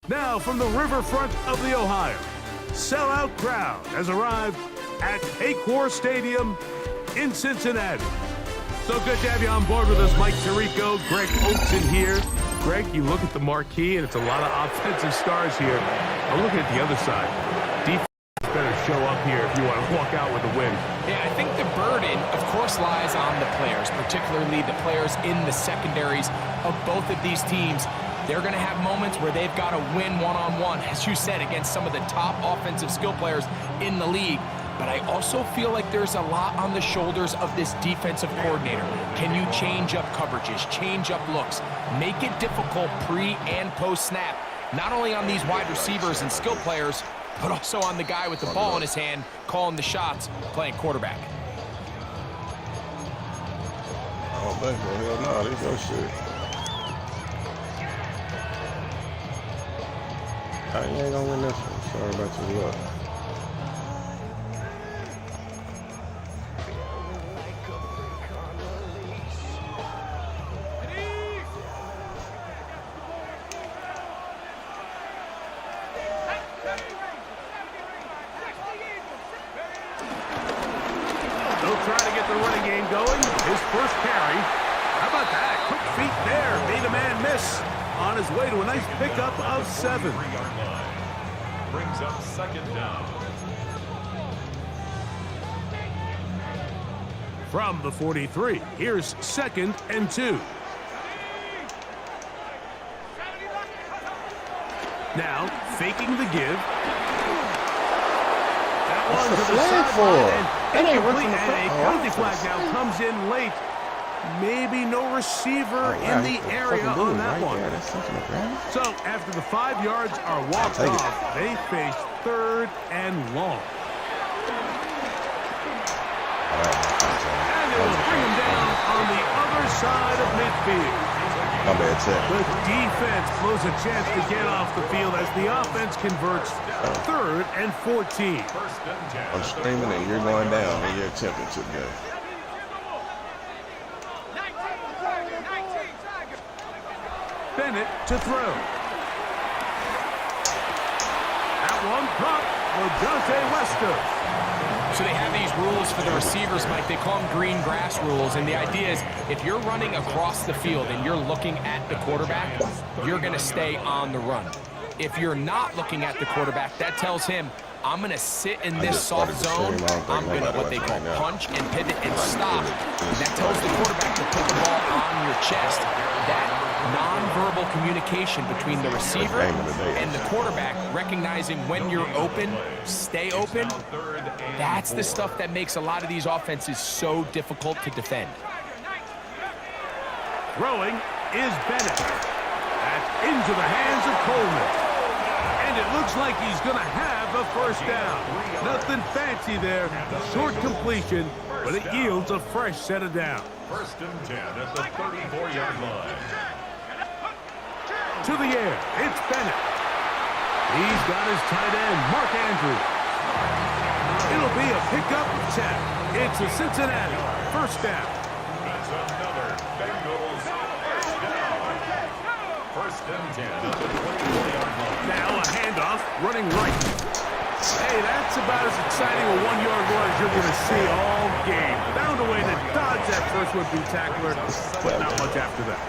Now from the riverfront of the Ohio, sellout crowd has arrived at Paycor Stadium in Cincinnati. So good to have you on board with us, Mike Tirico, Greg Oates in here. Greg, you look at the marquee, and it's a lot of offensive stars here. I'm looking at the other side. Defense better show up here if you want to walk out with a win. Yeah, I think the burden, of course, lies on the players, particularly the players in the secondaries of both of these teams. They're going to have moments where they've got to win one-on-one, as you said, against some of the top offensive skill players in the league. But I also feel like there's a lot on the shoulders of this defensive coordinator. Can you change up coverages, change up looks, make it difficult pre- and post-snap, not only on these wide receivers and skill players, but also on the guy with the ball in his hand, calling the shots, playing quarterback. Oh, thank you. Hell no, this your shit. You ain't gonna win this one. Sorry about your luck. They'll try to get the running game going. His first carry. How about that? Quick feet there. Made a man miss. On his way to a nice pickup of 7. Brings up second down. From the 43, here's 2nd and 2. Now, faking the give. That one to the sideline. That ain't working. And a penalty flag now comes in late. Maybe no receiver in the area on that one. So after the 5 yards are walked off, they face 3rd and long. And it will bring them down on the other side of midfield. My bad, Tech. The defense blows a chance to get off the field as the offense converts 3rd and 14. I'm screaming and you're going down and you're attempting to go. Bennett to throw. That one caught LaJohntay Wester. So they have these rules for the receivers, Mike. They call them green grass rules. And the idea is if you're running across the field and you're looking at the quarterback, you're going to stay on the run. If you're not looking at the quarterback, that tells him, I'm going to sit in this soft zone. I'm going to what they call punch and pivot and stop. And that tells the quarterback to put the ball on your chest. That nonverbal communication between the receiver and the quarterback, recognizing when you're open, stay open, that's the stuff that makes a lot of these offenses so difficult to defend. Throwing is Bennett. That's into the hands of Coleman. And it looks like he's going to have a first down. Nothing fancy there. Short completion, but it yields a fresh set of downs. 1st and 10 at the 34-yard line. To the air, it's Bennett. He's got his tight end, Mark Andrews. It'll be a pickup of 10. It's a Cincinnati first down. That's another Bengals first down. 1st and 10 at the 24-yard line. Now a handoff, running right. Hey, that's about as exciting a 1-yard run as you're going to see all game. Found a way to dodge that first would-be tackler, but not much after that.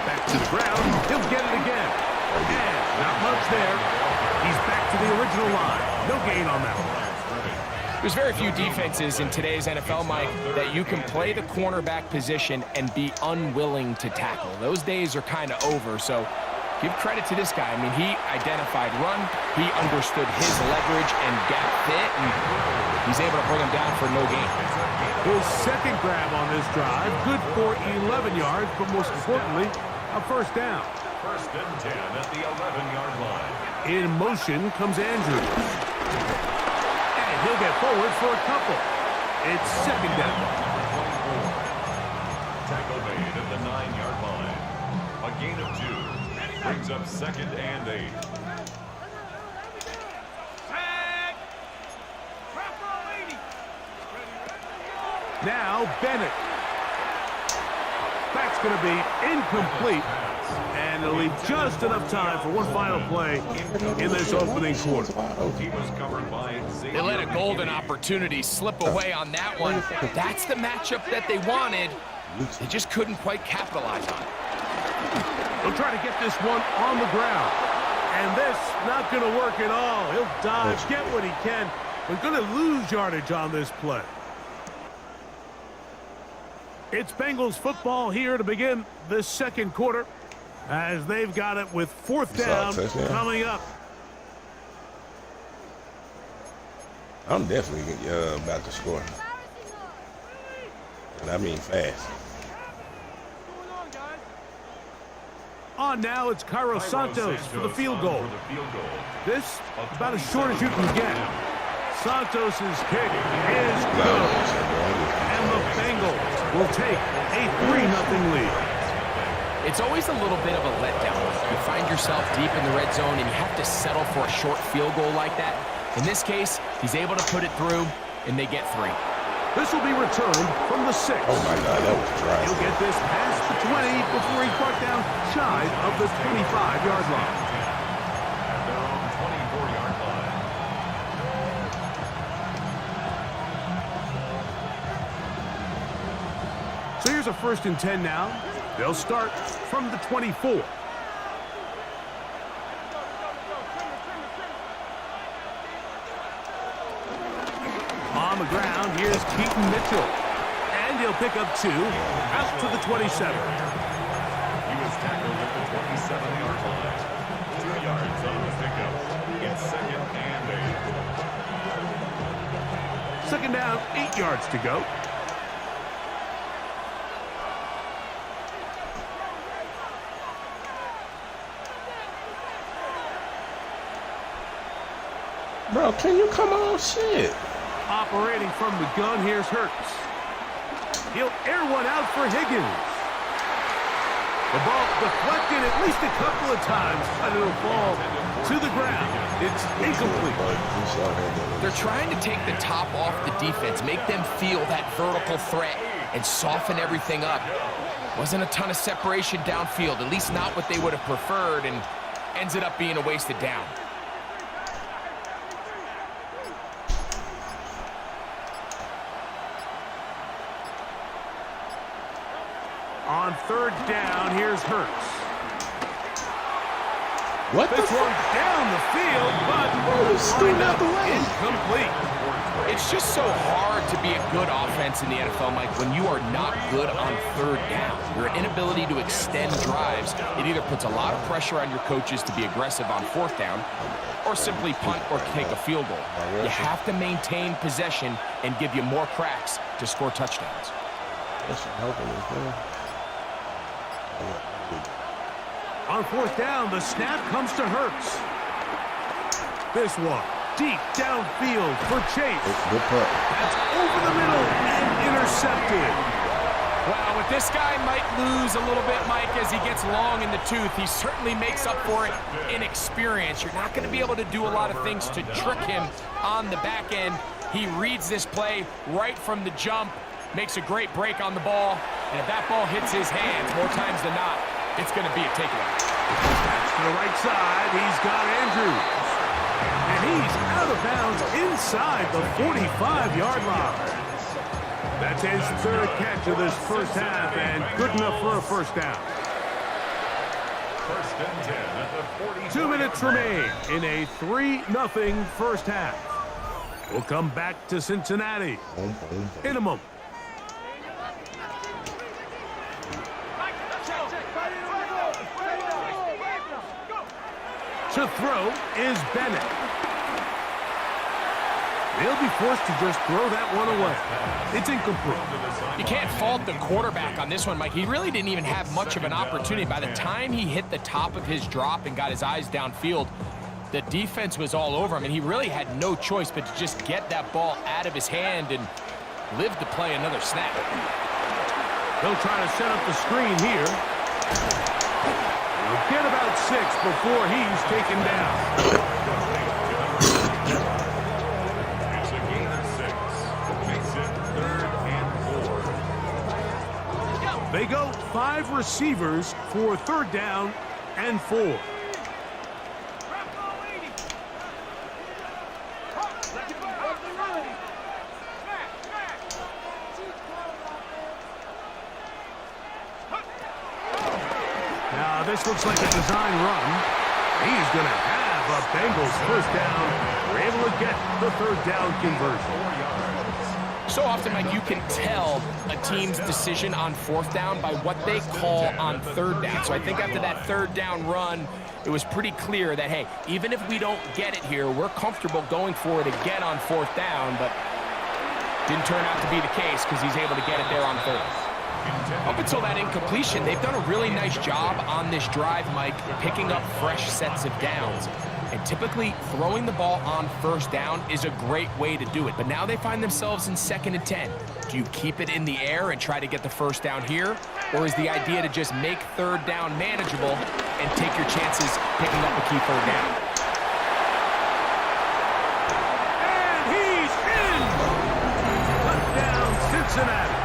Back to the ground, he'll get it again. And not much there. He's back to the original line. No gain on that one. There's very few defenses in today's NFL, Mike, that you can play the cornerback position and be unwilling to tackle. Those days are kind of over, so give credit to this guy. I mean, he identified run, he understood his leverage and gap fit, and he's able to bring him down for no gain. His second grab on this drive, good for 11 yards, but most importantly, a first down. 1st and 10 at the 11-yard line. In motion comes Andrews. And he'll get forward for a couple. It's 2nd down. Tackle made at the 9-yard line. A gain of 2. Brings up 2nd and 8. Now Bennett. That's going to be incomplete. And it'll leave just enough time for one final play in this opening quarter. He was covered by They let a golden opportunity slip away on that one. That's the matchup that they wanted. They just couldn't quite capitalize on it. He'll try to get this one on the ground. And this not going to work at all. He'll dodge, get what he can, but going to lose yardage on this play. It's Bengals football here to begin this second quarter, as they've got it with fourth down coming up. I'm definitely about to score. And I mean fast. On now, it's Cairo Santos for the field goal. This about as short as you can get. Santos's kick is good. And the Bengals will take a 3-0 lead. It's always a little bit of a letdown. You find yourself deep in the red zone and you have to settle for a short field goal like that. In this case, he's able to put it through, and they get 3. This will be returned from the 6. Oh, my God, that was dry. He'll get this past the 20 before he's brought down shy of the 25-yard line. They're on the 24-yard line. So here's a 1st and 10 now. They'll start from the 24. On the ground, here's Keaton Mitchell. And he'll pick up 2 out to the 27. He was tackled at the 27-yard line. 2 yards on the pickup. It's 2nd and 8. Second down, 8 yards to go. Bro, can you come on? Shit. Operating from the gun, here's Hurts. He'll air one out for Higgins. The ball deflected at least a couple of times, but it'll fall to the ground. It's incomplete. They're trying to take the top off the defense, make them feel that vertical threat, and soften everything up. Wasn't a ton of separation downfield, at least not what they would have preferred, and ends it up being a wasted down. On 3rd down, here's Hurts. What the This fuck? one down the field, but Scoot out the way. incomplete. It's just so hard to be a good offense in the NFL, Mike, when you are not good on 3rd down. Your inability to extend drives, it either puts a lot of pressure on your coaches to be aggressive on 4th down, or simply punt or take a field goal. You have to maintain possession and give you more cracks to score touchdowns. That's helping us, man. On 4th down, the snap comes to Hurts. This one, deep downfield for Chase. Good punt. That's over the middle and intercepted. Well, with this guy might lose a little bit, Mike, as he gets long in the tooth. He certainly makes up for it in experience. You're not going to be able to do a lot of things to trick him on the back end. He reads this play right from the jump, makes a great break on the ball, and if that ball hits his hands more times than not, it's going to be a takeaway. That's to the right side. He's got Andrews. And he's out of bounds inside the 45-yard line. That's his 3rd catch of this first half, and good enough for a 1st down. 1st and 10 at the 40. 2 minutes remain in a 3-0 first half. We'll come back to Cincinnati in a moment. To throw is Bennett. They'll be forced to just throw that one away. It's incomplete. You can't fault the quarterback on this one, Mike. He really didn't even have much of an opportunity. By the time he hit the top of his drop and got his eyes downfield, the defense was all over him, and he really had no choice but to just get that ball out of his hand and live to play another snap. They'll try to set up the screen here. He'll get about 6 before he's taken down. It's a gain of 6. Makes it 3rd and 4. They go 5 receivers for 3rd down and 4. Now this looks like a design run. He's going to have a Bengals 1st down. We're able to get the 3rd down conversion. So often, Mike, you can tell a team's decision on 4th down by what they call on 3rd down. So I think after that 3rd down run, it was pretty clear that, hey, even if we don't get it here, we're comfortable going for it again on 4th down, but didn't turn out to be the case because he's able to get it there on 3rd. Up until that incompletion, they've done a really nice job on this drive, Mike, picking up fresh sets of downs. And typically, throwing the ball on 1st down is a great way to do it. But now they find themselves in 2nd and 10. Do you keep it in the air and try to get the 1st down here? Or is the idea to just make 3rd down manageable and take your chances picking up a key 3rd down? And he's in! Touchdown, Cincinnati.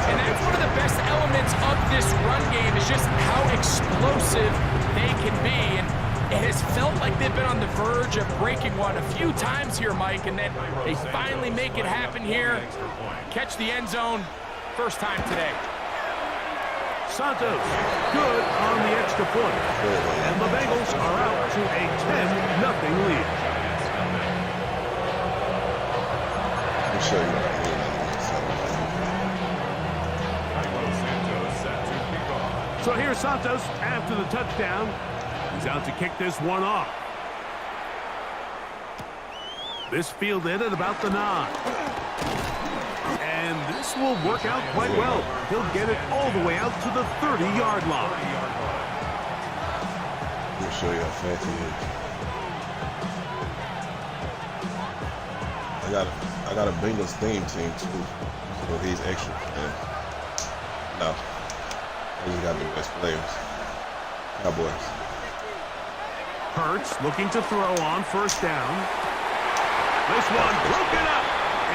And that's one of the best elements of this run game is just how explosive they can be. And it has felt like they've been on the verge of breaking one a few times here, Mike, and then they finally make it happen here. Catch the end zone, 1st time today. Santos, good on the extra point. And the Bengals are out to a 10-0 lead. Let me show you what I mean. So here's Santos after the touchdown. He's out to kick this one off. This fielded at about the 9. And this will work out quite well. He'll get it all the way out to the 30-yard line. Let me show you how fast he is. I got a Bengals theme team too, so he's extra. And no. He's got the best players. Cowboys. Hurts looking to throw on 1st down. This one broken up.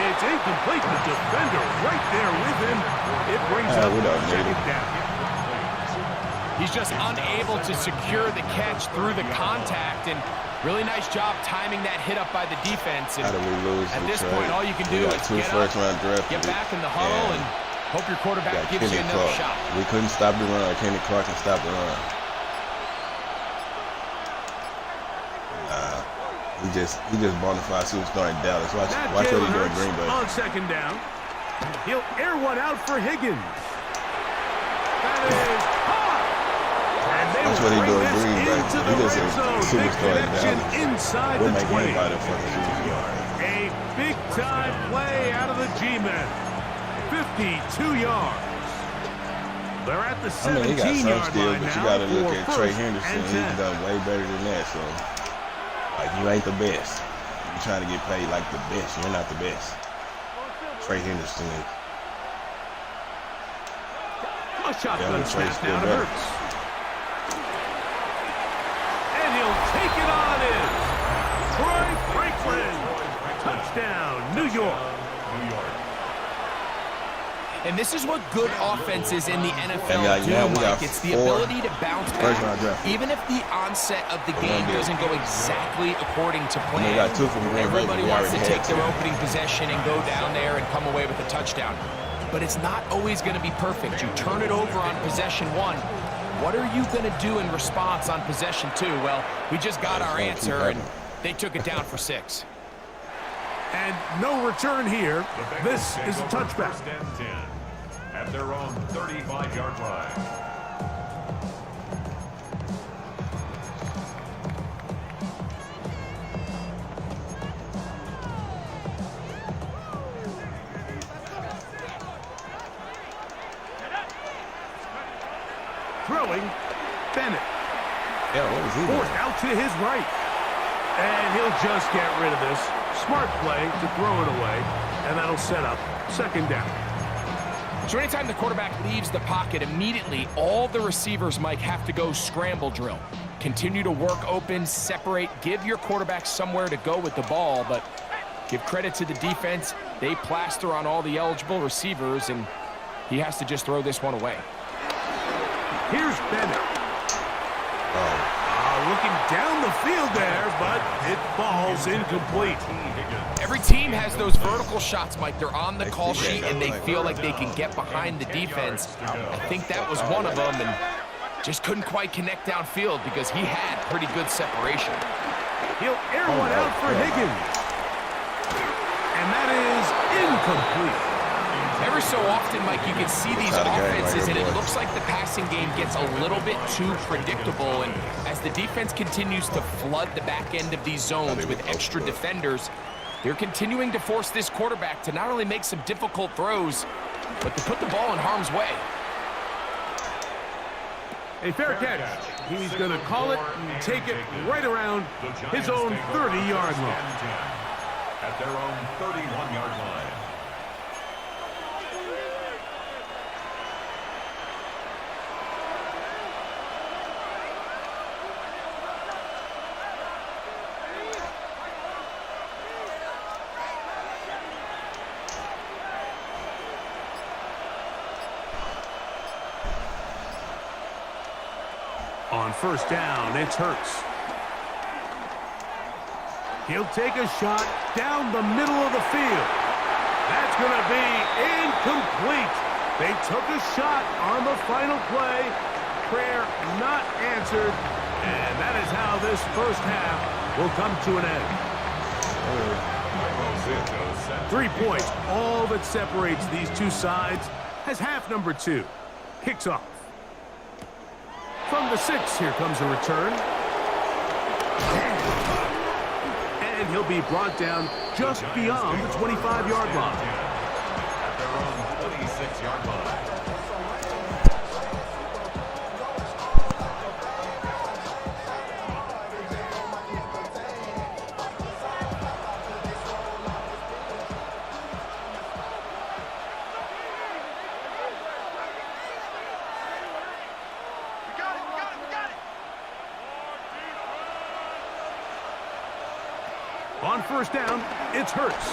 It's incomplete. The defender right there with him. It brings up 2nd down. He's just unable to secure the catch through the contact, and really nice job timing that hit up by the defense. And how do we lose at this point, all you can do is get up, get back in the huddle, and hope your quarterback gives you another shot. We couldn't stop the run. Kenny Clark can stop the run. He just bona fide superstar in Dallas. Watch what he do in Green Bay. On 2nd down, he'll air one out for Higgins. That is hot. And they Watch what he do in bring Green Bay. this into He the just red a zone. Big superstar in connection Dallas. inside We'll the make 20. anybody a fucking superstar. A big-time play out of the G-men. 52 yards. They're at the 17-yard he got some skills, line but you now got to look for at Trey 1st Henderson. and He's 10. done way better than that. So, like, you ain't the best. You're trying to get paid like the best. You're not the best. Trey Henderson is. A shotgun Trey's snap still now to better. Hurts. And he'll take it on in. Troy Franklin. Touchdown, New York. And this is what good offenses in the NFL And do, now we Mike. got It's the 4 ability to bounce first-round back. draft. Even if the onset of the game doesn't go exactly according to And they plan, got 2 from Green Bay. everybody We wants to already take had their 2. opening possession and go down there and come away with a touchdown. But it's not always going to be perfect. You turn it over on possession 1. What are you going to do in response on possession 2? Well, we just got our answer, and they took it down for 6. And no return here. This is a touchback. 1st and 10 at their own 35-yard line. Throwing, Bennett. Yeah, what was he doing? Forced out to his right. And he'll just get rid of this. Smart play to throw it away. And that'll set up 2nd down. So anytime the quarterback leaves the pocket, immediately all the receivers, Mike, have to go scramble drill. Continue to work open, separate, give your quarterback somewhere to go with the ball, but give credit to the defense. They plaster on all the eligible receivers, and he has to just throw this one away. Here's Bennett. Looking down the field there, but it falls incomplete. Every team has those vertical shots, Mike. They're on the call sheet, and they feel like they can get behind the defense. I think that was one of them, and just couldn't quite connect downfield because he had pretty good separation. He'll air one out for Higgins. And that is incomplete. Every so often, Mike, you can see these offenses, and it looks like the passing game gets a little bit too predictable. And as the defense continues to flood the back end of these zones with extra defenders, they're continuing to force this quarterback to not only make some difficult throws, but to put the ball in harm's way. A fair catch. He's going to call it and take it right around his own 30-yard line. At their own 31-yard line. On first down, it's Hurts. He'll take a shot down the middle of the field. That's going to be incomplete. They took a shot on the final play. Prayer not answered. And that is how this first half will come to an end. 3 points, all that separates these two sides, as half number 2 kicks off. From the 6, here comes a return. And he'll be brought down just beyond the 25-yard line. At their own 26-yard line. On first down, it's Hurts.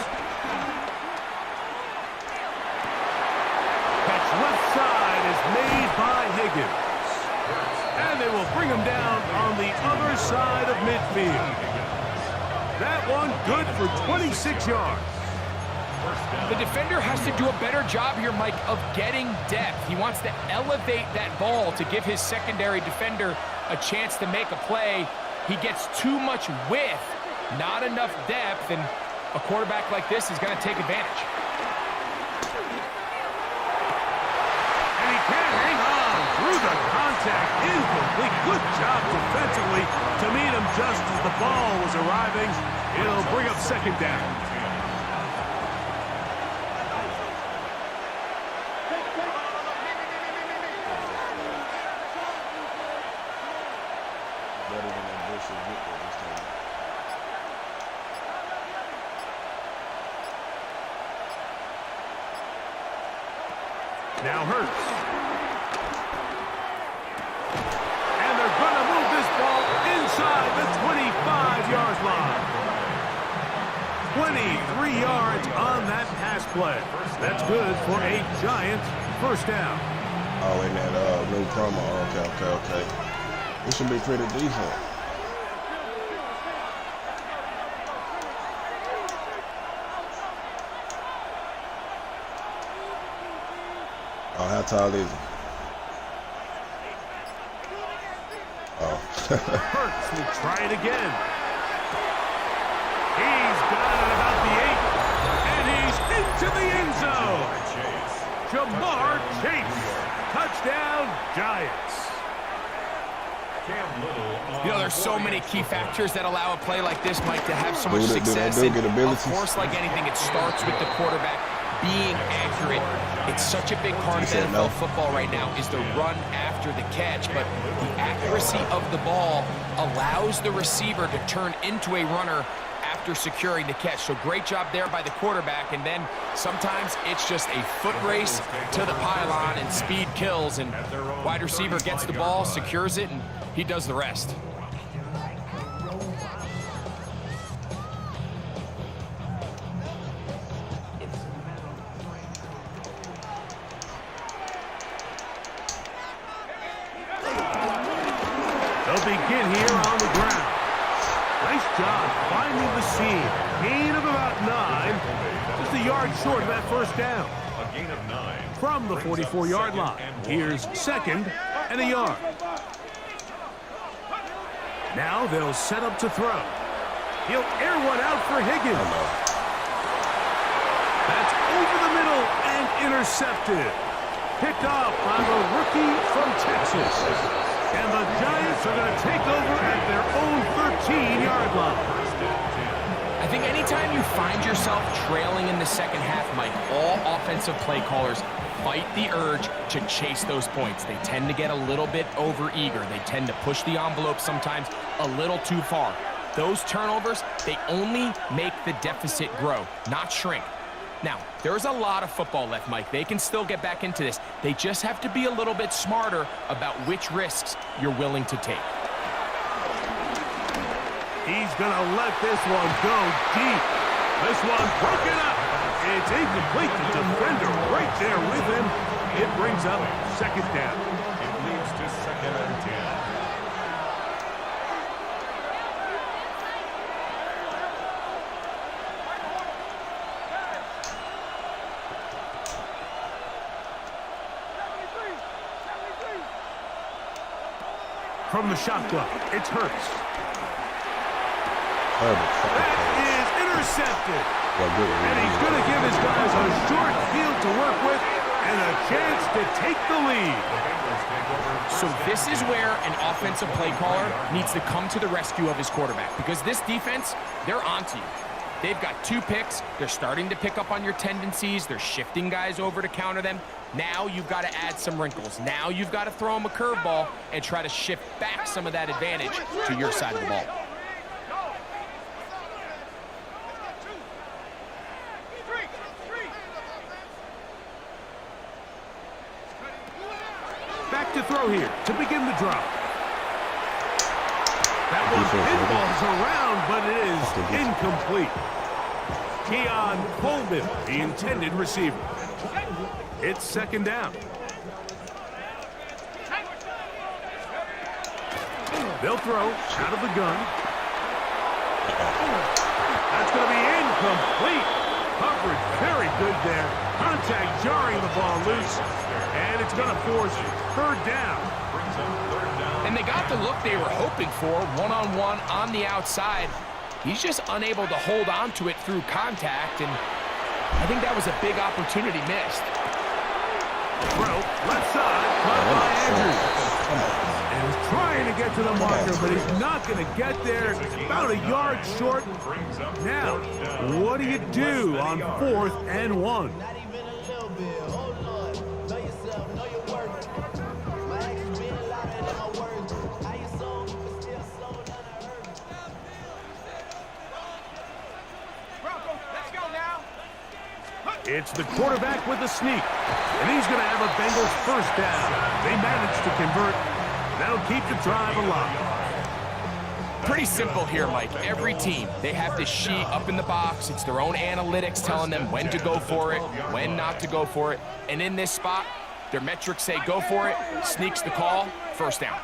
Catch left side is made by Higgins. And they will bring him down on the other side of midfield. That one good for 26 yards. The defender has to do a better job here, Mike, of getting depth. He wants to elevate that ball to give his secondary defender a chance to make a play. He gets too much width, not enough depth, and a quarterback like this is going to take advantage. And he can't hang on through the contact. Incomplete. Good job defensively to meet him just as the ball was arriving. It'll bring up second down. Now Hurts. And they're going to move this ball inside the 25-yard line. 23 yards on that pass play. That's good for a giant first down. Oh, in that new promo. Okay. This should be pretty decent. Oh, how tall is he? Oh. Hurts will try it again. He's got it about the 8. And he's into the end zone. Jamar Chase. Touchdown, Giants. You know, there's so many key factors that allow a play like this, Mike, to have so much success. And of course, like anything, it starts with the quarterback being accurate. It's such a big part of NFL football right now is the run after the catch, but the accuracy of the ball allows the receiver to turn into a runner after securing the catch. So great job there by the quarterback, and then sometimes it's just a foot race to the pylon and speed kills, and wide receiver gets the ball, secures it, and he does the rest. again here on the ground. Nice job finding the seam. Gain of about 9. Just a yard short of that first down. A gain of 9. From the 44-yard line. Here's 2nd and a yard. Now they'll set up to throw. He'll air one out for Higgins. That's over the middle and intercepted. Picked off by the rookie from Texas. And the Giants are going to take over at their own 13-yard line. I think anytime you find yourself trailing in the second half, Mike, all offensive play callers fight the urge to chase those points. They tend to get a little bit overeager. They tend to push the envelope sometimes a little too far. Those turnovers, they only make the deficit grow, not shrink. Now, there's a lot of football left, Mike. They can still get back into this. They just have to be a little bit smarter about which risks you're willing to take. He's going to let this one go deep. This one broken up. It's incomplete. The defender right there with him. It brings up 2nd down. It leads to 2nd and 10. From the shotgun, it's Hurts. That is intercepted. And he's going to give his guys a short field to work with and a chance to take the lead. So this is where an offensive play caller needs to come to the rescue of his quarterback, because this defense, they're onto you. They've got 2 picks. They're starting to pick up on your tendencies. They're shifting guys over to counter them. Now you've got to add some wrinkles. Now you've got to throw them a curveball and try to shift back some of that advantage to your side of the ball. Back to throw here to begin the drop. That one pinballs around, but it is incomplete. Keon Coleman, the intended receiver. It's 2nd down. They'll throw out of the gun. That's going to be incomplete. Coverage very good there. Contact jarring the ball loose. And it's going to force 3rd down. And they got the look they were hoping for, one-on-one on the outside. He's just unable to hold on to it through contact, and I think that was a big opportunity missed. Throw, left side, caught by Andrews. And he's trying to get to the marker, but he's not going to get there. About a yard short. Now, what do you do on 4th and 1? It's the quarterback with the sneak, and he's going to have a Bengals 1st down. They managed to convert. That'll keep the drive alive. Pretty simple here, Mike. Every team, they have this sheet up in the box. It's their own analytics telling them when to go for it, when not to go for it. And in this spot, their metrics say go for it, sneaks the call, 1st down.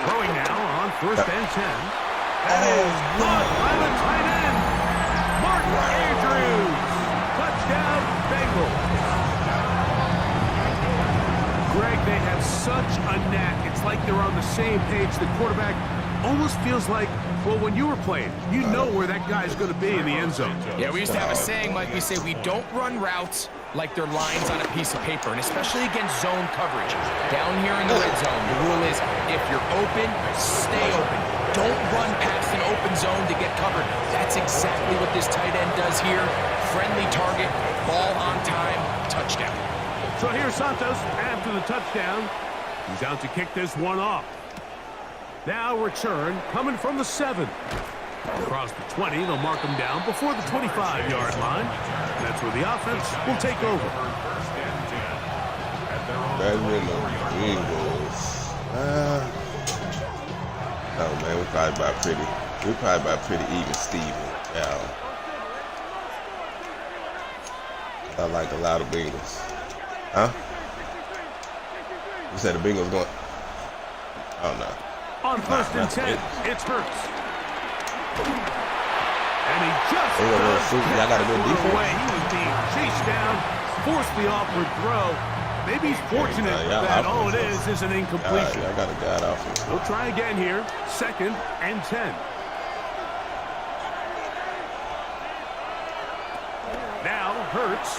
Throwing now on 1st and 10. That is caught by the tight end, Mark Andrews. Touchdown, Bengals. Greg, they have such a knack. It's like they're on the same page. The quarterback almost feels like, well, when you were playing, you know where that guy's going to be in the end zone. Yeah, we used to have a saying, Mike. We say we don't run routes like they're lines on a piece of paper, and especially against zone coverage. Down here in the red zone, the rule is if you're open, stay open. Don't run past an open zone to get covered. That's exactly what this tight end does here. Friendly target, ball on time, touchdown. So here's Santos after the touchdown. He's out to kick this one off. Now return coming from the 7. Across the 20, they'll mark him down before the 25-yard line. That's where the offense will take over. That's been the Bengals. No, man, we're probably about pretty even Steven. Yeah. I like a lot of Bengals. Huh? You said the Bengals going? Oh, no. On 1st and 10, it's Hurts. And he just They gonna run shoot. Y'all got a good defense. away. He was being chased down, forced the awkward throw. Maybe he's fortunate that all it is an incompletion. I got a guy offense. We'll try again here. 2nd and 10. Now Hurts.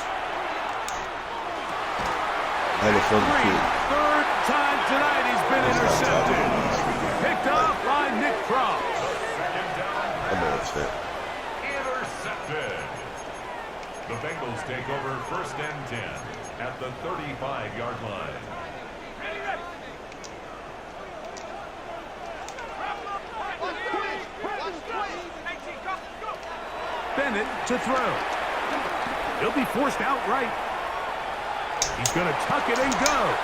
Third time tonight he's been intercepted. Picked up by Nick Cross. Intercepted. The Bengals take over 1st and 10 at the 35-yard line. Bennett to throw. He'll be forced outright. He's going to tuck it and go.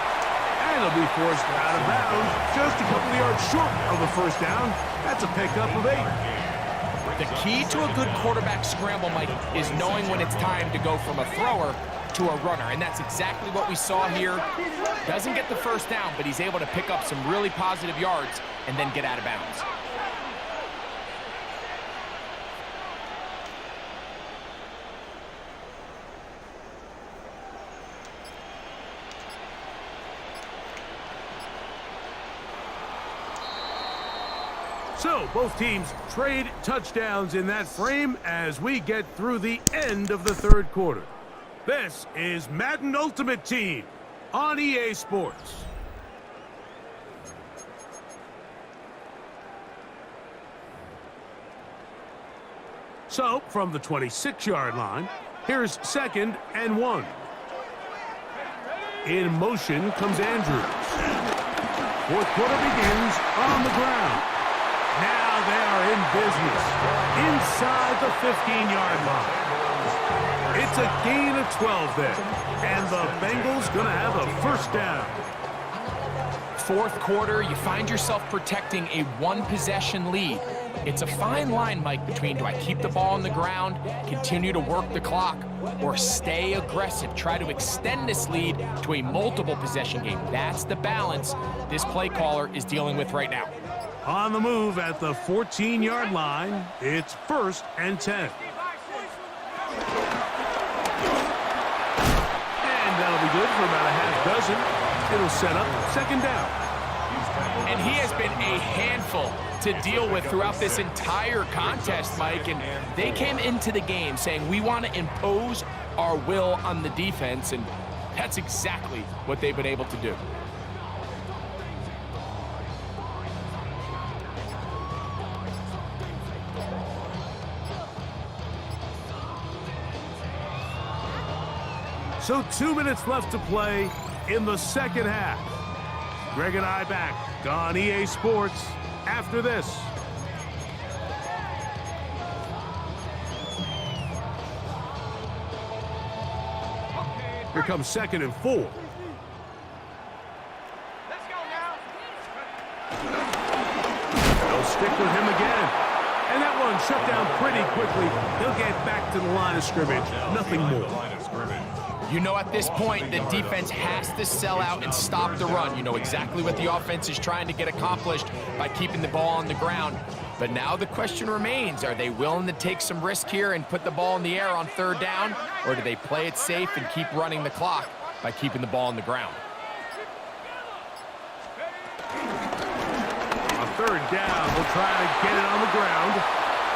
And he'll be forced out of bounds. Just a couple of yards short of the 1st down. That's a pickup of 8. The key to a good quarterback scramble, Mike, is knowing when it's time to go from a thrower to a runner. And that's exactly what we saw here. Doesn't get the 1st down, but he's able to pick up some really positive yards and then get out of bounds. So, both teams trade touchdowns in that frame as we get through the end of the 3rd quarter. This is Madden Ultimate Team on EA Sports. So, from the 26-yard line, here's 2nd and 1. In motion comes Andrews. 4th quarter begins on the ground. Now they are in business inside the 15-yard line. It's a gain of 12 there, and the Bengals going to have a 1st down. 4th quarter, you find yourself protecting a 1-possession lead. It's a fine line, Mike, between do I keep the ball on the ground, continue to work the clock, or stay aggressive, try to extend this lead to a multiple possession game. That's the balance this play caller is dealing with right now. On the move at the 14-yard line, it's 1st and 10. And that'll be good for about a half dozen. It'll set up 2nd down. And he has been a handful to deal with throughout this entire contest, Mike. And they came into the game saying, we want to impose our will on the defense. And that's exactly what they've been able to do. So 2 minutes left to play in the 2nd half. Greg and I back on EA Sports after this. Here comes 2nd and 4. Let's go now. They'll stick with him again. And that one shut down pretty quickly. He'll get back to the line of scrimmage. Nothing more. You know at this point, the defense has to sell out and stop the run. You know exactly what the offense is trying to get accomplished by keeping the ball on the ground. But now the question remains, are they willing to take some risk here and put the ball in the air on 3rd down? Or do they play it safe and keep running the clock by keeping the ball on the ground? On 3rd down, we'll try to get it on the ground.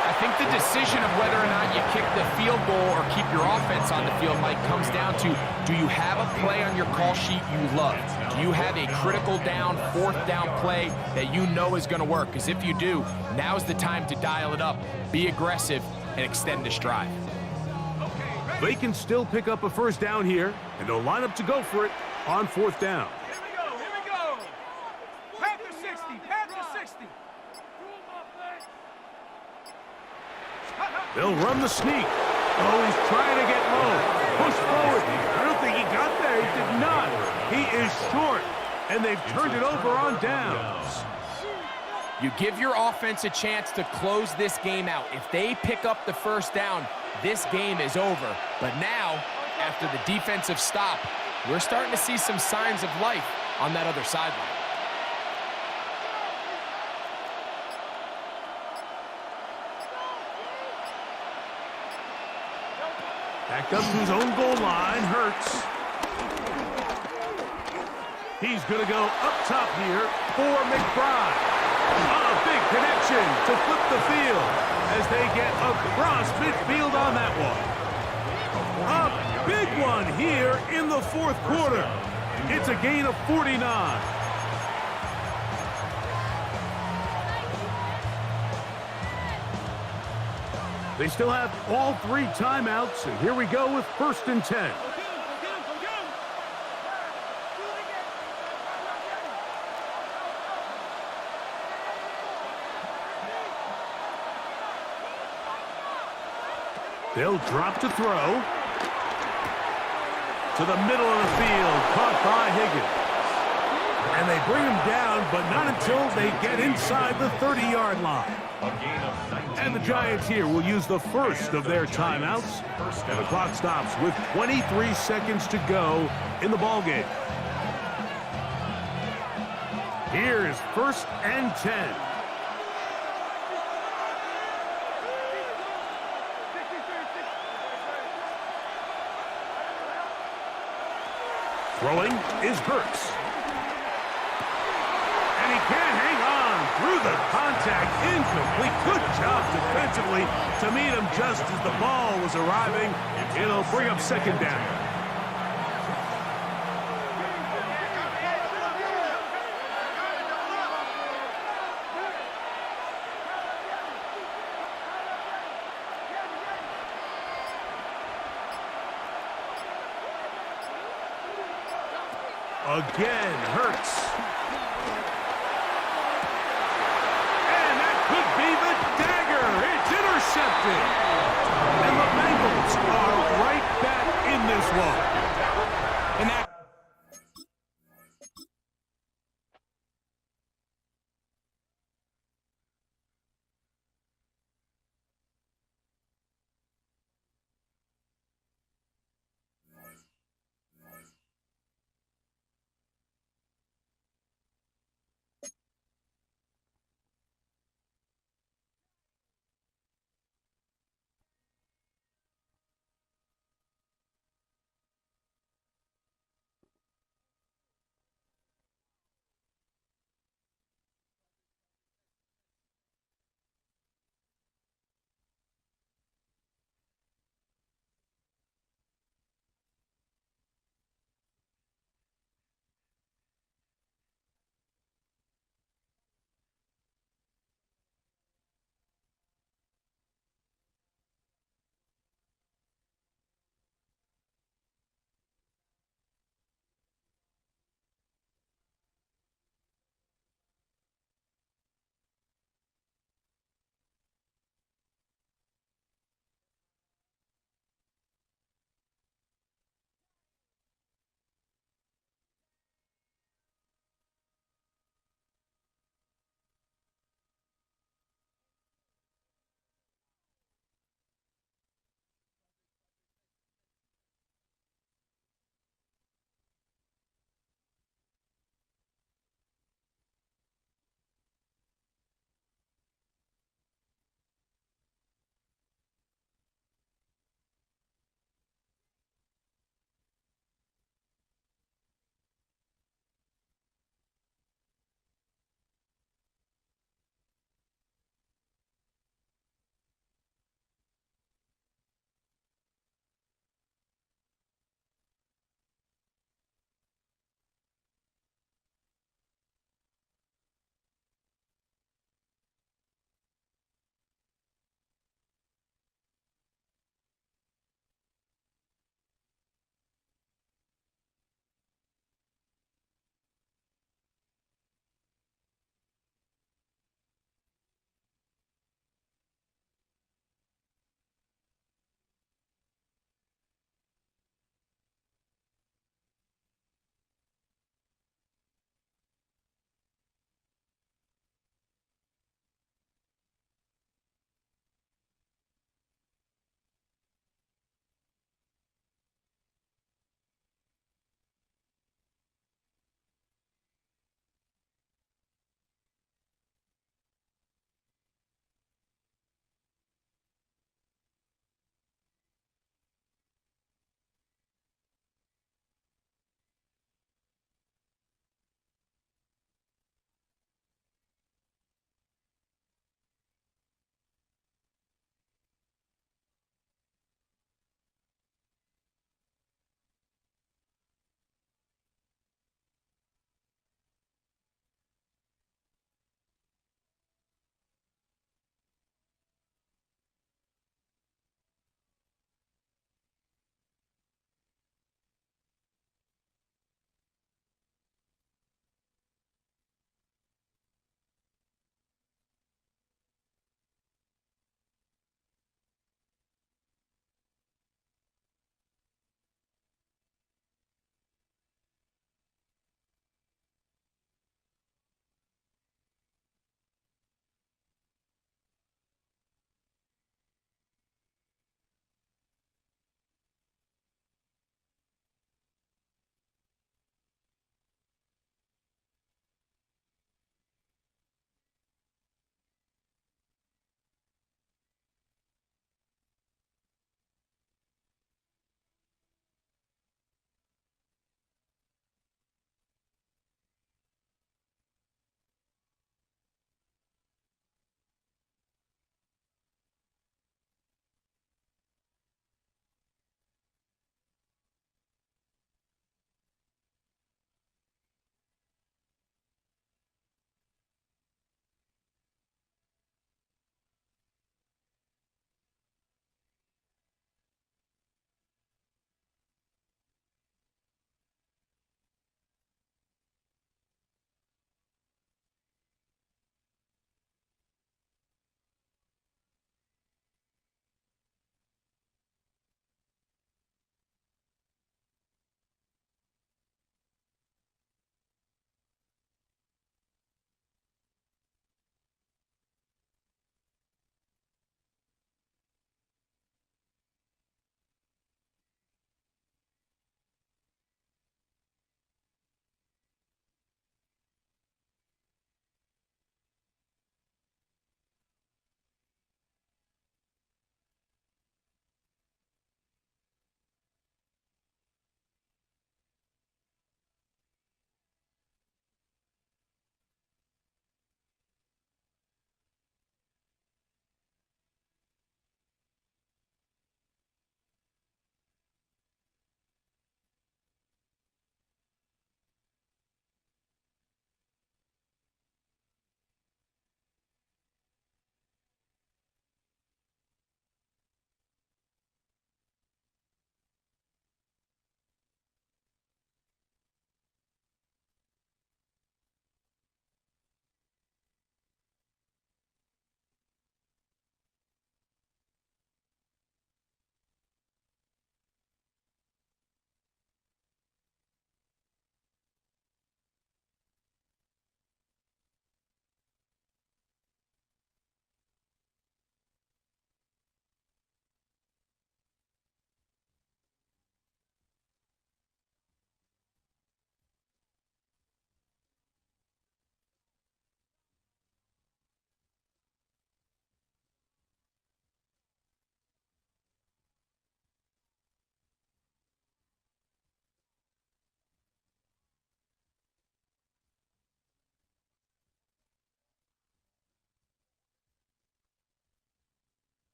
I think the decision of whether or not you kick the field goal or keep your offense on the field, Mike, comes down to, do you have a play on your call sheet you love? Do you have a critical down, 4th down play that you know is going to work? Because if you do, now's the time to dial it up, be aggressive, and extend this drive. They can still pick up a 1st down here, and they'll line up to go for it on 4th down. Here we go. Panther 60, Panther 60. They'll run the sneak. Oh, he's trying to get low. Push forward. I don't think he got there. He did not. He is short. And they've turned it over on downs. You give your offense a chance to close this game out. If they pick up the 1st down, this game is over. But now, after the defensive stop, we're starting to see some signs of life on that other sideline. Back up to his own goal line. Hurts. He's going to go up top here for McBride. A big connection to flip the field as they get across midfield on that one. A big one here in the fourth quarter. It's a gain of 49. They still have all 3 timeouts, and here we go with 1st and 10. They'll drop to throw. To the middle of the field, caught by Higgins. And they bring him down, but not until they get inside the 30-yard line. And the Giants here will use the first of their timeouts. And the clock stops with 23 seconds to go in the ballgame. Here's 1st and 10. Throwing is Hurts. And he can't hang on through the contact. Incomplete. Good job defensively to meet him just as the ball was arriving. It'll bring up 2nd down. Again, Hurts. And that could be the dagger. It's intercepted. And the Bengals are right back in this one. And that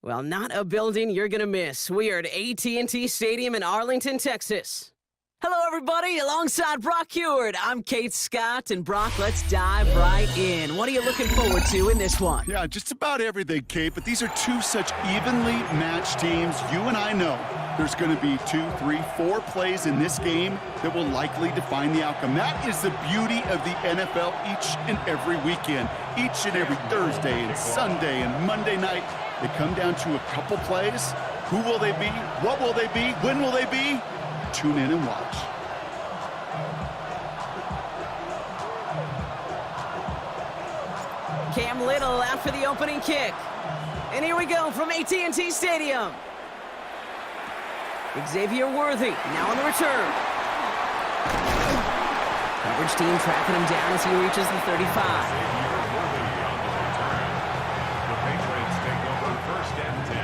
Well, not a building you're gonna miss. We are at AT&T Stadium in Arlington, Texas. Hello, everybody. Alongside Brock Heward, I'm Kate Scott, and Brock, let's dive right in. What are you looking forward to in this one? Yeah, just about everything, Kate, but these are two such evenly matched teams. You and I know there's going to be 2, 3, 4 plays in this game that will likely define the outcome. That is the beauty of the NFL each and every weekend. Each and every Thursday and Sunday and Monday night, they come down to a couple plays. Who will they be? What will they be? When will they be? Tune in and watch. Cam Little out for the opening kick. And here we go from AT&T Stadium. Xavier Worthy now on the return. Coverage team tracking him down as he reaches the 35. The Patriots take over 1st and 10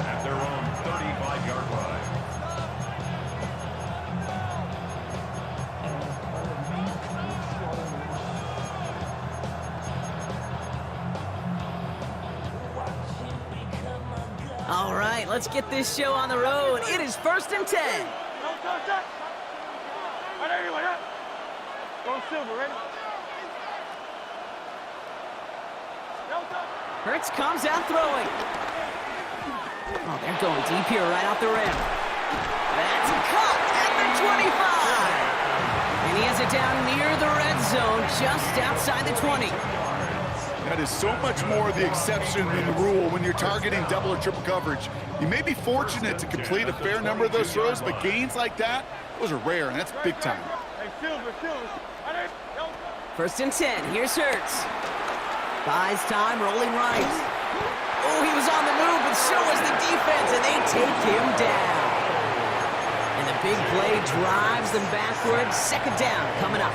at their own 35-yard line. All right, let's get this show on the road. It is 1st and 10. Go Silver, ready? Hurts comes out throwing. Oh, they're going deep here right off the rim. That's caught at the 25. And he has it down near the red zone, just outside the 20. That is so much more the exception than the rule when you're targeting double or triple coverage. You may be fortunate to complete a fair number of those throws, but gains like that, those are rare, and that's big time. Hey, Silver. 1st and 10, here's Hurts. Buys time, rolling right. Oh, he was on the move, but so was the defense, and they take him down. And the big play drives them backwards. 2nd down coming up.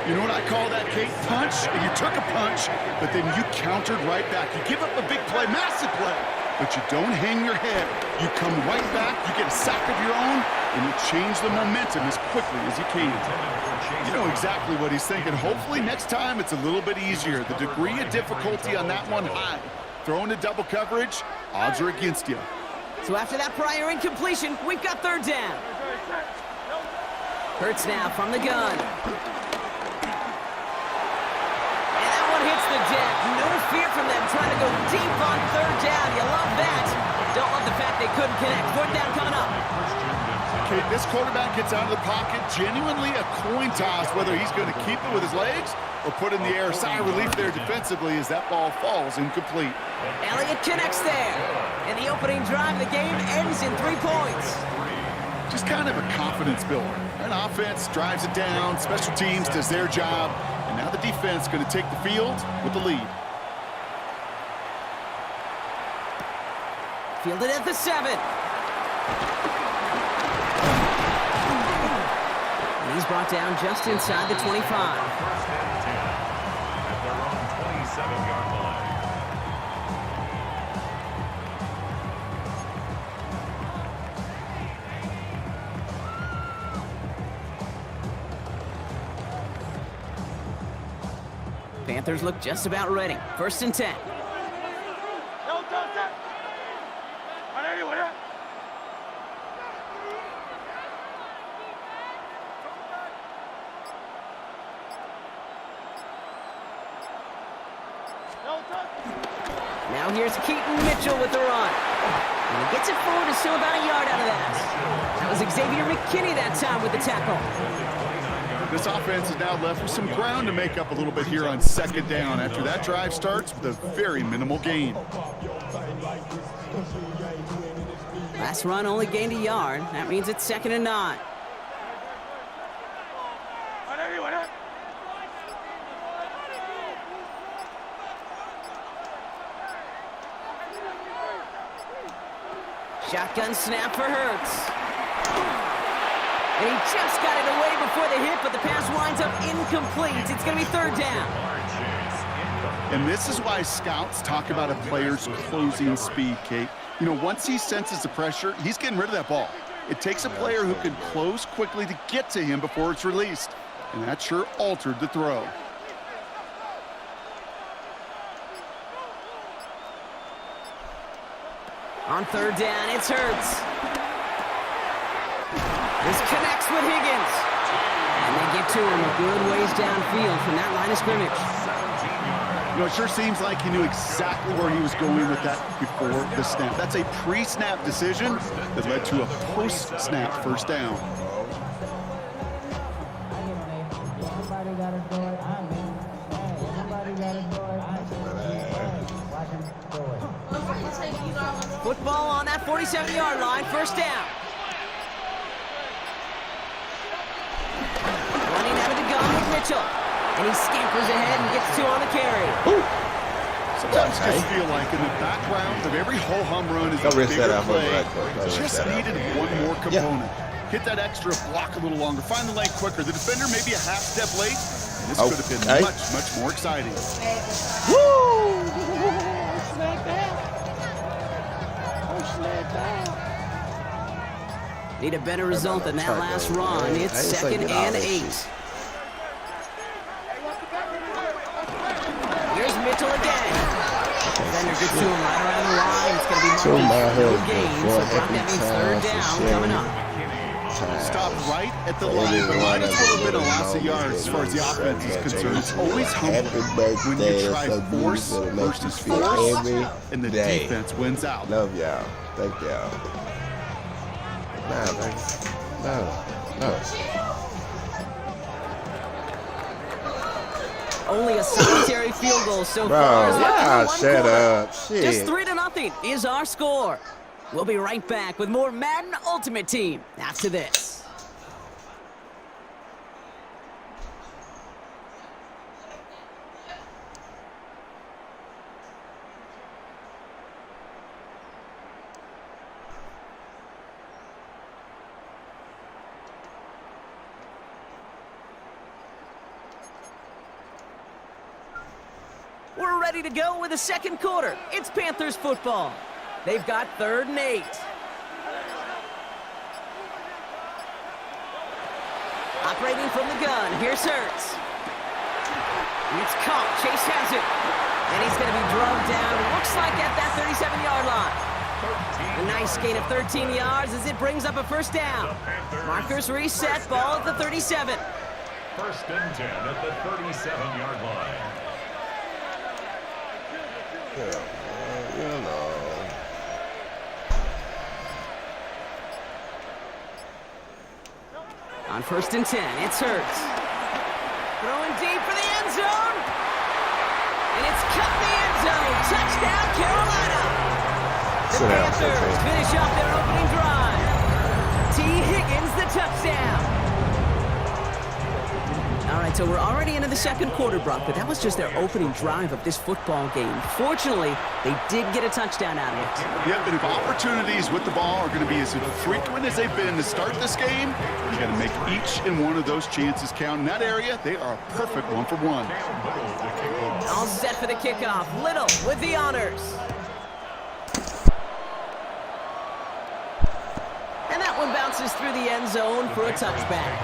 You know what I call that, Kate? Punch. And you took a punch, but then you countered right back. You give up a big play, massive play, but you don't hang your head. You come right back, you get a sack of your own, and you change the momentum as quickly as you can. You know exactly what he's thinking. Hopefully next time it's a little bit easier. The degree of difficulty on that one high. Throwing to double coverage, odds are against you. So after that prior incompletion, we've got 3rd down. Hurts now from the gun. And that one hits the deck. No fear from them trying to go deep on 3rd down. You love that. Don't love the fact they couldn't connect. 4th down coming up. Okay, this quarterback gets out of the pocket, genuinely a coin toss, whether he's going to keep it with his legs or put in the air. Sigh of relief there defensively as that ball falls incomplete. Elliott connects there. And the opening drive of the game ends in 3 points. Just kind of a confidence builder. An offense drives it down, special teams does their job, and now the defense going to take the field with the lead. Fielded at the 7. And he's brought down just inside the 25. 1st and 10 at their own 27-yard line. Panthers look just about ready. 1st and 10. Now here's Keaton Mitchell with the run. And he gets it forward to still about a yard out of that. That was Xavier McKinney that time with the tackle. This offense is now left with some ground to make up a little bit here on 2nd down after that drive starts with a very minimal gain. Last run only gained a yard. That means it's 2nd and 9. Shotgun snap for Hurts. And he just got it away before the hit, but the pass winds up incomplete. It's going to be 3rd down. And this is why scouts talk about a player's closing speed, Kate. You know, once he senses the pressure, he's getting rid of that ball. It takes a player who can close quickly to get to him before it's released. And that sure altered the throw. On third down, it's Hurts. This connects with Higgins. And they get to him a good ways downfield from that line of scrimmage. You know, it sure seems like he knew exactly where he was going with that before the snap. That's a pre-snap decision that led to a post-snap first down. Football on that 47-yard line, first down. Running out of the gun with Mitchell. And he scampers ahead and gets 2 on the carry. Sometimes I just feel like in the background of every ho-hum run is a bigger play. Just needed one more component. Hit that extra block a little longer. Find the lane quicker. The defender may be a half step late. And this could have been much, much more exciting. Woo! Need a better result than that last run. It's 2nd and 8. Here's Mitchell again. Defender gets to him right around the line. It's going to be no gain. So that means third down coming up. Stopped right at the line, but might as well have been a loss of yards as far as the offense is concerned. It's always humbling when you try force versus force, and the defense wins out. Love y'all. Thank y'all. Nah, thanks. No. Only a solitary field goal so far. Shut up. Shit. Just 3-0 is our score. We'll be right back with more Madden Ultimate Team after this. We're ready to go with the second quarter. It's Panthers football. They've got 3rd and 8. Operating from the gun, here's Hurts. It's caught, Chase has it. And he's going to be drugged down, looks like at that 37-yard line. A nice gain of 13 yards as it brings up a first down. Markers reset, ball at the 37. 1st and 10 at the 37-yard line. On 1st and 10, it's Hurts. Throwing deep for the end zone. And it's cut the end zone. Touchdown, Carolina. The Panthers finish off their opening drive. T. Higgins, the touchdown. All right, so we're already into the second quarter, Brock, but that was just their opening drive of this football game. Fortunately, they did get a touchdown out of it. Yep, and if opportunities with the ball are going to be as frequent as they've been to start this game, you got to make each and one of those chances count. In that area, they are a perfect 1-for-1. All set for the kickoff. Little with the honors. And that one bounces through the end zone for a touchback.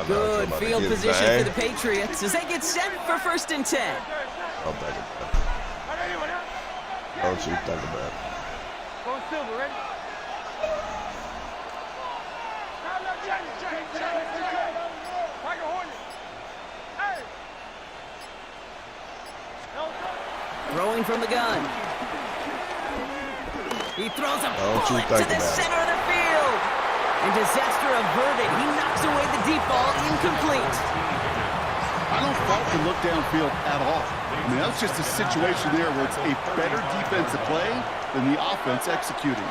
Good field position for the Patriots as they get set for 1st and 10. I'll take it. Don't you think about it. Going silver, ready? Tiger Hornet. Hey! Throwing from the gun. He throws a Don't you bullet think to the about it. center of the field. And disaster averted. He knocks away the deep ball, incomplete. I don't fault the look downfield at all. I mean, that's just a situation there where it's a better defensive play than the offense executing.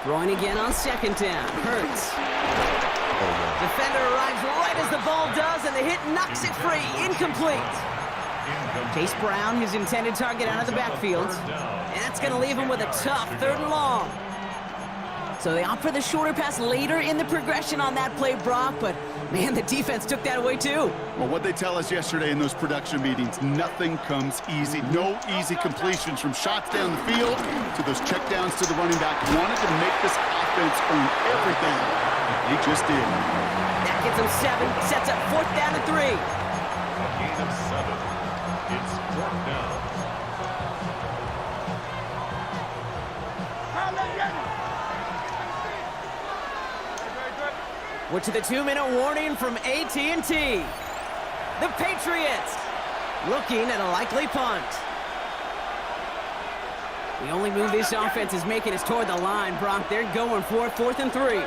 Throwing again on 2nd down. Hurts. Defender arrives right as the ball does, and the hit knocks it free. Incomplete. Chase Brown, his intended target, out of the backfield. And that's going to leave him with a tough 3rd and long. So they opt for the shorter pass later in the progression on that play, Brock, but man, the defense took that away too. Well, what they tell us yesterday in those production meetings, nothing comes easy. No easy completions from shots down the field to those checkdowns to the running back. Wanted to make this offense earn everything. They just did. That gets them 7, sets up 4th down and 3. A gain of 7. It's 4th down. We're to the 2-minute warning from AT&T. The Patriots looking at a likely punt. The only move this offense is making is toward the line, Brock. They're going for it, 4th and 3.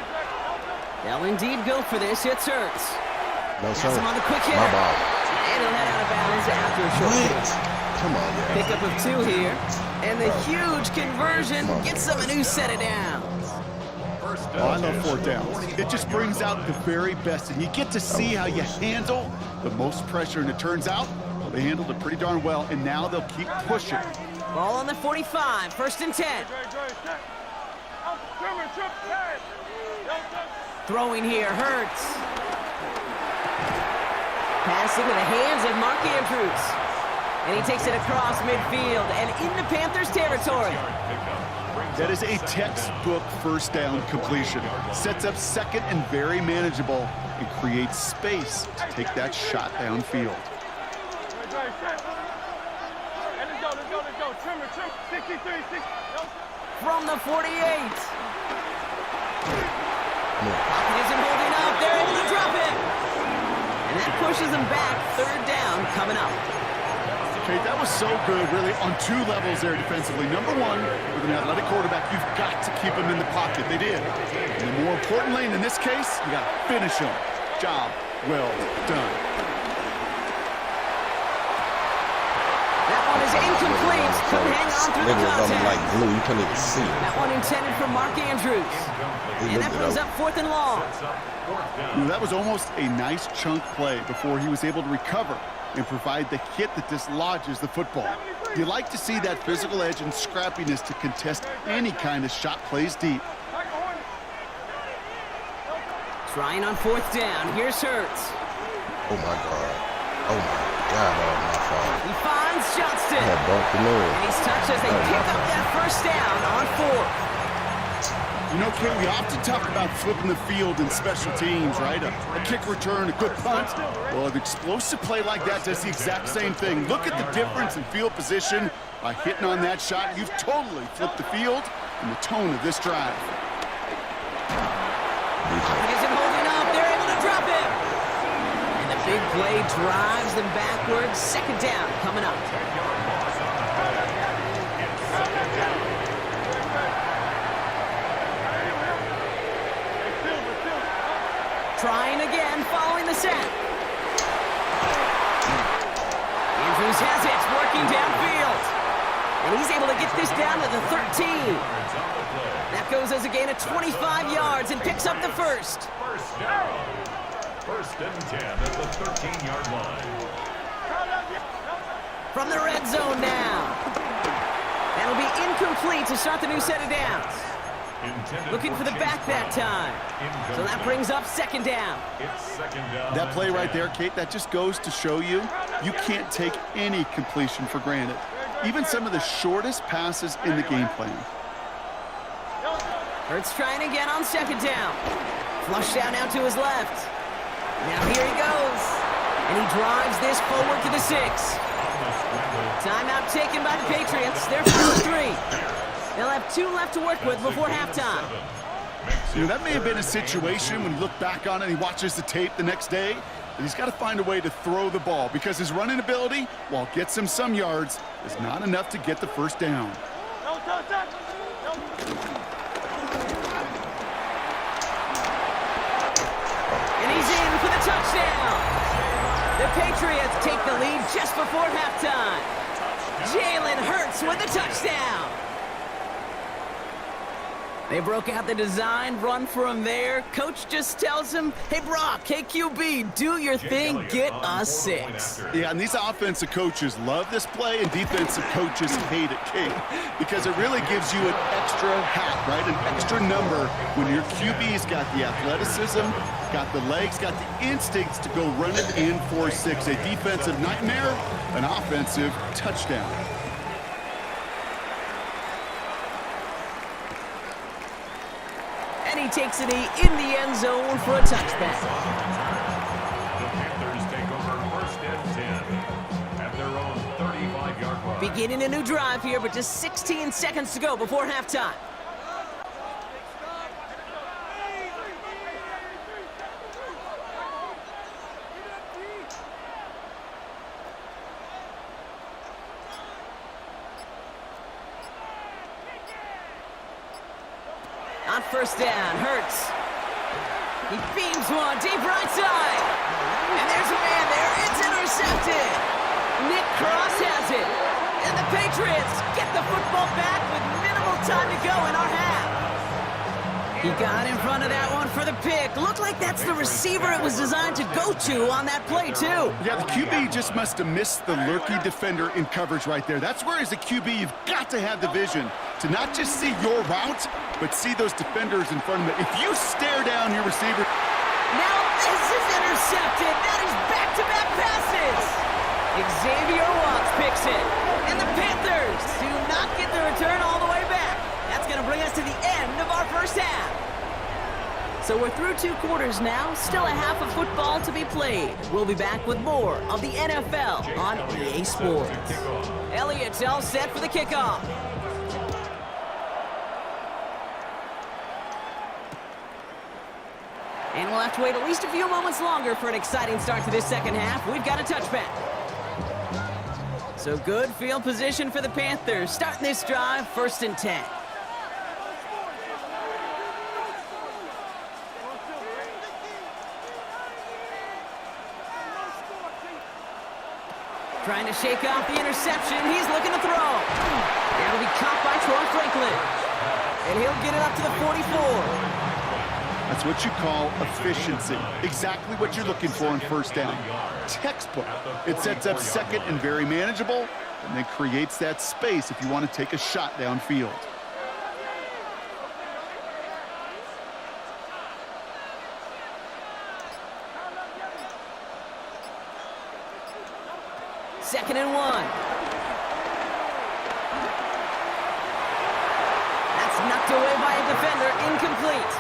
They'll indeed go for this. It's Hurts. No, sir. Has him on the quick hit. My ball. And he'll head out of bounds after a short What? kick. Come on, yeah. Pickup of 2 here. And the huge conversion gets them a new set of downs. Oh, I love 4th downs. It just brings out the very best, and you get to see how you handle the most pressure, and it turns out well, they handled it pretty darn well, and now they'll keep pushing. Ball on the 45, 1st and 10. Throwing here, Hurts. Passing in the hands of Mark Andrews. And he takes it across midfield and into Panthers territory. That is a textbook 1st down completion. Sets up 2nd and very manageable and creates space to take that shot downfield. From the 48. Pocket isn't holding up. They're able to drop it. And that pushes them back. 3rd down coming up. Okay, that was so good, really, on 2 levels there defensively. Number 1, with an athletic quarterback, you've got to keep him in the pocket. They did. And then more importantly, in this case, you got to finish him. Job well done. That one is incomplete. Couldn't hang on through the It was on contact. like glue. You couldn't even see it. That one intended for Mark Andrews. He And that looked brings it up. up 4th and long. You know, that was almost a nice chunk play before he was able to recover and provide the hit that dislodges the football. You like to see that physical edge and scrappiness to contest any kind of shot plays deep. Trying on 4th down. Here's Hurts. Oh my God. Oh my God. Oh my fault. He finds Johnston. I had bumped the nose. And he's touched as they pick up that 1st down on 4th. You know, Ken, we often talk about flipping the field in special teams, right? A kick return, a good punt. Well, an explosive play like that does the exact same thing. Look at the difference in field position. By hitting on that shot, you've totally flipped the field and the tone of this drive. Pocket isn't holding up. They're able to drop it. And the big play drives them backwards. 2nd down coming up. Trying again, following the set. Andrews has it, working downfield. And he's able to get this down to the 13. That goes as a gain of 25 yards and picks up the 1st. 1st down. 1st and 10 at the 13-yard line. From the red zone now. That'll be incomplete to start the new set of downs. Looking for the back that time. So that brings up 2nd down. It's 2nd down. That play right there, Kate, that just goes to show you, you can't take any completion for granted. Even some of the shortest passes in the game plan. Hurts trying again on 2nd down. Flushed out now to his left. Now here he goes. And he drives this forward to the 6. Timeout taken by the Patriots. They're 4-3. They'll have 2 left to work with before halftime. You know, that may have been a situation when you look back on it and he watches the tape the next day, that he's got to find a way to throw the ball because his running ability, while it gets him some yards, is not enough to get the 1st down. And he's in for the touchdown. The Patriots take the lead just before halftime. Jalen Hurts with the touchdown. They broke out the design run for him there. Coach just tells him, hey, Brock, hey, QB, do your thing, get a 6. Yeah, and these offensive coaches love this play, and defensive coaches hate it, Kate, because it really gives you an extra hat, right? An extra number when your QB's got the athleticism, got the legs, got the instincts to go run it in for 6. A defensive nightmare, an offensive touchdown. And he takes it in the end zone for a touchback. The Panthers take over first and 10 at their own 35-yard line. Beginning a new drive here, but just 16 seconds to go before halftime. On first down, Hurts. He beams one deep right side. And there's a man there. It's intercepted. Nick Cross has it. And the Patriots get the football back with minimal time to go in our half. He got in front of that one for the pick. Looked like that's the receiver it was designed to go to on that play, too. Yeah, the QB just must have missed the lurky defender in coverage right there. That's where, as a QB, you've got to have the vision to not just see your route, but see those defenders in front of it. If you stare down your receiver... Now this is intercepted. That is back-to-back passes. Xavier Watts picks it. And the Panthers do not get the return all the way back. That's going to bring us to the end of our first half. So we're through 2 quarters now. Still a half of football to be played. We'll be back with more of the NFL on EA Sports. Elliott's all set for the kickoff. And we'll have to wait at least a few moments longer for an exciting start to this second half. We've got a touchback. So good field position for the Panthers. Starting this drive, 1st and 10. Trying to shake off the interception. He's looking to throw. That'll be caught by Troy Franklin. And he'll get it up to the 44. That's what you call efficiency. Exactly what you're looking for on first down. Textbook. It sets up second and very manageable, and then creates that space if you want to take a shot downfield. Second and 1. That's knocked away by a defender. Incomplete.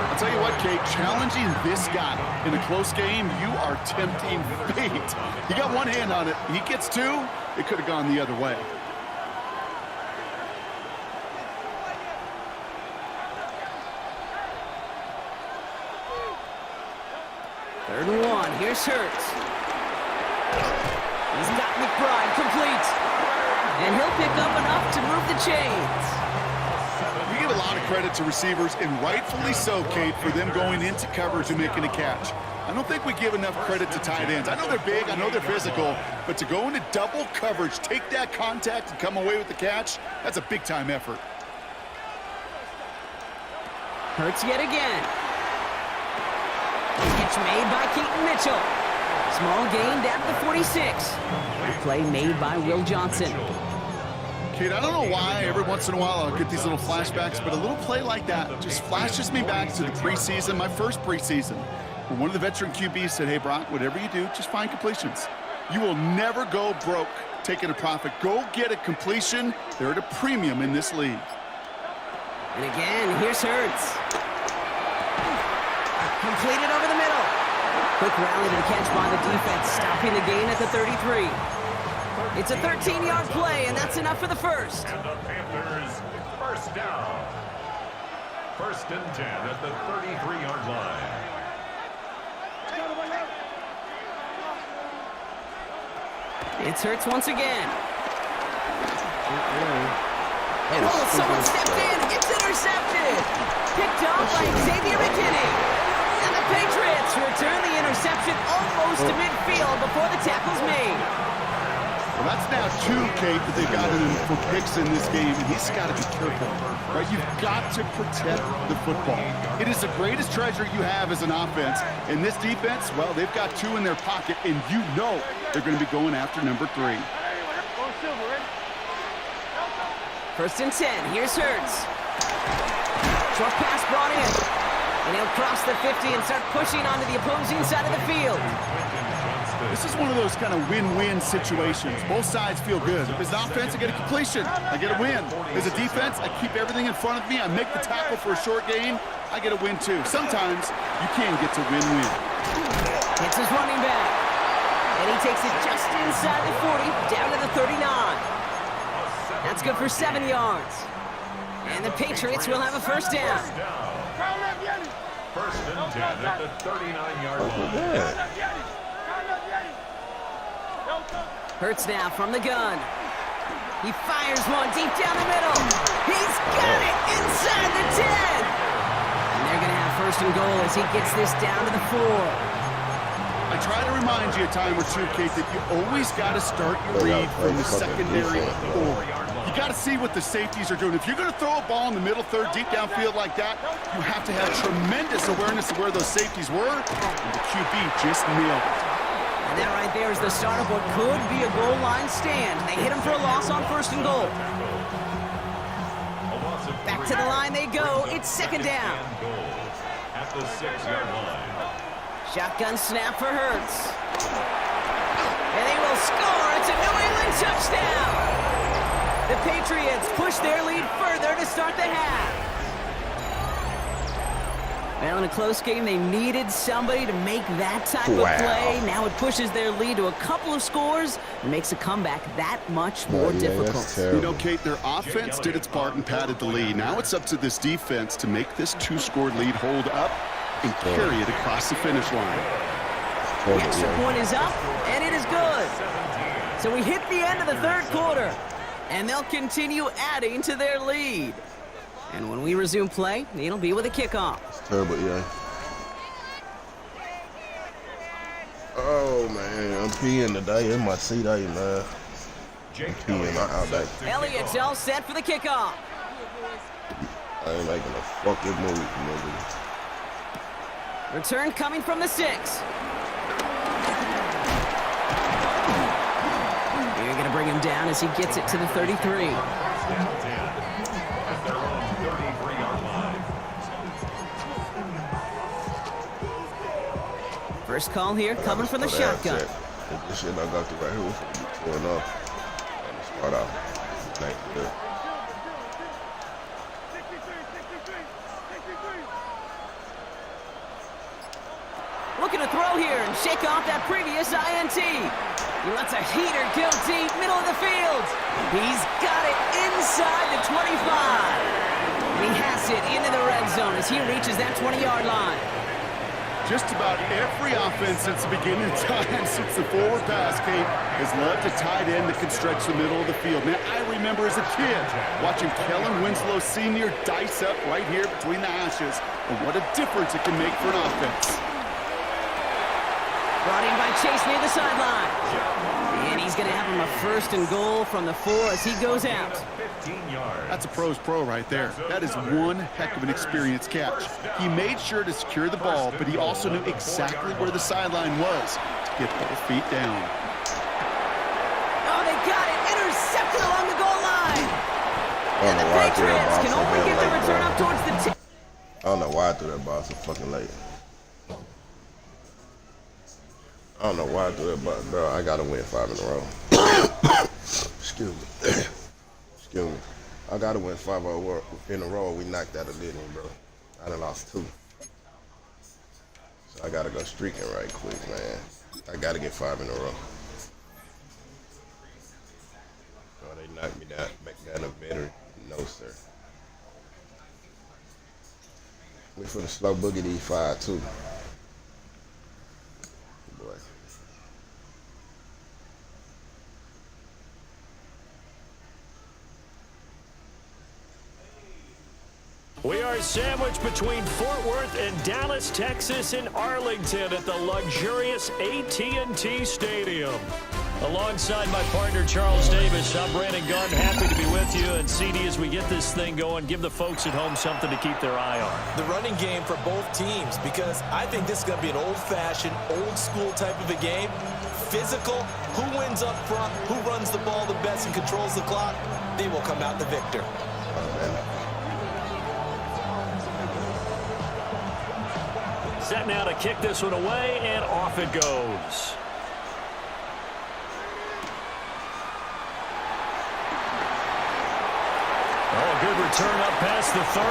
I'll tell you what, Kate, challenging this guy in a close game, you are tempting fate. He got one hand on it. He gets 2. It could have gone the other way. Third and 1. Here's Hurts. He's got McBride complete. And he'll pick up enough to move the chains. We give a lot of credit to receivers, and rightfully so, Kate, for them going into coverage and making a catch. I don't think we give enough credit to tight ends. I know they're big, I know they're physical, but to go into double coverage, take that contact, and come away with the catch, that's a big-time effort. Hurts yet again. Catch made by Keaton Mitchell. Small gain down to the 46. Play made by Will Johnson. Kate, I don't know why every once in a while I'll get these little flashbacks, but a little play like that just flashes me back to the preseason, my first preseason, when one of the veteran QBs said, hey, Brock, whatever you do, just find completions. You will never go broke taking a profit. Go get a completion. They're at a premium in this league. And again, here's Hurts. Completed over the middle. Quick rally to the catch by the defense, stopping the gain at the 33. It's a 13-yard play, and that's enough for the first. And the Panthers, first down. 1st and 10 at the 33-yard line. It's Hurts once again. Oh, someone stepped in. It's intercepted. Picked off by Xavier McKinney. And the Patriots return the interception almost to midfield before the tackle's made. Well, that's now 2, Kate, that they've got him for picks in this game, and he's got to be careful, right? You've got to protect the football. It is the greatest treasure you have as an offense. And this defense, well, they've got 2 in their pocket, and you know they're going to be going after number 3. First and 10. Here's Hurts. Short pass brought in. And he'll cross the 50 and start pushing onto the opposing side of the field. This is one of those kind of win-win situations. Both sides feel good. As an offense, I get a completion. I get a win. As a defense, I keep everything in front of me. I make the tackle for a short gain. I get a win, too. Sometimes you can get to win-win. Hits his running back. And he takes it just inside the 40, down to the 39. That's good for 7 yards. And the Patriots will have a first down. First and 10 at the 39-yard line. Hurts now from the gun. He fires one deep down the middle. He's got it inside the 10. And they're going to have first and goal as he gets this down to the 4. I try to remind you a time or two, Kate, that you always got to start your read from the secondary forward. You got to see what the safeties are doing. If you're going to throw a ball in the middle third, deep downfield like that, you have to have tremendous awareness of where those safeties were, and the QB just nailed it. And that right there is the start of what could be a goal line stand. They hit him for a loss on first and goal. Back to the line they go. It's second down. At the 6-yard line. Shotgun snap for Hurts. And they will score. It's a New England touchdown. The Patriots push their lead further to start the half. Well, in a close game, they needed somebody to make that type of play. Now it pushes their lead to a couple of scores and makes a comeback that much more difficult. You know, Kate, their offense did its part and padded the lead. Now it's up to this defense to make this 2-score lead hold up and carry it across the finish line. The extra point is up, and it is good. So we hit the end of the third quarter, and they'll continue adding to their lead. And when we resume play, it'll be with a kickoff. Terrible, yeah. Oh, man, I'm peeing today in my seat, man. I'm peeing out there. Elliott's all set for the kickoff. I ain't making a fucking move, nigga. Return coming from the 6. You're going to bring him down as he gets it to the 33. First call here, coming from the shotgun. This shit I got to right here will be torn up. Start out. Thank you. Looking to throw here and shake off that previous INT. He lets a heater go deep, middle of the field. He's got it inside the 25. He has it into the red zone as he reaches that 20-yard line. Just about every offense since the beginning of time, since the forward pass, Kate, has loved a tight end that can stretch the middle of the field. Man, I remember as a kid watching Kellen Winslow Sr. dice up right here between the hashes, and what a difference it can make for an offense. Brought in by Chase near the sideline. And he's going to have him a first and goal from the 4 as he goes out. That's a pro's pro right there. That is one heck of an experienced catch. He made sure to secure the ball, but he also knew exactly where the sideline was to get both feet down. Oh, they got it. Intercepted along the goal line. And the Patriots can only get the return up towards the 10. I don't know why I threw that ball so fucking late. I don't know why I threw that ball, bro. I gotta win 5 in a row. Excuse me. Excuse me. I gotta win 5 in a row. We knocked out a little one, bro. I done lost 2. So I gotta go streaking right quick, man. I gotta get 5 in a row. Oh, they knocked me down, back down a better. No, sir. We finna slow boogie these 5 too. Boy. We are sandwiched between Fort Worth and Dallas, Texas, and Arlington at the luxurious AT&T Stadium. Alongside my partner, Charles Davis, I'm Brandon Gunn. Happy to be with you. And CD, as we get this thing going, give the folks at home something to keep their eye on. The running game for both teams, because I think this is going to be an old-fashioned, old-school type of a game. Physical, who wins up front, who runs the ball the best and controls the clock, they will come out the victor. Set now to kick this one away, and off it goes. Oh, good return up past the 30.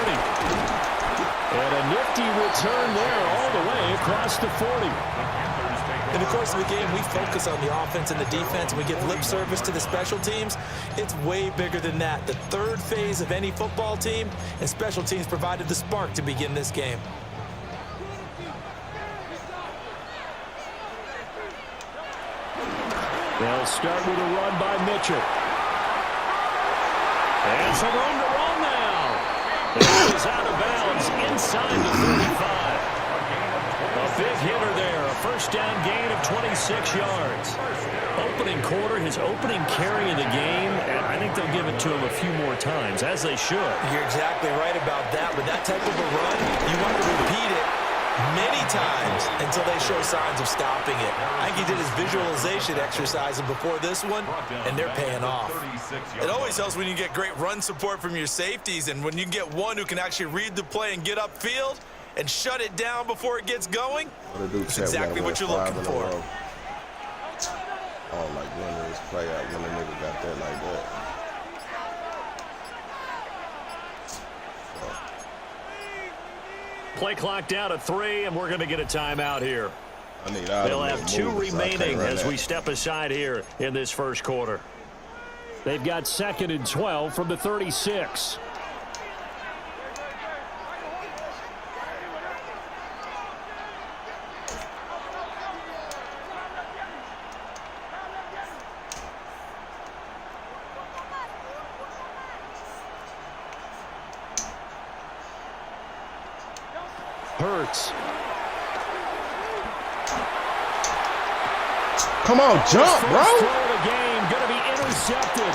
And a nifty return there all the way across the 40. In the course of the game, we focus on the offense and the defense, and we give lip service to the special teams. It's way bigger than that. The third phase of any football team, and special teams provided the spark to begin this game. They'll start with a run by Mitchell. And some room to run now. It is out of bounds inside the 35. A big hitter there. A first down gain of 26 yards. Opening quarter, his opening carry of the game, and I think they'll give it to him a few more times, as they should. You're exactly right about that. With that type of a run, you want to repeat it many times until they show signs of stopping it. I think he did his visualization exercise before this one, and they're paying off. It always helps when you get great run support from your safeties, and when you get one who can actually read the play and get upfield and shut it down before it gets going, that's exactly what you're looking for. I don't like running this play out when a nigga got that like that. Play clock down to 3, and we're going to get a timeout here. They'll have 2 remaining as we step aside here in this first quarter. They've got 2nd and 12 from the 36. Hurts. Come on, jump, bro. Throw of the game going to be intercepted.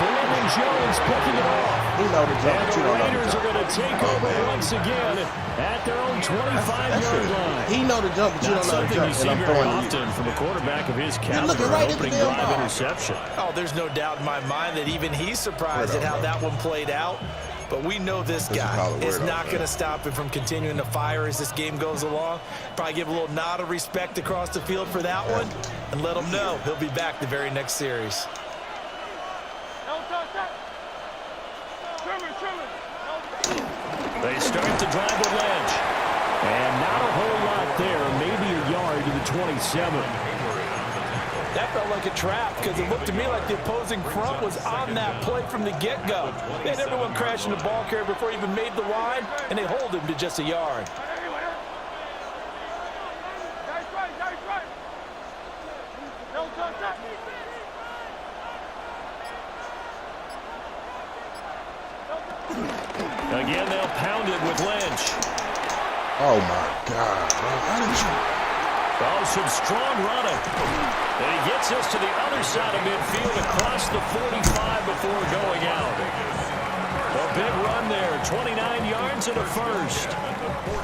Brandon Jones picking it off. He know the jump, and but you the don't know the Raiders jump. are going to take over once again at their own 25-yard line. He know the jump, but you Not don't know the something jump. you see And I'm very throwing to often you. from a quarterback of his caliber. looking right An at the opening damn drive ball. interception. Oh, there's no doubt in my mind that even he's surprised at how that one played out. But we know this guy is not going to stop him from continuing to fire as this game goes along. Probably give a little nod of respect across the field for that one and let him know he'll be back the very next series. They start to drive with Lynch. And not a whole lot there. Maybe a yard to the 27. That felt like a trap because it looked to me like the opposing front was on that play from the get-go. They had everyone crashing the ball carrier before he even made the line, and they hold him to just a yard. Again, they'll pound it with Lynch. Oh, my God, bro. How did you... Oh, some strong running. And he gets us to the other side of midfield across the 45 before going out. A big run there, 29 yards and a first.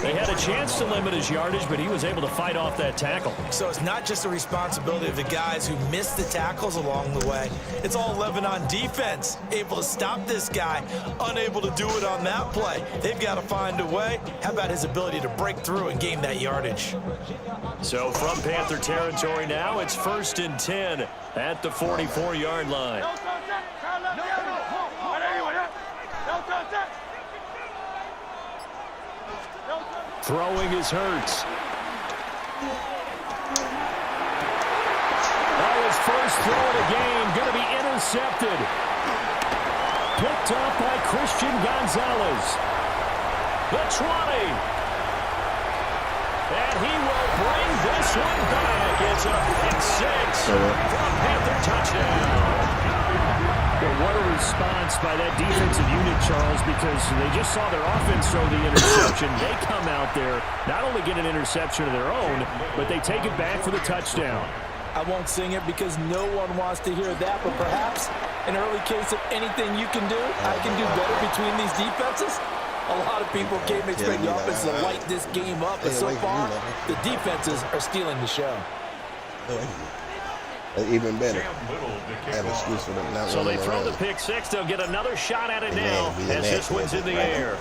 They had a chance to limit his yardage, but he was able to fight off that tackle. So it's not just the responsibility of the guys who missed the tackles along the way. It's all Lebanon defense, able to stop this guy, unable to do it on that play. They've got to find a way. How about his ability to break through and gain that yardage? So from Panther territory now, it's 1st and 10 at the 44-yard line. Throwing is Hurts. Oh, his first throw of the game going to be intercepted. Picked up by Christian Gonzalez. The 20. And he will bring this one back. It's a pick six from Panther touchdown. What a response by that defensive unit, Charles, because they just saw their offense throw the interception. They come out there, not only get an interception of their own, but they take it back for the touchdown. I won't sing it because no one wants to hear that, but perhaps an early case of anything you can do, I can do better between these defenses. A lot of people came to expect the offense to light this game up, but so far, the defenses are stealing the show. Even better. I have an excuse for them not So they running throw around. the pick six. They'll get another shot at it now as this one's in the air.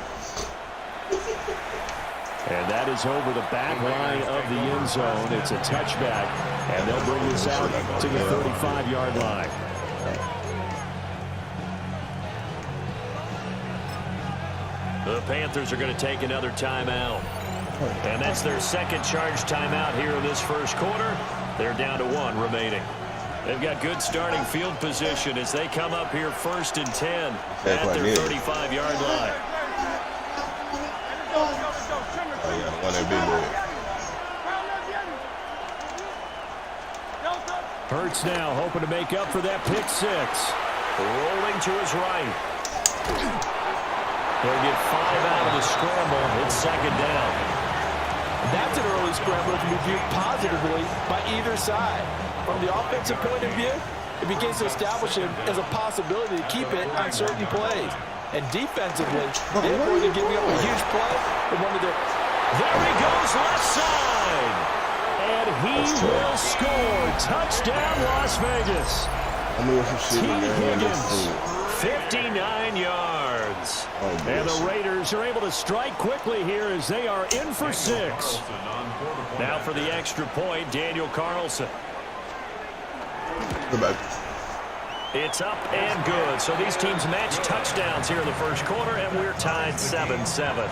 And that is over the back line of the end zone. It's a touchback, and they'll bring this out to the 35-yard line. The Panthers are going to take another timeout. And that's their second charge timeout here in this first quarter. They're down to 1 remaining. They've got good starting field position as they come up here 1st and 10 at their 35-yard line. Oh, yeah, the one that big boy. Hurts now hoping to make up for that pick six. Rolling to his right. They'll get 5 out of the scramble. It's second down. That's an early scramble that can be viewed positively by either side. From the offensive point of view, it begins to establish it as a possibility to keep it on certain plays. And defensively, they're going to give you up a huge play. There he goes left side. And he will score. Touchdown, Las Vegas. T. Higgins, 59 yards. And the Raiders are able to strike quickly here as they are in for 6. Now for the extra point, Daniel Carlson. It's up and good. So these teams match touchdowns here in the first quarter, and we're tied 7-7.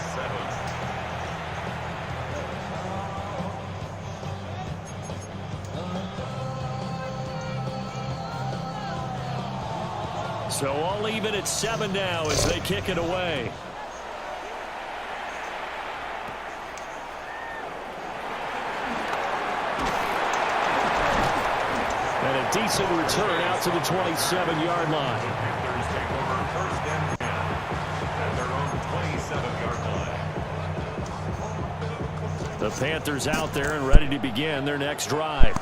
So all even at 7 now as they kick it away. And a decent return out to the 27-yard line. Panthers take over 1st and 10 at their own 27-yard line. The Panthers out there and ready to begin their next drive.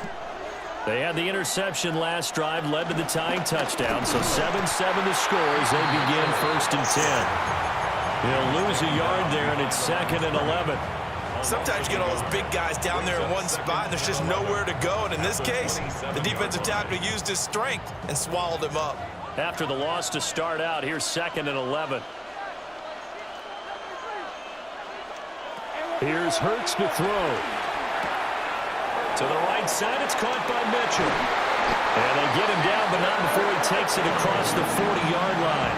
They had the interception last drive, led to the tying touchdown, so 7-7 the score as they begin 1st and 10. He'll lose a yard there, and it's 2nd and 11. Sometimes you get all those big guys down there in one spot, and there's just nowhere to go. And in this case, the defensive tackle used his strength and swallowed him up. After the loss to start out, here's 2nd and 11. Here's Hurts to throw. To the right side, it's caught by Mitchell. And they get him down, but not before he takes it across the 40-yard line.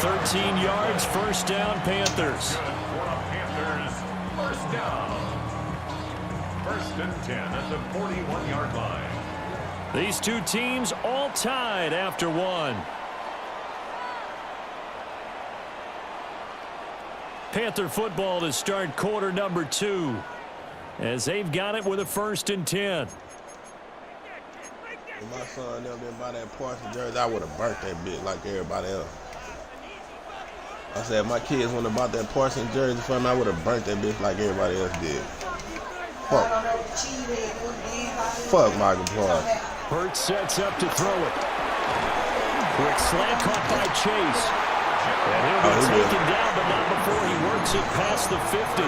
13 yards, 1st down, Panthers. Panthers, 1st down. 1st and 10 at the 41-yard line. These two teams all tied after 1. Panther football to start quarter number 2. As they've got it with a 1st and 10. If my son never been by that Parsons jersey, I would have burnt that bitch like everybody else. I said, if my kids wouldn't have bought that Parsons jersey for me, I would have burnt that bitch like everybody else did. Fuck Michael Parsons. Hurts sets up to throw it. Quick slant caught by Chase. And he'll be taken down, but not before he works it past the 50.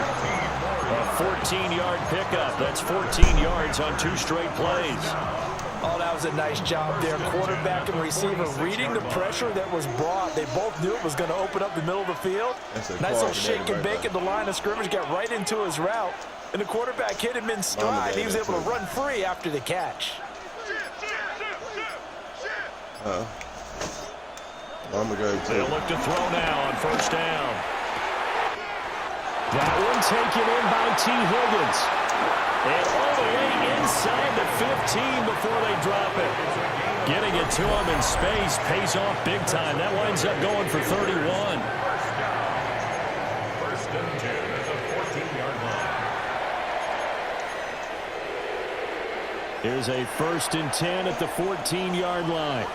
A 14-yard pickup. That's 14 yards on 2 straight plays. Oh, that was a nice job there. Quarterback and receiver reading the pressure that was brought. They both knew it was going to open up the middle of the field. Nice little shake and bake at the line of scrimmage. Got right into his route. And the quarterback hit him in stride. He was able to run free after the catch. They'll look to throw now on 1st down. That one taken in by T. Higgins. And all the way inside the 15 before they drop it. Getting it to him in space pays off big time. That winds up going for 31. 1st and 10 at the 14-yard line. Here's a 1st and 10 at the 14-yard line.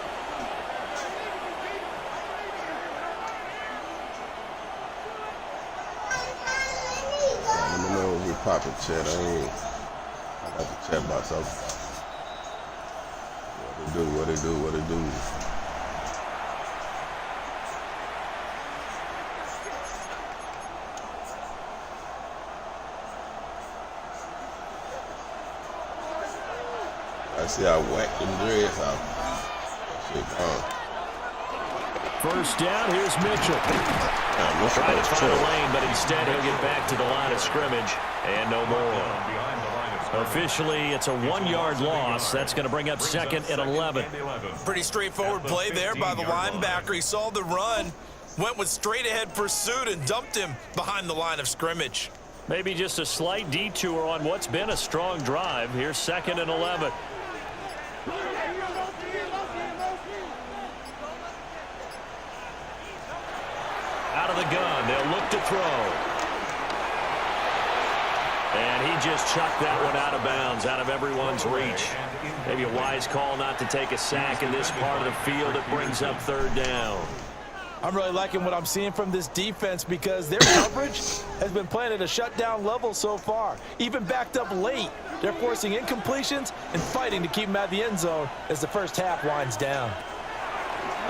Popping chat. I got the chat box up. do? What it do? What it do? I see I whacked them dreads out. Shit gone. First down, here's Mitchell. Yeah, Trying to find a chill. lane, but instead he'll get back to the line of scrimmage and no more. Officially, it's a 1-yard loss. That's going to bring up second and 11. Pretty straightforward play there by the linebacker. He saw the run, went with straight-ahead pursuit, and dumped him behind the line of scrimmage. Maybe just a slight detour on what's been a strong drive. Here's second and 11. Out of the gun, they'll look to throw. And he just chucked that one out of bounds, out of everyone's reach. Maybe a wise call not to take a sack in this part of the field. It brings up third down. I'm really liking what I'm seeing from this defense because their coverage has been playing at a shutdown level so far. Even backed up late, they're forcing incompletions and fighting to keep them out of the end zone as the first half winds down.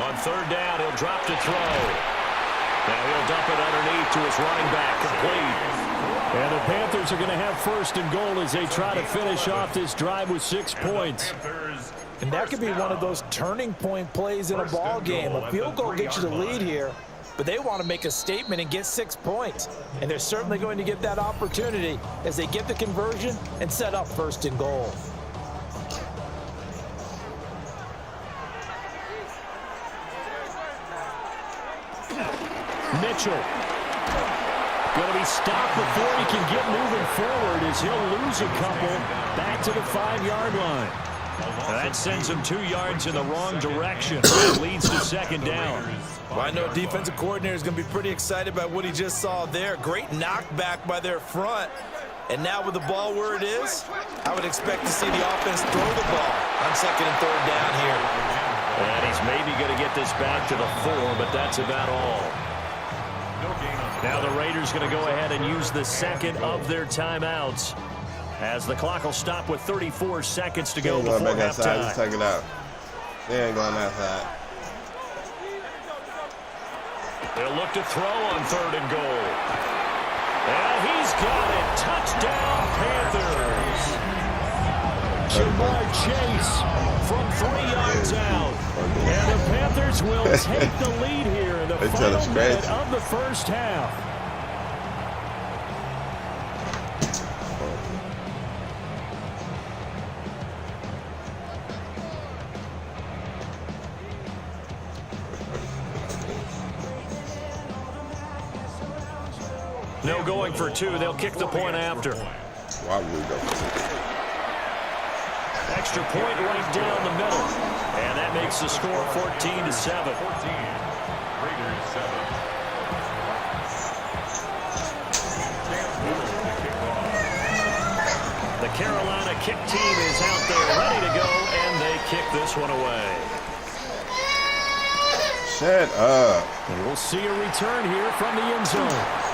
On third down, he'll drop to throw. Now he'll dump it underneath to his running back, complete. And the Panthers are going to have first and goal as they try to finish off this drive with 6 points. And that could be one of those turning point plays in a ball game. A field goal gets you the lead here, but they want to make a statement and get 6 points. And they're certainly going to get that opportunity as they get the conversion and set up first and goal. Mitchell going to be stopped before he can get moving forward as he'll lose a couple back to the 5-yard line. That sends him 2 yards in the wrong direction. It leads to second down. Well, I know defensive coordinator is going to be pretty excited about what he just saw there. Great knockback by their front. And now with the ball where it is, I would expect to see the offense throw the ball on second and third down here. And he's maybe going to get this back to the 4, but that's about all. Now the Raiders going to go ahead and use the second of their timeouts as the clock will stop with 34 seconds to go before back outside, halftime. just take it out. They ain't going outside. They'll look to throw on third and goal. And he's got it. Touchdown, Panthers. Jamar Chase from 3 yards out. And the Panthers will take the lead here in the final minute of the first half. No going for 2. They'll kick the point after. Why would we go for 2? Extra point right down the middle. And that makes the score 14-7. The Carolina kick team is out there ready to go, and they kick this one away. Shut up. And we'll see a return here from the end zone.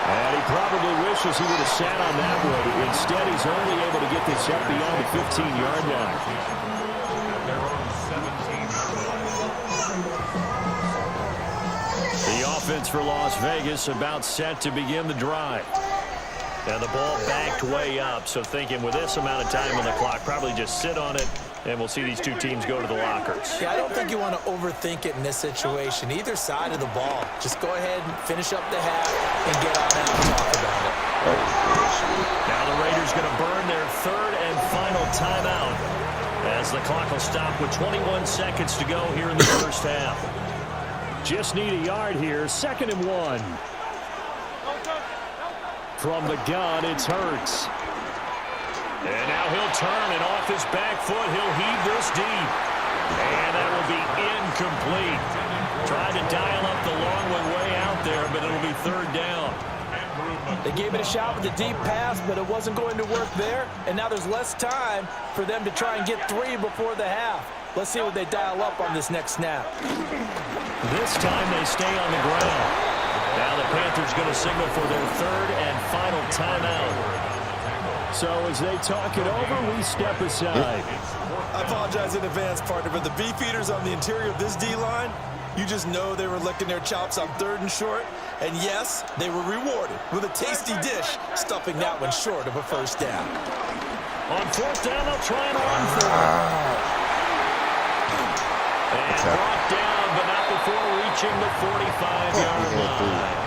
And he probably wishes he would have sat on that one. Instead, he's only able to get this up beyond the 15-yard line. The offense for Las Vegas about set to begin the drive. And the ball backed way up, so thinking with this amount of time on the clock, probably just sit on it, and we'll see these two teams go to the lockers. Yeah, I don't think you want to overthink it in this situation. Either side of the ball. Just go ahead and finish up the half and get on out and talk about it. Now the Raiders going to burn their third and final timeout as the clock will stop with 21 seconds to go here in the first half. Just need a yard here. Second and 1. From the gun, it's Hurts. And now he'll turn, and off his back foot, he'll heave this deep. And that will be incomplete. Tried to dial up the long one way out there, but it'll be third down. They gave it a shot with the deep pass, but it wasn't going to work there. And now there's less time for them to try and get 3 before the half. Let's see what they dial up on this next snap. This time they stay on the ground. Now the Panthers going to signal for their third and final timeout. So as they talk it over, we step aside. I apologize in advance, partner, but the beefeaters on the interior of this D-line, you just know they were licking their chops on 3rd and short. And yes, they were rewarded with a tasty dish, stuffing that one short of a first down. On 4th down, they'll try and run for it. And brought down, but not before reaching the 45-yard line.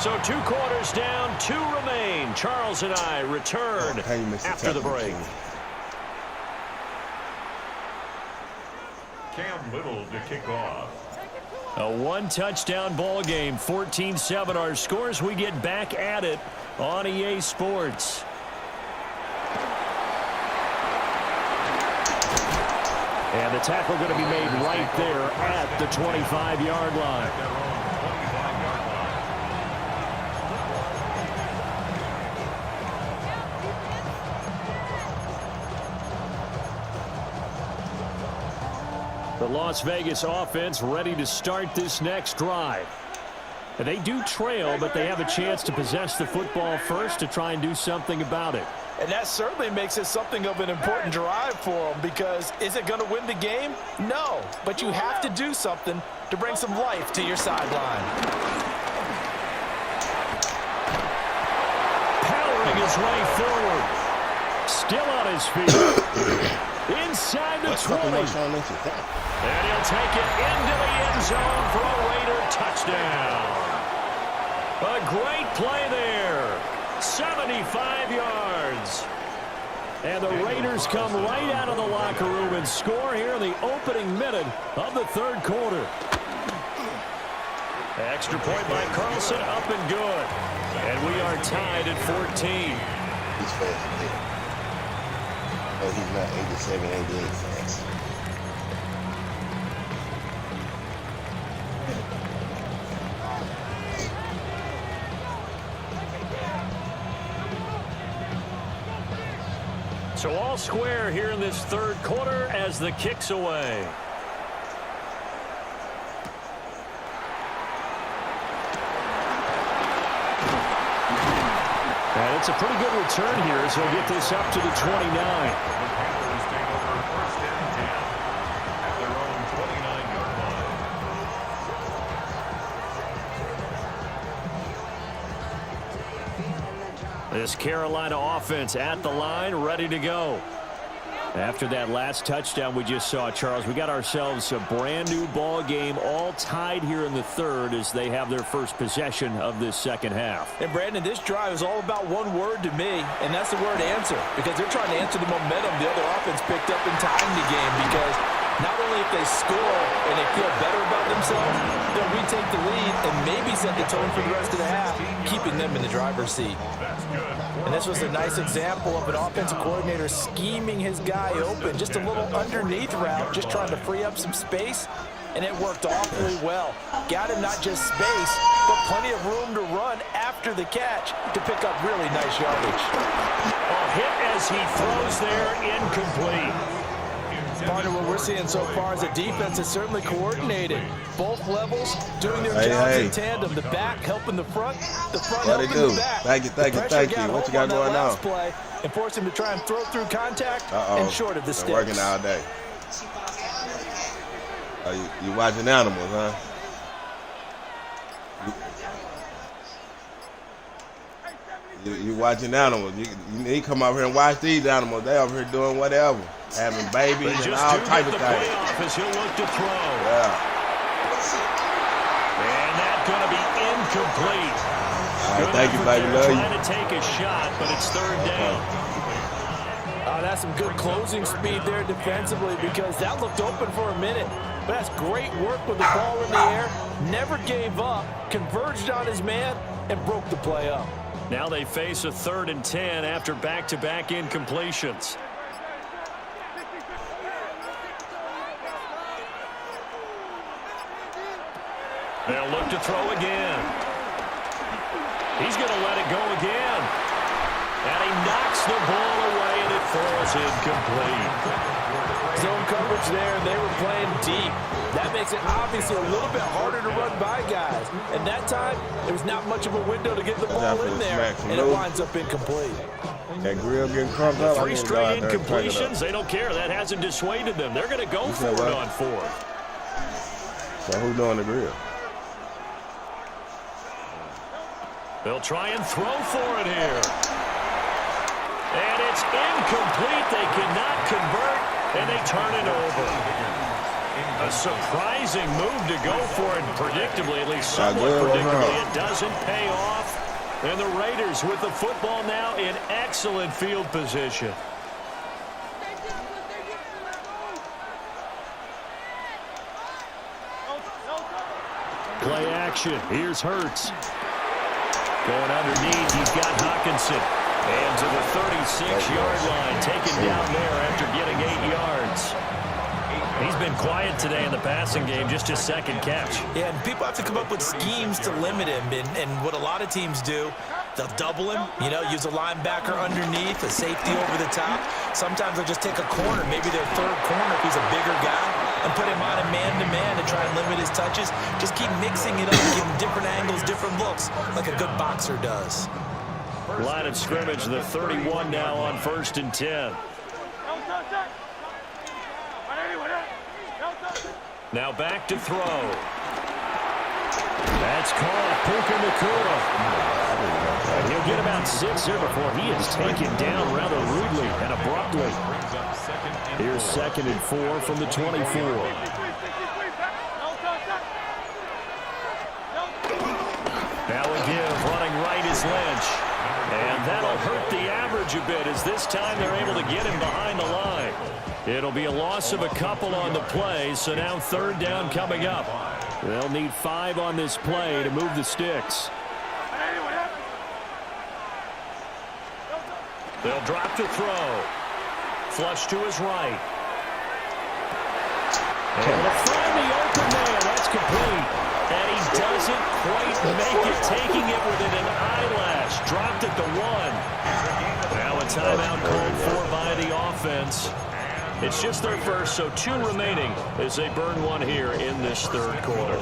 So 2 quarters down, 2 remain. Charles and I return after the break. Cam Little to kick off. A 1-touchdown ball game, 14-7 our scores. We get back at it on EA Sports. And the tackle going to be made right there at the 25-yard line. The Las Vegas offense ready to start this next drive. And they do trail, but they have a chance to possess the football first to try and do something about it. And that certainly makes it something of an important drive for them, because is it going to win the game? No, but you have to do something to bring some life to your sideline. Powering his way forward. Still on his feet. Inside the 20. And he'll take it into the end zone for a Raider touchdown. A great play there. 75 yards. And the Raiders come right out of the locker room and score here in the opening minute of the 3rd quarter. Extra point by Carlson, up and good. And we are tied at 14. He's fast. Oh, he's not 87, 88 fast. So all square here in this 3rd quarter as the kick's away. And it's a pretty good return here as he'll get this up to the 29. This Carolina offense at the line, ready to go. After that last touchdown we just saw, Charles, we got ourselves a brand new ball game, all tied here in the 3rd as they have their first possession of this 2nd half. And Brandon, this drive is all about one word to me, and that's the word answer, because they're trying to answer the momentum the other offense picked up in tying the game, because not only if they score and they feel better about themselves, they'll retake the lead and maybe set the tone for the rest of the half, keeping them in the driver's seat. And this was a nice example of an offensive coordinator scheming his guy open. Just a little underneath route, just trying to free up some space, and it worked awfully well. Got him not just space, but plenty of room to run after the catch to pick up really nice yardage. A hit as he throws there, incomplete. Part of what we're seeing so far is the defense is certainly coordinated. Both levels doing their jobs in tandem. The back helping the front helping the back. Thank you. What you got going on? Play and force him to try and throw through contact and short of the sticks. Working all day. You watching animals, huh? You watching animals. You come over here and watch these animals. They over here doing whatever. Having babies and all type of things. As he'll look to throw. Yeah. And that's going to be incomplete. All right, thank you, baby. Love you. Trying to take a shot, but it's 3rd down. That's some good closing speed there defensively, because that looked open for a minute. But that's great work with the ball in the air. Never gave up. Converged on his man and broke the play up. Now they face a 3rd and 10 after back-to-back incompletions. They'll look to throw again. He's going to let it go again. And he knocks the ball away, and it falls incomplete. Zone coverage there, and they were playing deep. That makes it obviously a little bit harder to run by guys. And that time, there was not much of a window to get the ball in there, and it winds up incomplete. That grill getting crunked The up. three straight incompletions, they don't care. That hasn't dissuaded them. They're going to go for it on fourth. So who's doing the grill? They'll try and throw for it here. And it's incomplete. They cannot convert, and they turn it over. A surprising move to go for it, predictably, at least somewhat predictably. It doesn't pay off. And the Raiders with the football now in excellent field position. Play action. Here's Hurts. Going underneath, he's got Hockenson. And to the 36-yard line, taken down there after getting 8 yards. He's been quiet today in the passing game, just his second catch. Yeah, and people have to come up with schemes to limit him. And what a lot of teams do, they'll double him, use a linebacker underneath, a safety over the top. Sometimes they'll just take a corner, maybe their third corner if he's a bigger guy, and put him on a man-to-man to try and limit his touches. Just keep mixing it up, give him different angles, different looks, like a good boxer does. Line of scrimmage, the 31 now on 1st and 10. Now back to throw. That's called Puka Nacua. And he'll get about 6 here before he is taken down rather rudely and abruptly. Here's 2nd and 4 from the 24. Now a give, running right is Lynch. And that'll hurt the average a bit as this time they're able to get him behind the line. It'll be a loss of a couple on the play, so now 3rd down coming up. They'll need 5 on this play to move the sticks. They'll drop to throw. Flush to his right. And to find the open man, that's complete. And he doesn't quite make it, taking it within an eyelash. Dropped at the 1. Now a timeout called for by the offense. It's just their first, so 2 remaining as they burn 1 here in this 3rd quarter.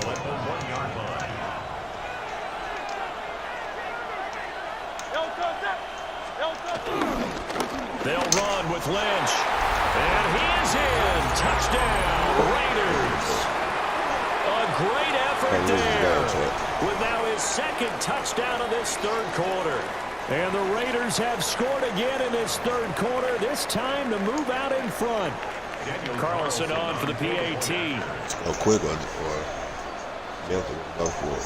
They'll run with Lynch. And he is in. Touchdown, Raiders. A great effort there. With now his 2nd touchdown of this 3rd quarter. And the Raiders have scored again in this 3rd quarter, this time to move out in front. Carlson on for the PAT. Go quick or go for it.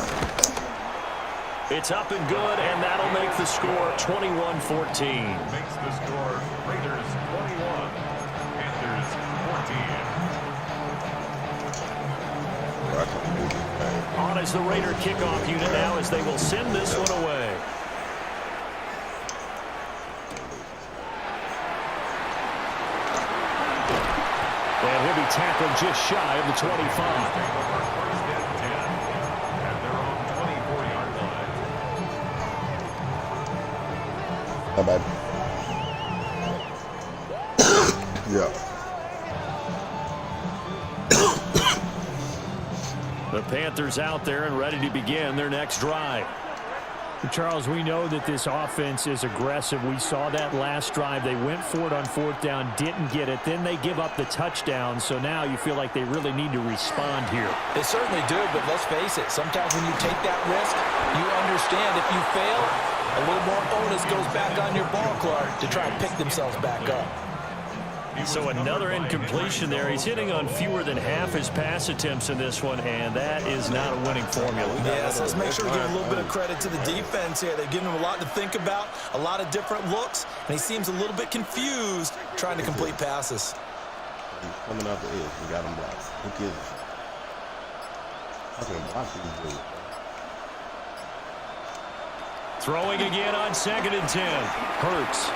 It's up and good, and that'll make the score 21-14. Makes the score Raiders 21, Panthers 14. On is the Raider kickoff unit now as they will send this one away. And he'll be tackled just shy of the 25. First and 10 at their own 24-yard line. How bad? Yeah. The Panthers out there and ready to begin their next drive. Charles, we know that this offense is aggressive. We saw that last drive. They went for it on 4th down, didn't get it. Then they give up the touchdown. So now you feel like they really need to respond here. They certainly do, but let's face it. Sometimes when you take that risk, you understand if you fail, a little more onus goes back on your ball club to try and pick themselves back up. So another incompletion there. He's hitting on fewer than half his pass attempts in this one, and that is not a winning formula. Yes, let's make sure we give a little bit of credit to the defense here. They're giving him a lot to think about, a lot of different looks, and he seems a little bit confused trying to complete passes. Coming off the edge, we got him blocked. Who gives? I can block these dudes. Throwing again on 2nd and 10. Hurts.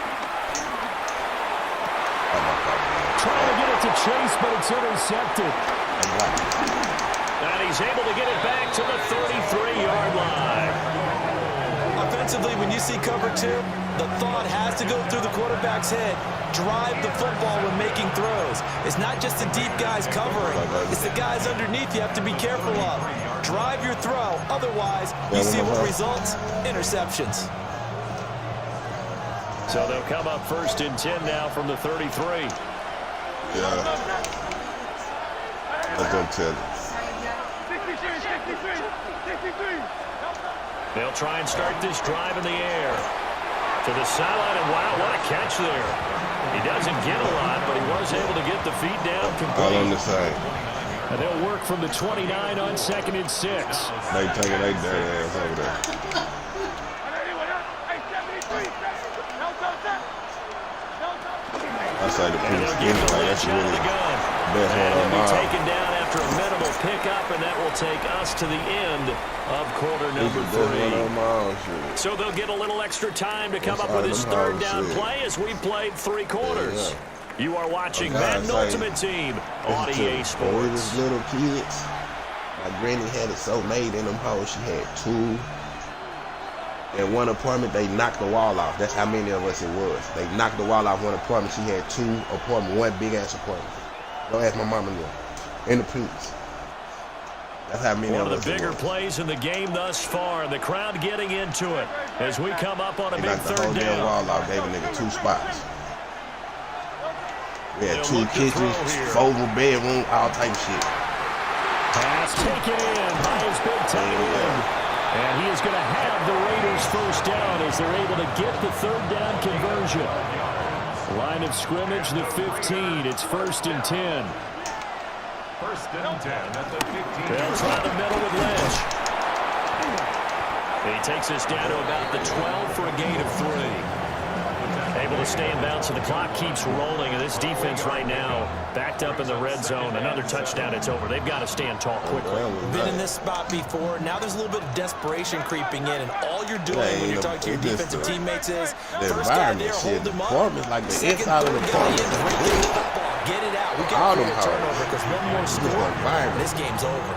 Trying to get it to Chase, but it's intercepted. And he's able to get it back to the 33-yard line. Offensively, when you see cover 2, the thought has to go through the quarterback's head. Drive the football when making throws. It's not just the deep guys covering. It's the guys underneath you have to be careful of. Drive your throw. Otherwise, you see what results? Interceptions. So they'll come up 1st and 10 now from the 33. Yeah. Let them tell it. They'll try and start this drive in the air. To the sideline, and wow, what a catch there. He doesn't get a lot, but he was able to get the feet down complete. All on the side. And they'll work from the 29 on 2nd and 6. They taking their dirty ass over there. I say the And Prince they'll get the anyway. Lynch That's out of really the gun. best And one he'll on be mine. taken down after a minimal pickup, and that will take us to the end of quarter number 3. So they'll get a little extra time to come up with this 3rd down play as we played 3 quarters. You are watching Madden Ultimate Team on EA Sports. When we was little kids, my granny had it so made in them hoes. She had 2. In one apartment, they knocked the wall off. That's how many of us it was. They knocked the wall off one apartment. She had 2 apartments, one big-ass apartment. Don't ask my mama no. In the Prince. That's how many One of of us the it bigger was. plays in the game thus far. The crowd getting into it as we come up on a They big knocked the 3rd whole damn down. wall off, gave a nigga 2 spots. We had They'll 2 look to kitchens, throw here. 4 bedroom, all type of shit. Pass taken in by his big tight end. And he is going to have the Raiders 1st down as they're able to get the 3rd down conversion. Line of scrimmage, the 15. It's 1st and 10. 1st and 10 at the 15. They'll try the middle with Lynch. He takes us down to about the 12 for a gain of 3. Able to stay in bounds, so the clock keeps rolling. And this defense right now backed up in the red zone. Another touchdown, it's over. They've got to stand tall quickly. Been in this spot before. Now there's a little bit of desperation creeping in, and all you're doing when you're talking to your defensive teammates is The first guy environment there, shit, hold the him up. apartment, like the Second, inside of the third guy in, apartment. break the football, get it out. We All got to them create a hoes. turnover because one more Just score, the environment. and this game's over.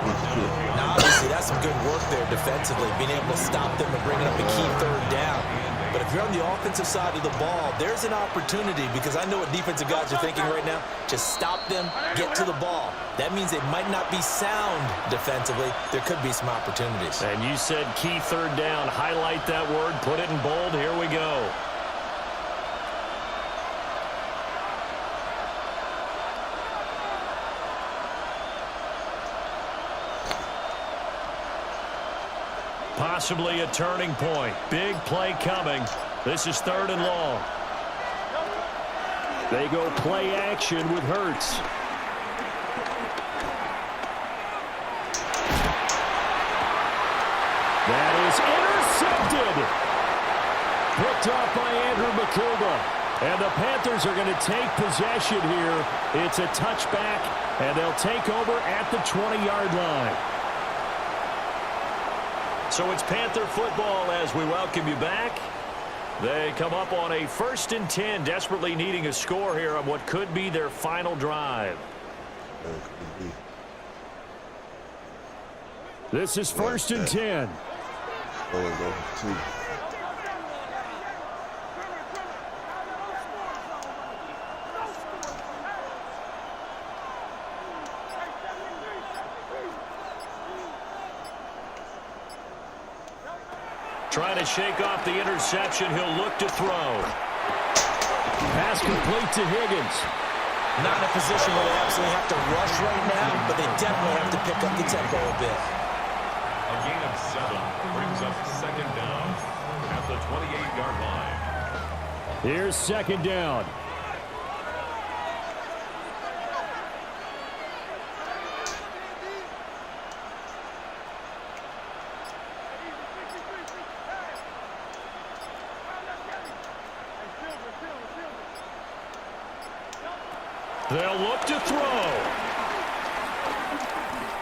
Now, obviously, that's some good work there defensively, being able to stop them and bringing up a key 3rd down. But if you're on the offensive side of the ball, there's an opportunity because I know what defensive guys are thinking right now. Just stop them, get to the ball. That means they might not be sound defensively. There could be some opportunities. And you said key 3rd down. Highlight that word. Put it in bold. Here we go. Possibly a turning point. Big play coming. This is 3rd and long. They go play action with Hurts. That is intercepted. Picked off by Andrew McCouba. And the Panthers are going to take possession here. It's a touchback, and they'll take over at the 20-yard line. So it's Panther football as we welcome you back. They come up on a 1st and 10, desperately needing a score here on what could be their final drive. This is 1st and 10. Trying to shake off the interception. He'll look to throw. Pass complete to Higgins. Not in a position where they absolutely have to rush right now, but they definitely have to pick up the tempo a bit. A gain of 7 brings up 2nd down at the 28-yard line. Here's 2nd down. They'll look to throw.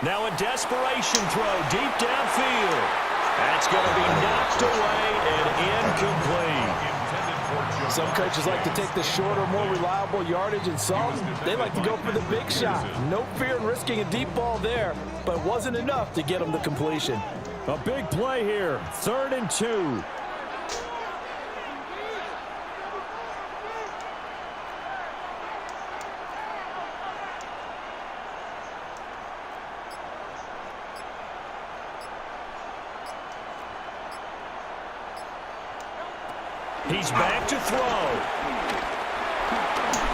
Now a desperation throw deep downfield. That's going to be knocked away and incomplete. Some coaches like to take the shorter, more reliable yardage, and some, they like to go for the big shot. No fear in risking a deep ball there, but it wasn't enough to get them the completion. A big play here, 3rd and 2. He's back to throw.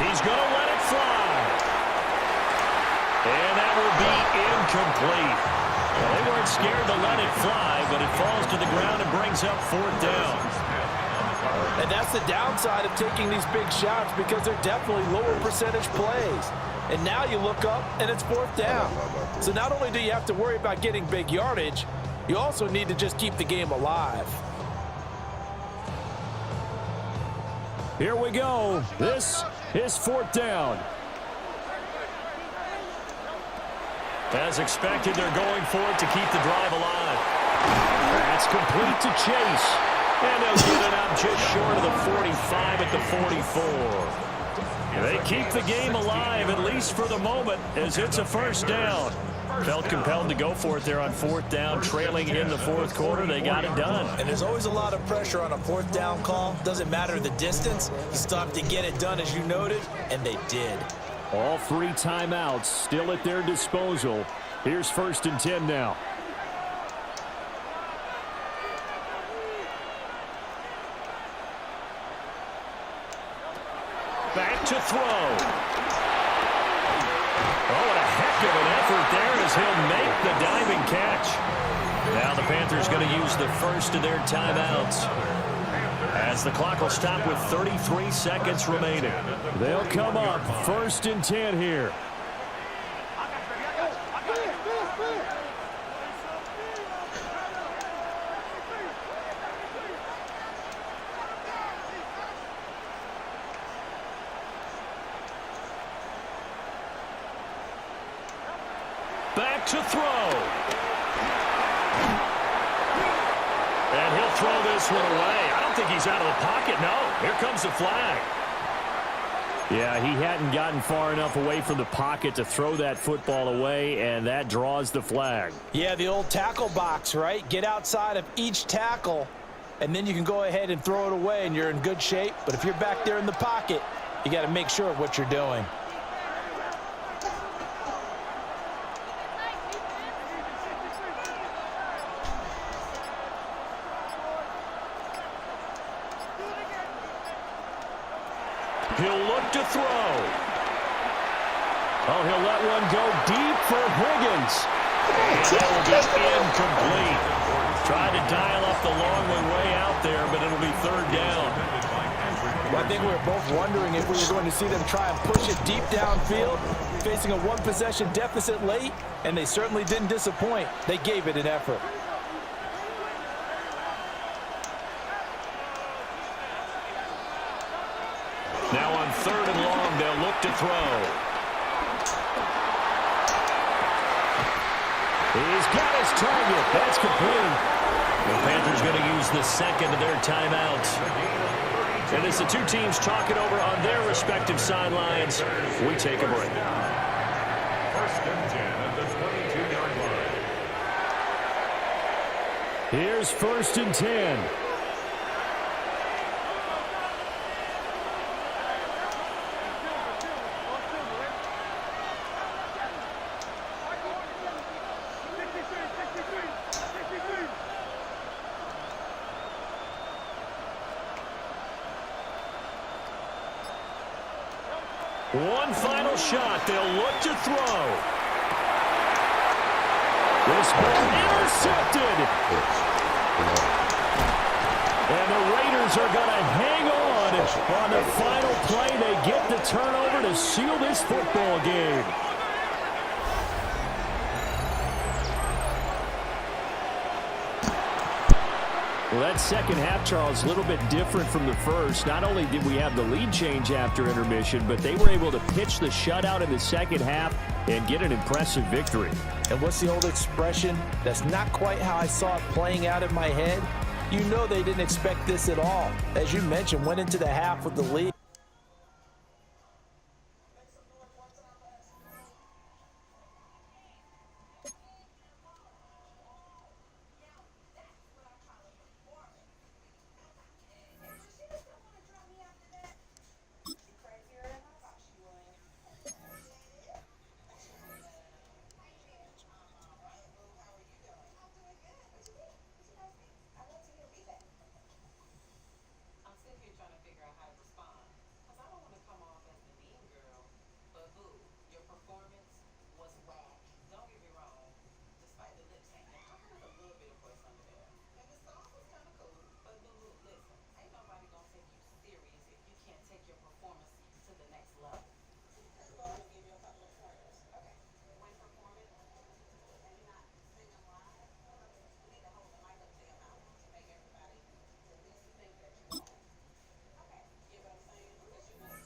He's going to let it fly. And that will be incomplete. Well, they weren't scared to let it fly, but it falls to the ground and brings up 4th down. And that's the downside of taking these big shots because they're definitely lower percentage plays. And now you look up, and it's 4th down. So not only do you have to worry about getting big yardage, you also need to just keep the game alive. Here we go. This is 4th down. As expected, they're going for it to keep the drive alive. That's complete to Chase. And they'll get it out just short of the 45 at the 44. They keep the game alive, at least for the moment, as it's a 1st down. Felt compelled to go for it there on 4th down, trailing in the 4th quarter. They got it done. And there's always a lot of pressure on a 4th down call. Doesn't matter the distance. You still have to get it done, as you noted, and they did. All 3 timeouts still at their disposal. Here's 1st and 10 now. Back to throw. Oh, what a heck of an effort there as he'll make the diving catch. Now the Panthers going to use the first of their timeouts, as the clock will stop with 33 seconds remaining. They'll come up 1st and 10 here. Back to throw. And he'll throw this one away. I don't think he's out of the pocket. No, here comes the flag. Yeah, he hadn't gotten far enough away from the pocket to throw that football away, and that draws the flag. Yeah, the old tackle box, right? Get outside of each tackle, and then you can go ahead and throw it away, and you're in good shape. But if you're back there in the pocket, you got to make sure of what you're doing. He'll look to throw. Oh, he'll let one go deep for Higgins. And that will be incomplete. Tried to dial up the long way out there, but it'll be 3rd down. Well, I think we were both wondering if we were going to see them try and push it deep downfield, facing a 1-possession deficit late, and they certainly didn't disappoint. They gave it an effort. Now on 3rd and long, they'll look to throw. He's got his target. That's complete. The Panthers going to use the second of their timeouts. And as the 2 teams talk it over on their respective sidelines, we take a break. 1st and 10 at the 22-yard line. Here's 1st and 10. One final shot. They'll look to throw. This ball intercepted. And the Raiders are going to hang on the final play. They get the turnover to seal this football game. Well, that second half, Charles, a little bit different from the first. Not only did we have the lead change after intermission, but they were able to pitch the shutout in the second half and get an impressive victory. And what's the old expression? That's not quite how I saw it playing out in my head. You know they didn't expect this at all. As you mentioned, went into the half with the lead. your performance to the next level. So I'm going to give you a couple of pointers. Okay. When performing, and you're not singing live, you need to hold the mic up to your mouth to make everybody at least think that you are. Okay. You know what I'm saying? Because you know,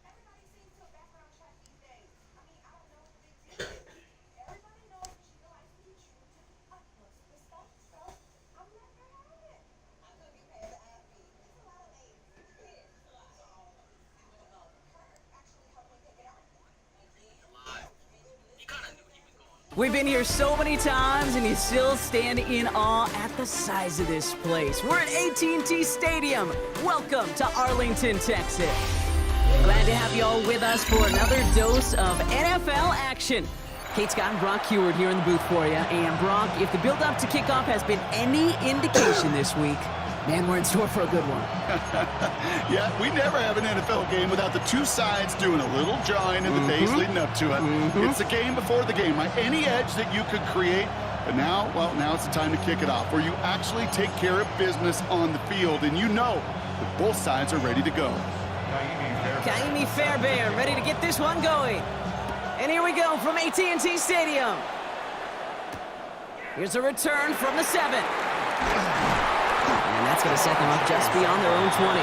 everybody seems to a background check these days. I mean, I don't know what the big deal is. Everybody knows that you like to be true to the utmost with stuff, so I'm not going to have it. I know you had the IB. It's a lot of names. It's a lot. So, Kurt actually helped me pick it out. We've been here so many times, and you still stand in awe at the size of this place. We're at AT&T Stadium. Welcome to Arlington, Texas. Glad to have you all with us for another dose of NFL action. Kate Scott and Brock Heward here in the booth for you. And Brock, if the build-up to kickoff has been any indication this week, man, we're in store for a good one. Yeah, we never have an NFL game without the two sides doing a little jawing in the days leading up to it. It's the game before the game, right? Any edge that you could create. But now, well, now it's the time to kick it off, where you actually take care of business on the field, and you know that both sides are ready to go. Kaimi Fairbairn ready to get this one going. And here we go from AT&T Stadium. Here's a return from the 7. And that's going to set them up just beyond their own 20.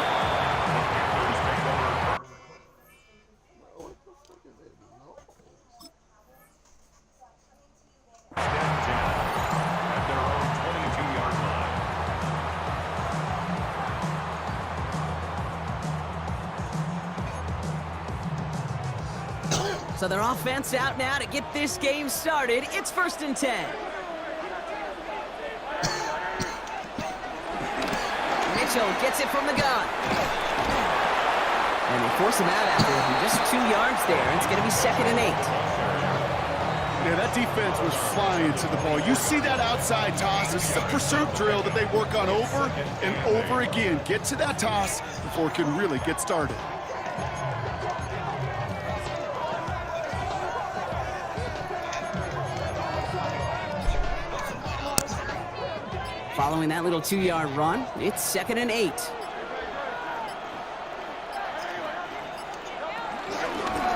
At their own 22-yard line. So their offense out now to get this game started. It's 1st and 10. Mitchell gets it from the gun. And they force him out after just 2 yards there. It's going to be 2nd and 8. Yeah, that defense was flying to the ball. You see that outside toss. This is a pursuit drill that they work on over and over again. Get to that toss before it can really get started. Following that little 2-yard run, it's 2nd and 8.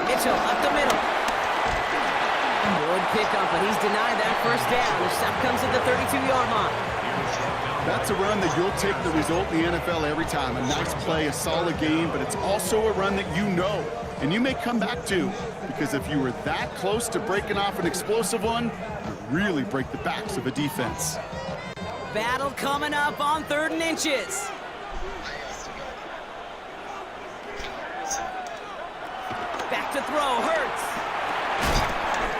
Mitchell up the middle. Good pickup, but he's denied that first down. The stop comes at the 32-yard line. That's a run that you'll take the result in the NFL every time. A nice play, a solid game, but it's also a run that you know and you may come back to, because if you were that close to breaking off an explosive one, you really break the backs of a defense. Battle coming up on 3rd and inches. Back to throw, Hurts.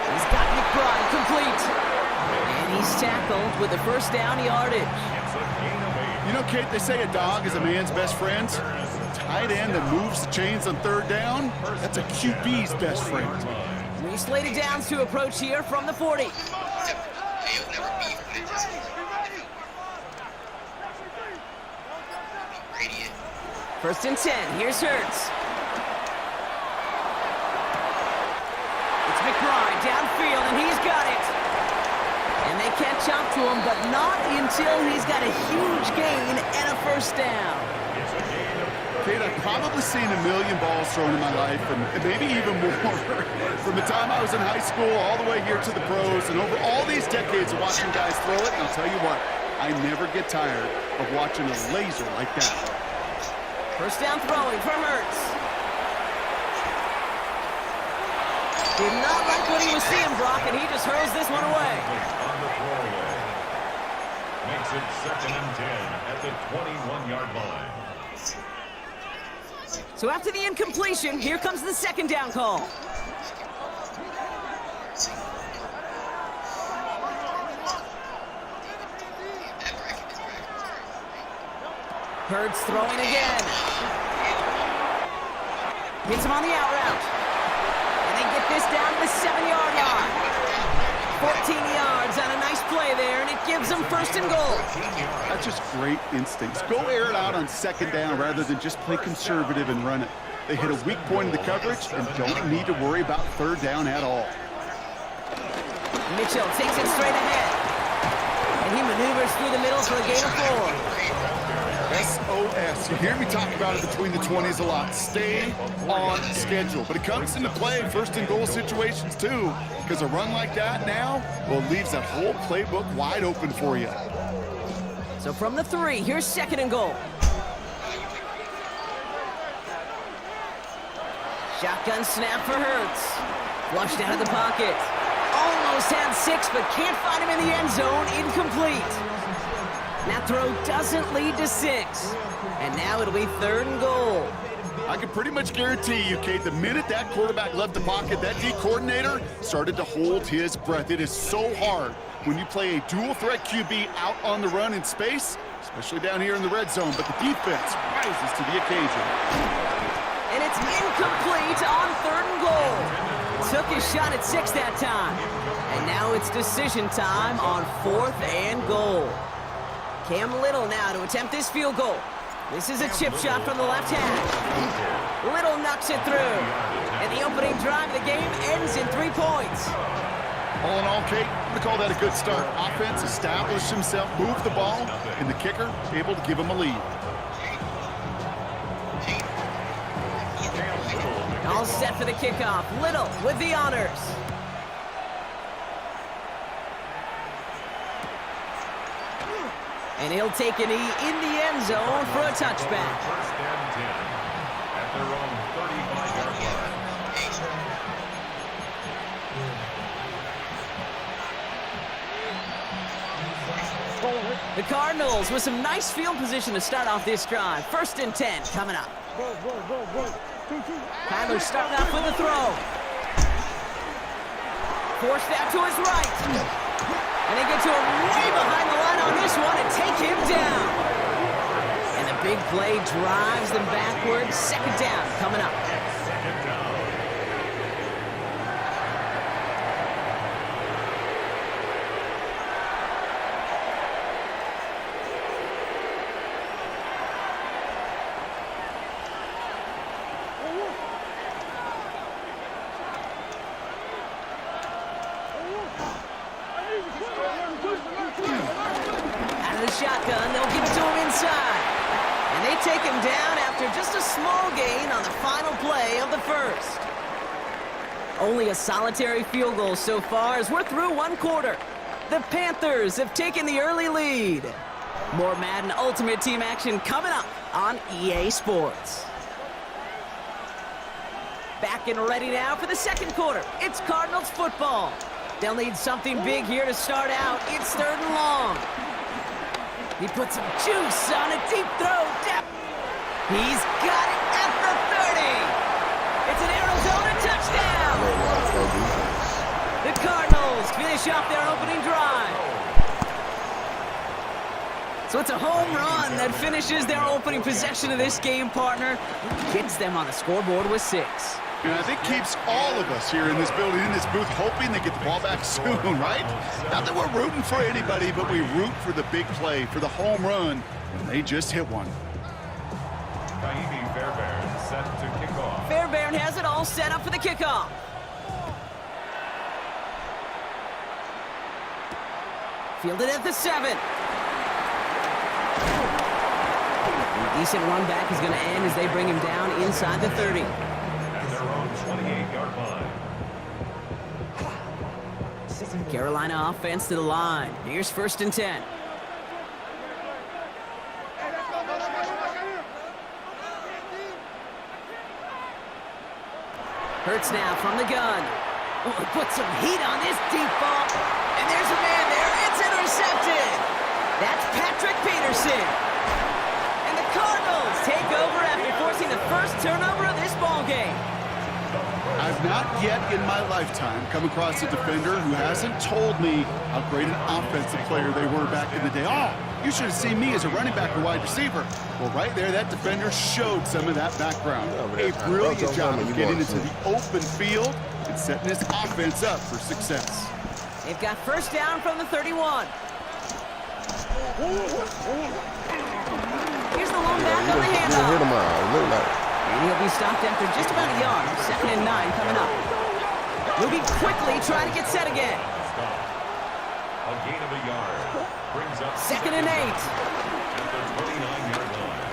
He's got McBride complete. And he's tackled with the first down yardage. You know, Kate, they say a dog is a man's best friend. Tight end that moves the chains on 3rd down, that's a QB's best friend. We slated downs to approach here from the 40. First and 10, here's Hurts. It's McBride downfield, and he's got it. And they catch up to him, but not until he's got a huge gain and a first down. Kate, I've probably seen a million balls thrown in my life, and maybe even more. From the time I was in high school all the way here to the pros, and over all these decades of watching guys throw it, and I'll tell you what, I never get tired of watching a laser like that. First down throwing for Hurts. Did not like what he was seeing, Brock, and he just hurls this one away. On the throwaway. Makes it 2nd and 10 at the 21-yard line. So after the incompletion, here comes the 2nd down call. Hurts throwing again. Hits him on the out route. And they get this down to the 7-yard line. 14 yards on a nice play there, and it gives them 1st and goal. That's just great instincts. Go air it out on 2nd down rather than just play conservative and run it. They hit a weak point in the coverage and don't need to worry about 3rd down at all. Mitchell takes it straight ahead. And he maneuvers push through the middle for a gain of 4. SOS. You hear me talk about it between the 20s a lot. Stay on schedule. But it comes into play in first and goal situations too, because a run like that now, well, leaves that whole playbook wide open for you. So from the 3, here's second and goal. Shotgun snap for Hurts. Flushed out of the pocket. Almost had 6, but can't find him in the end zone. Incomplete. That throw doesn't lead to 6. And now it'll be third and goal. I can pretty much guarantee you, Kate, the minute that quarterback left the pocket, that D coordinator started to hold his breath. It is so hard when you play a dual-threat QB out on the run in space, especially down here in the red zone, but the defense rises to the occasion. And it's incomplete on third and goal. Took his shot at 6 that time. And now it's decision time on 4th and goal. Cam Little now to attempt this field goal. This is a chip shot from the left hash. Little knocks it through. And the opening drive of the game ends in 3 points. All in all, Kate, I'm going to call that a good start. Offense established himself, moved the ball, and the kicker able to give him a lead. All set for the kickoff. Little with the honors. And he'll take a knee in the end zone for a touchback. First and 10 at their own 35-yard line. The Cardinals with some nice field position to start off this drive. First and 10 coming up. Kyler starting off with a throw. Forced out to his right. And they get to him way behind the line on this one and take him down. And the big play drives them backwards. Second down coming up. Shotgun, they'll give it to him inside. And they take him down after just a small gain on the final play of the first. Only a solitary field goal so far as we're through 1 quarter. The Panthers have taken the early lead. More Madden Ultimate Team action coming up on EA Sports. Back and ready now for the second quarter. It's Cardinals football. They'll need something big here to start out. It's third and long. He puts some juice on a deep throw. He's got it at the 30. It's an Arizona touchdown. The Cardinals finish off their opening drive. So it's a home run that finishes their opening possession of this game, partner. Gets them on the scoreboard with 6. And I think keeps all of us here in this building, in this booth, hoping they get the ball back soon, right? Not that we're rooting for anybody, but we root for the big play, for the home run, and they just hit one. Kaimi Fairbairn set to kick off. Fairbairn has it all set up for the kickoff. Fielded at the 7. A decent run back is going to end as they bring him down inside the 30. 28-yard line. Carolina offense to the line. Here's first and 10. Hurts now from the gun. Oh, put some heat on this deep ball. And there's a man there. It's intercepted. That's Patrick Peterson. And the Cardinals take over after forcing the first turnover of this ball game. I've not yet in my lifetime come across a defender who hasn't told me how great an offensive player they were back in the day. Oh, you should have seen me as a running back or wide receiver. Well, right there, that defender showed some of that background. A brilliant job of getting into the open field and setting his offense up for success. They've got first down from the 31. Here's the lone back on the handoff. And he'll be stopped after just about a yard. 2nd and 9 coming up. Moving quickly, trying to get set again. A gain of a yard. Brings up 2nd and 8. at the 29-yard line.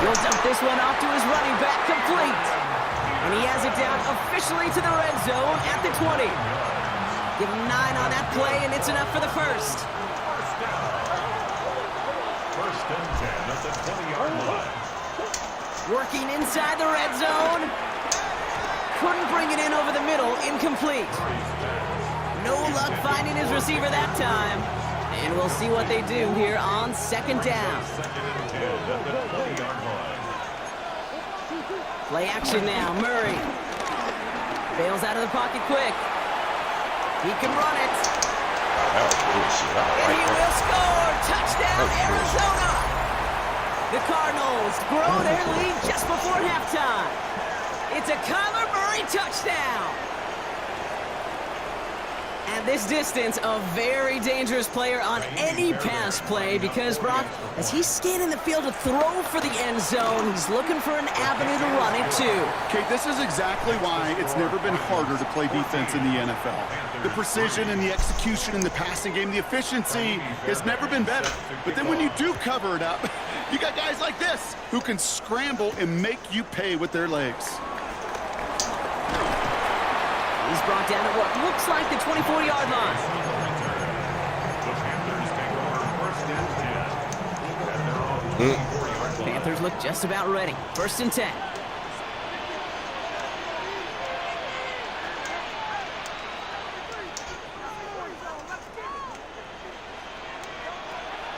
He'll dump this one off to his running back, complete. And he has it down officially to the red zone at the 20. Give him 9 on that play, and it's enough for the first. First down. 1st and 10 at the 20-yard line. Working inside the red zone. Couldn't bring it in over the middle, incomplete. No luck finding his receiver that time. And we'll see what they do here on 2nd down. 2nd and 10 at the 20-yard line. Play action now, Murray. Bails out of the pocket quick. He can run it. That was good shit. I And like he that. will score! Touchdown, Arizona! The Cardinals grow their lead just before halftime. It's a Kyler Murray touchdown! At this distance, a very dangerous player on any pass play because, Brock, as he's scanning the field to throw for the end zone, he's looking for an avenue to run it too. Kate, this is exactly why it's never been harder to play defense in the NFL. The precision and the execution in the passing game, the efficiency has never been better. But then when you do cover it up, you got guys like this who can scramble and make you pay with their legs. He's brought down at what looks like the 24-yard line. The Panthers take over 1st and 10 at their own 24-yard line. Panthers look just about ready. 1st and 10.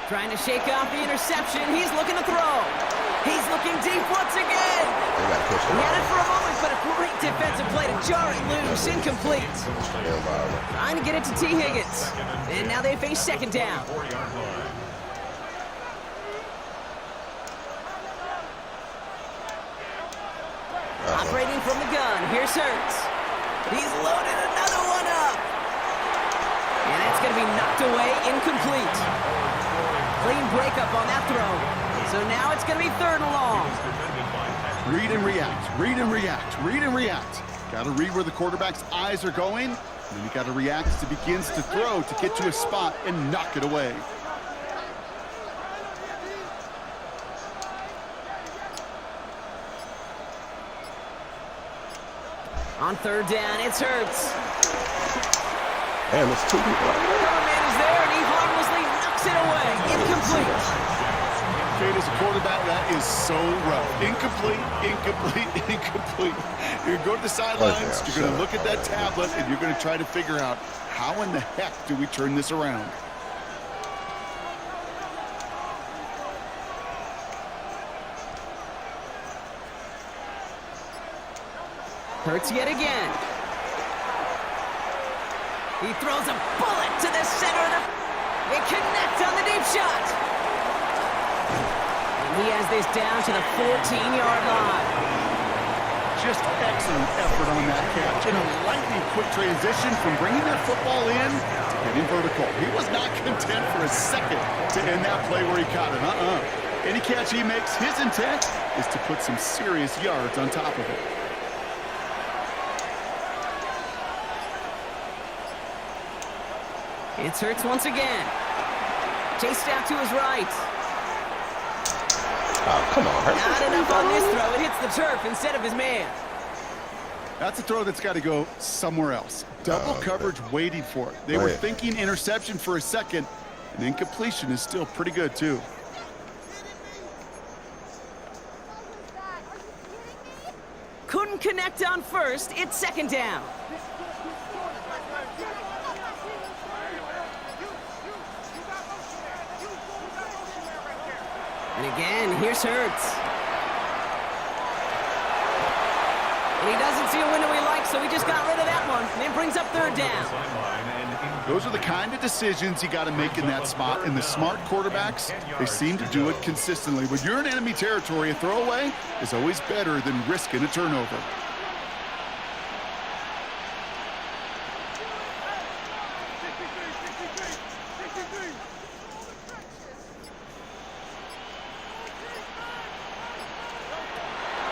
Trying to shake off the interception. He's looking to throw. He's looking deep once again. They got to catch He it. had it for a moment, but a great defensive play to jar it loose. Incomplete. Trying to get it to T. Higgins. And now they face 2nd down. 4-yard line. Operating from the gun. Here's Hurts. He's loaded another one up. And that's going to be knocked away, incomplete. Clean breakup on that throw. So now it's going to be 3rd and long. Read and react, read and react, read and react. Got to read where the quarterback's eyes are going, and then you got to react as he begins to throw to get to a spot and knock it away. On 3rd down, it's Hurts. Damn, it's 2 people out there. Man is there, and he harmlessly knocks it away. Incomplete. Kate, as a quarterback, that is so rough. Incomplete, incomplete, incomplete. You're going to go to the sidelines, you're going to look at that tablet, and you're going to try to figure out how in the heck do we turn this around. Hurts yet again. He throws a bullet to the center of the... It connects on the deep shot. And he has this down to the 14-yard line. Just excellent effort on that catch. In a lightning quick transition from bringing that football in to getting vertical. He was not content for a second to end that play where he caught it. Any catch he makes, his intent is to put some serious yards on top of it. It's Hurts once again. Chased out to his right. Oh, come on. Hurts. Not enough on this throw. It hits the turf instead of his man. That's a throw that's got to go somewhere else. Double coverage waiting for it. They were thinking interception for a second, and incompletion is still pretty good, too. Couldn't connect on first. It's 2nd down. And again, here's Hurts. And he doesn't see a window he likes, so he just got rid of that one. And it brings up 3rd down. Those are the kind of decisions you got to make in that spot. And the smart quarterbacks, they seem to do it consistently. When you're in enemy territory, a throwaway is always better than risking a turnover.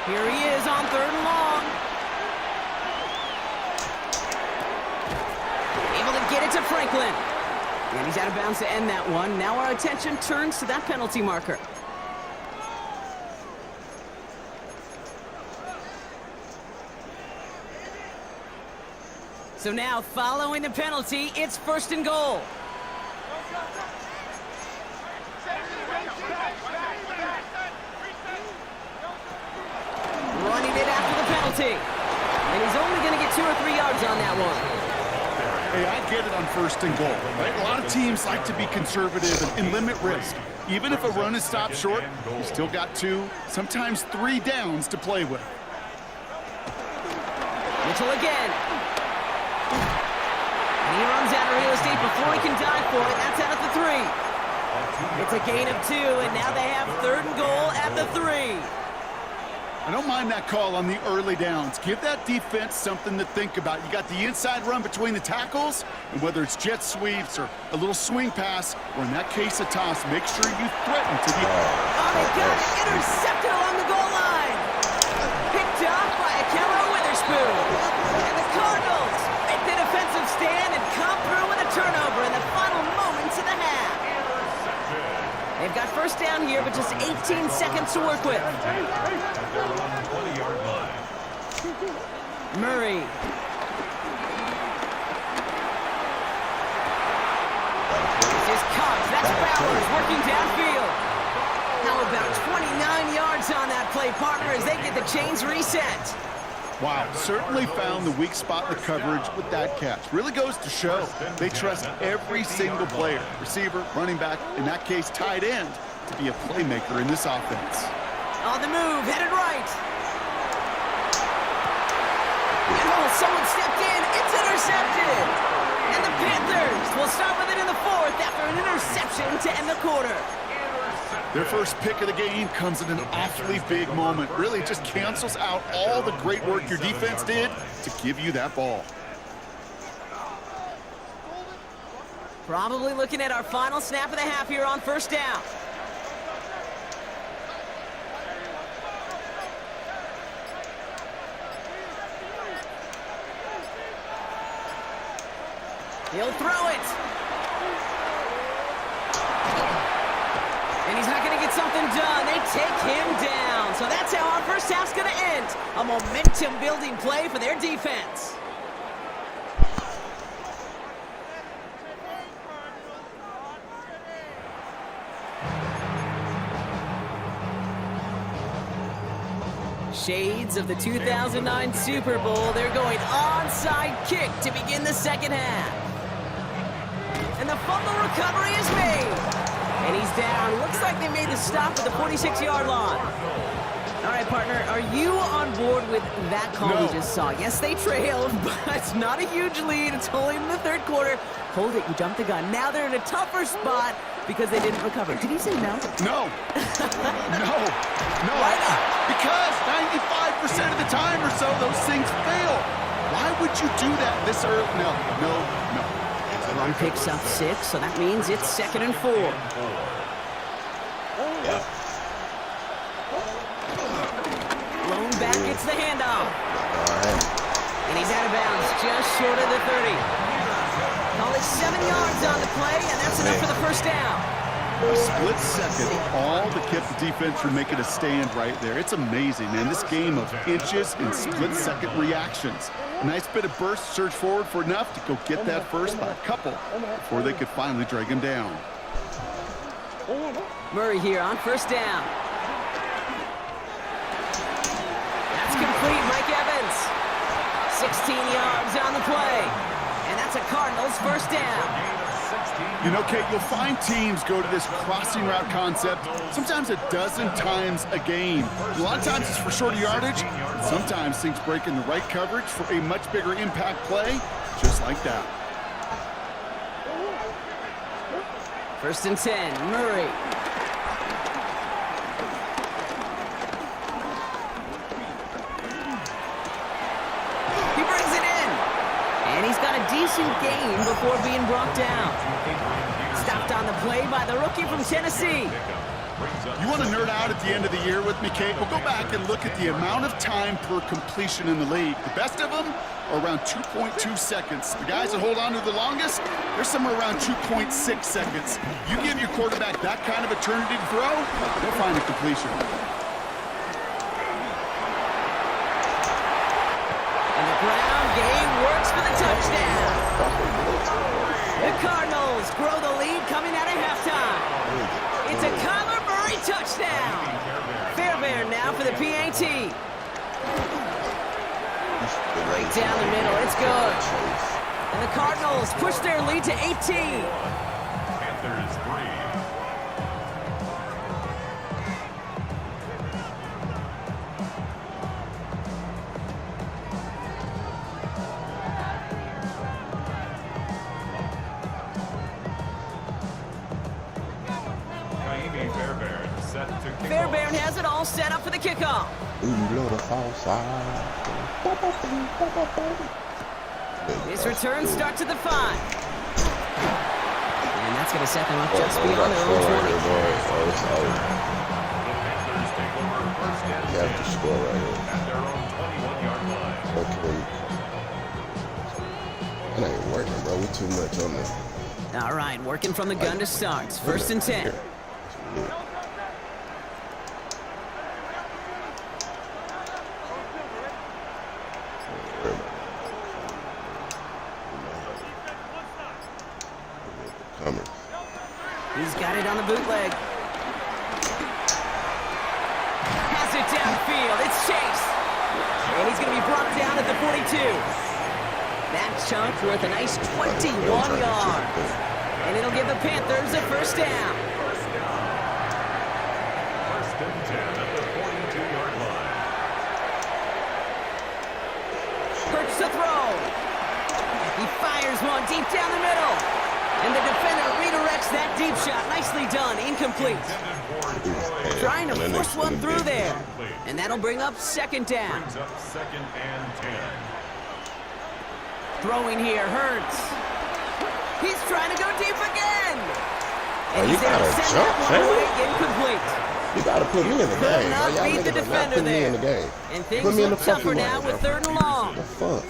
Here he is on 3rd and long. get it to Franklin. And he's out of bounds to end that one. Now our attention turns to that penalty marker. So now, following the penalty, it's 1st and goal. Running it after the penalty. And he's only going to get 2 or 3 yards on that one. Hey, I get it on 1st and goal. Right? A lot of teams like to be conservative and limit risk. Even if a run is stopped short, you still got 2, sometimes 3 downs to play with. Mitchell again. And he runs out of real estate before he can dive for it. That's out at the 3. It's a gain of 2, and now they have 3rd and goal at the 3. I don't mind that call on the early downs. Give that defense something to think about. You got the inside run between the tackles, and whether it's jet sweeps or a little swing pass, or in that case a toss, make sure you threaten to the... Oh, they got it! Intercepted along the goal line! Picked off by Akello Witherspoon. And the Cardinals make the defensive stand and come through with a turnover in the final moments of the half. They've got 1st down here, but just 18 seconds to work with. Murray. This is Cox. That's Bowers working downfield. How about 29 yards on that play, partner, as they get the chains reset? Wow, certainly found the weak spot in the coverage with that catch. Really goes to show they trust every single player, receiver, running back, in that case tight end, to be a playmaker in this offense. On the move, headed right. And oh, someone stepped in. It's intercepted. And the Panthers will start with it in the 4th after an interception to end the quarter. Their first pick of the game comes at an awfully big moment. Really just cancels out all the great work your defense did to give you that ball. Probably looking at our final snap of the half here on 1st down. He'll throw it. And he's not going to get something done. They take him down. So that's how our first half's going to end. A momentum-building play for their defense. Shades of the 2009 Super Bowl. They're going onside kick to begin the 2nd half. And the fumble recovery is made. And he's down. Looks like they made the stop at the 46-yard line. All right, partner, are you on board with that call we just saw? Yes, they trailed, but it's not a huge lead. It's only in the 3rd quarter. Hold it, you jumped the gun. Now they're in a tougher spot because they didn't recover. Did he say no? No. No. Why not? Because 95% of the time or so, those things fail. Why would you do that this early? No. Run picks up 6, so that means it's 2nd and 4. Lone back gets the handoff. And he's out of bounds, just short of the 30. Call it 7 yards on the play, and that's enough for the 1st down. A split second, all that kept the defense from making a stand right there. It's amazing, man. This game of inches and split-second reactions. A nice bit of burst, surge forward for enough to go get that first by a couple before they could finally drag him down. Murray here on 1st down. That's complete, Mike Evans. 16 yards on the play. And that's a Cardinals 1st down. You know, Kate, you'll find teams go to this crossing route concept sometimes a dozen times a game. A lot of times it's for shorter yardage, and sometimes things break in the right coverage for a much bigger impact play, just like that. 1st and 10, Murray. He brings it in. And he's got a decent gain before being brought down. Stopped on the play by the rookie from Tennessee. You want to nerd out at the end of the year with me, Kate? We'll go back and look at the amount of time per completion in the league. The best of them are around 2.2 seconds. The guys that hold on to the longest, they're somewhere around 2.6 seconds. You give your quarterback that kind of eternity to throw, they'll find a completion. And the ground game works for the touchdown. The Cardinals grow the lead coming out of halftime. It's a Kyler Murray touchdown. Fairbairn now for the PAT. Right down the middle, it's good. And the Cardinals push their lead to 18. Panthers 3. Fairbairn has it all set up for the kickoff. His return starts at the 5. And that's going to set them up just beyond their own 20. You have to score right here. Okay. That ain't working, bro. We're too much on this. All right, working from the gun to start. First and 10. He's got it on the bootleg. Has it downfield. It's Chase. And he's going to be brought down at the 42. That chunk worth a nice 21 yards. And it'll give the Panthers a first down. First and 10 at the 42-yard line. Hurts to throw. He fires one deep down the middle. And the defender redirects that deep shot. Nicely done. Incomplete. Trying to force one through there. And that'll bring up second down. Brings up second and 10. Throwing here, Hurts. He's trying to go deep again. Oh, you gotta jump, man. Incomplete. You gotta put me in the game. Not Y'all beat the niggas are not defender putting me in the there. game. And things Put me in the look tougher fucking now game, with bro. third and long. The fuck?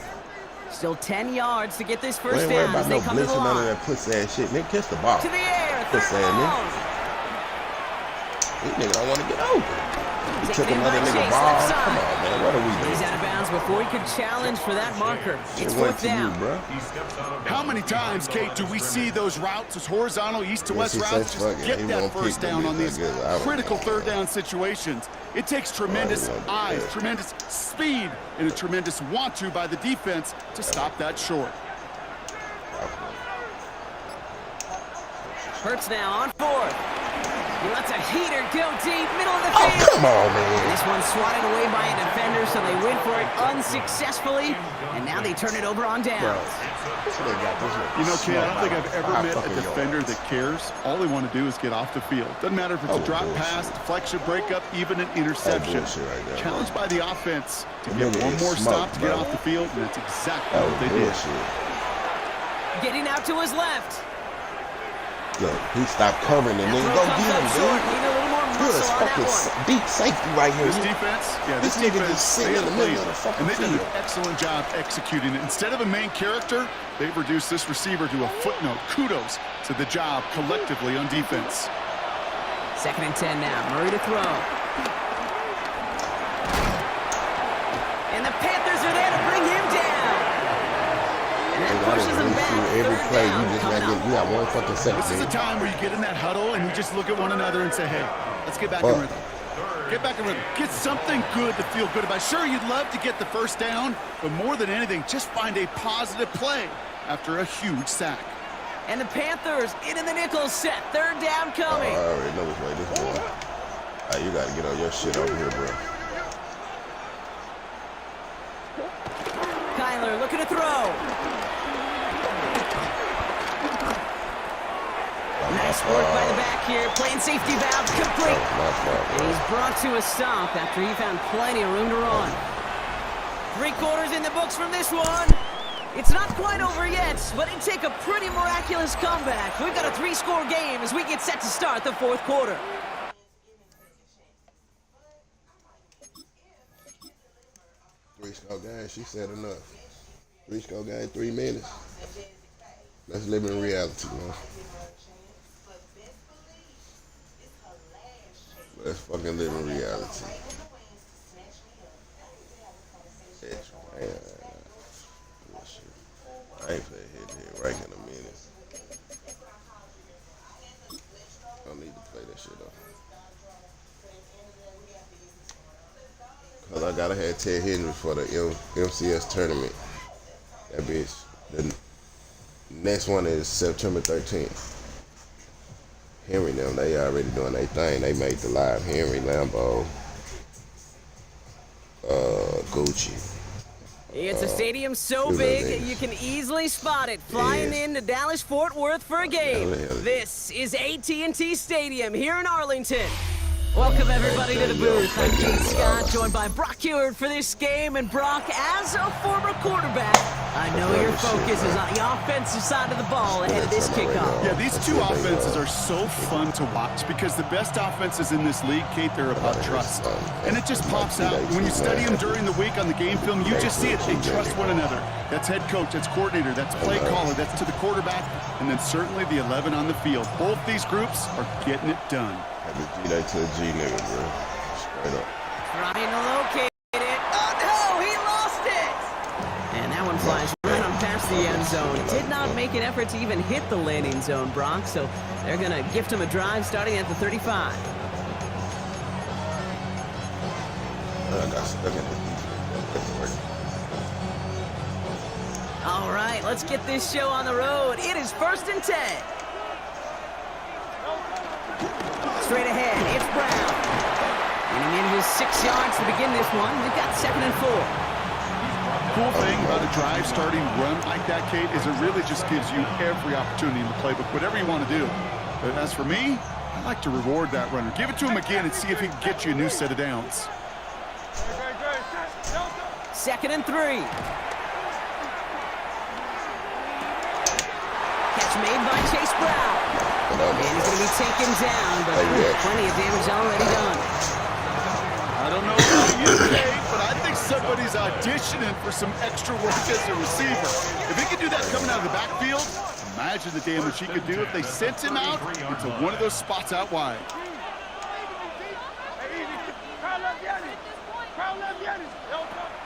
Still 10 yards to get this We first ain't worried down about as no they come to the blitzing, none of line. that pussy ass shit. Nigga, kiss the ball. To the air, Pussy third ass and nigga. long. These niggas don't want to get over. You took Taken in another by nigga Chase, ball. left side. Come on, man. What are we He's doing? out of bounds before he could challenge for that marker. It It's went fourth to you, down. bro. He steps out of How bounds many times, beyond the Kate, do line we of see those routes, those horizontal east-to-west Yes, he routes? said Just fuck it. get He that won't first pick down them on these either. I don't critical know. third down situations. It takes tremendous Oh, he eyes, wasn't tremendous speed, and a tremendous want-to by the defense to stop that short. Hurts now on fourth. He lets a heater go deep, middle of the Oh, field. come on, And man. this one's swatted away by a defender, so they went for it unsuccessfully, and now they turn it over on downs. This nigga got this nigga You know, kid, I don't think I've smoked ever by met a 5 fucking defender yards. that cares. All they want to do is get off the field. Doesn't matter if it's a Oh, drop bullshit. pass, deflection, breakup, even an interception. bullshit right there, Challenged by the offense to That get nigga one is more stop smoked, to get bro. off the field, and that's exactly That what was they did. bullshit. Getting out to his left. Look, he stopped covering and then Throw go comes get up him, short. dude. Need a little more Good muscle on that fucking one. deep safety right here. This defense, This nigga defense, just sitting they in the got middle played, of the fucking and they've done an field. excellent job executing it. Instead of a main character, they've reduced this receiver to a footnote. Kudos to the job collectively on defense. Second and 10 now. Murray to throw. And the Panthers are there to bring him down. And that pushes him back. Every Third play, down you just coming not up. get. You got one fucking second. This is a time where you get in that huddle and you just look at one another and say, hey, let's get back in Fuck. rhythm. Get back in rhythm. Get something good to feel good about. Sure, you'd love to get the first down, but more than anything, just find a positive play after a huge sack. And the Panthers in the nickel set. Third down I coming. already know which way this is going. You got to get on your shit over here, bro. Kyler looking to throw. Nice work by the back here. Playing safety valve complete. That's my fault, And bro. he's brought to a stop after he found plenty of room to run. 3 quarters in the books from this one. It's not quite over yet, but it'd take a pretty miraculous comeback. We've got a 3-score game as we get set to start the fourth quarter. 3-score game, she said enough. 3-score game, 3 minutes. Let's live in reality, man. Let's fucking live in reality. Man. I ain't playing head right in a minute. I don't need to play that shit up. Cause I gotta have Ted Henry for the MCS tournament. That bitch. The next one is September 13th. Henry them, they already doing their thing. They made the live Henry, Lambo, Gucci. It's a stadium so big you can easily spot it flying into Dallas-Fort Worth for a game. This is AT&T Stadium here in Arlington. Welcome everybody to the booth. I'm Gene Scott, joined by Brock Huard for this game. And Brock, as a former quarterback, I know your focus is on the offensive side of the ball ahead of this kickoff. Yeah, these two offenses are so fun to watch because the best offenses in this league, Kate, they're about trust. And it just pops out. When you study them during the week on the game film, you just see it. They trust one another. That's head coach, that's coordinator, that's play caller, that's to the quarterback, and then certainly the 11 on the field. Both these groups are getting it done. Had to G that to a G nigga, bro. Straight up. Trying to locate it. Oh no, he lost it! And that one flies right on past the end zone. Did not make an effort to even hit the landing zone, Brock, so they're going to gift him a drive starting at the 35. I got stuck in the defense. All right, let's get this show on the road. It is 1st and 10. Straight ahead, it's Brown. Getting in his 6 yards to begin this one. We've got 2nd and 4. Cool thing about a drive starting run like that, Kate, is it really just gives you every opportunity in the playbook, whatever you want to do. But as for me, I like to reward that runner. Give it to him again and see if he can get you a new set of downs. 2nd and 3. Catch made by Chase Brown. And he's going to be taken down, but plenty of damage already done. I don't know about you, Kate, but I think somebody's auditioning for some extra work as a receiver. If he could do that coming out of the backfield, imagine the damage he could do if they sent him out into one of those spots out wide.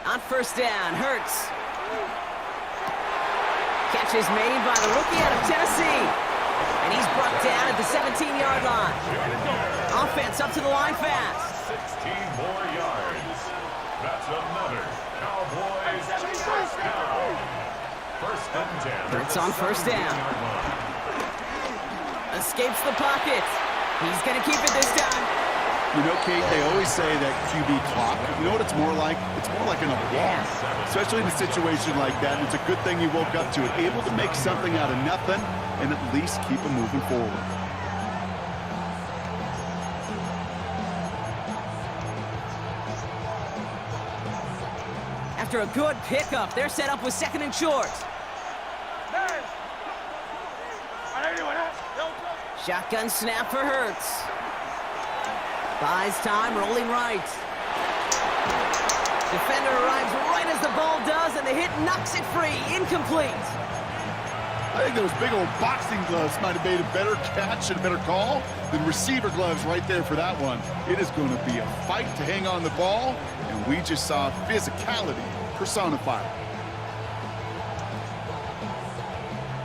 On 1st down, Hurts. Catch is made by the rookie out of Tennessee. And he's brought down at the 17-yard line. Offense up to the line fast. 16 more yards. That's another Cowboys first down. 1st and 10. Hurts on 1st down. Escapes the pocket. He's going to keep it this time. You know, Kate, they always say that QB clock, you know what it's more like? It's more like an applause, especially in a situation like that. And it's a good thing you woke up to it, able to make something out of nothing and at least keep them moving forward. After a good pickup, they're set up with 2nd and short. Shotgun snap for Hurts. Buys time, rolling right. Defender arrives right as the ball does, and the hit knocks it free. Incomplete. I think those big old boxing gloves might have made a better catch and a better call than receiver gloves right there for that one. It is going to be a fight to hang on the ball, and we just saw physicality personified.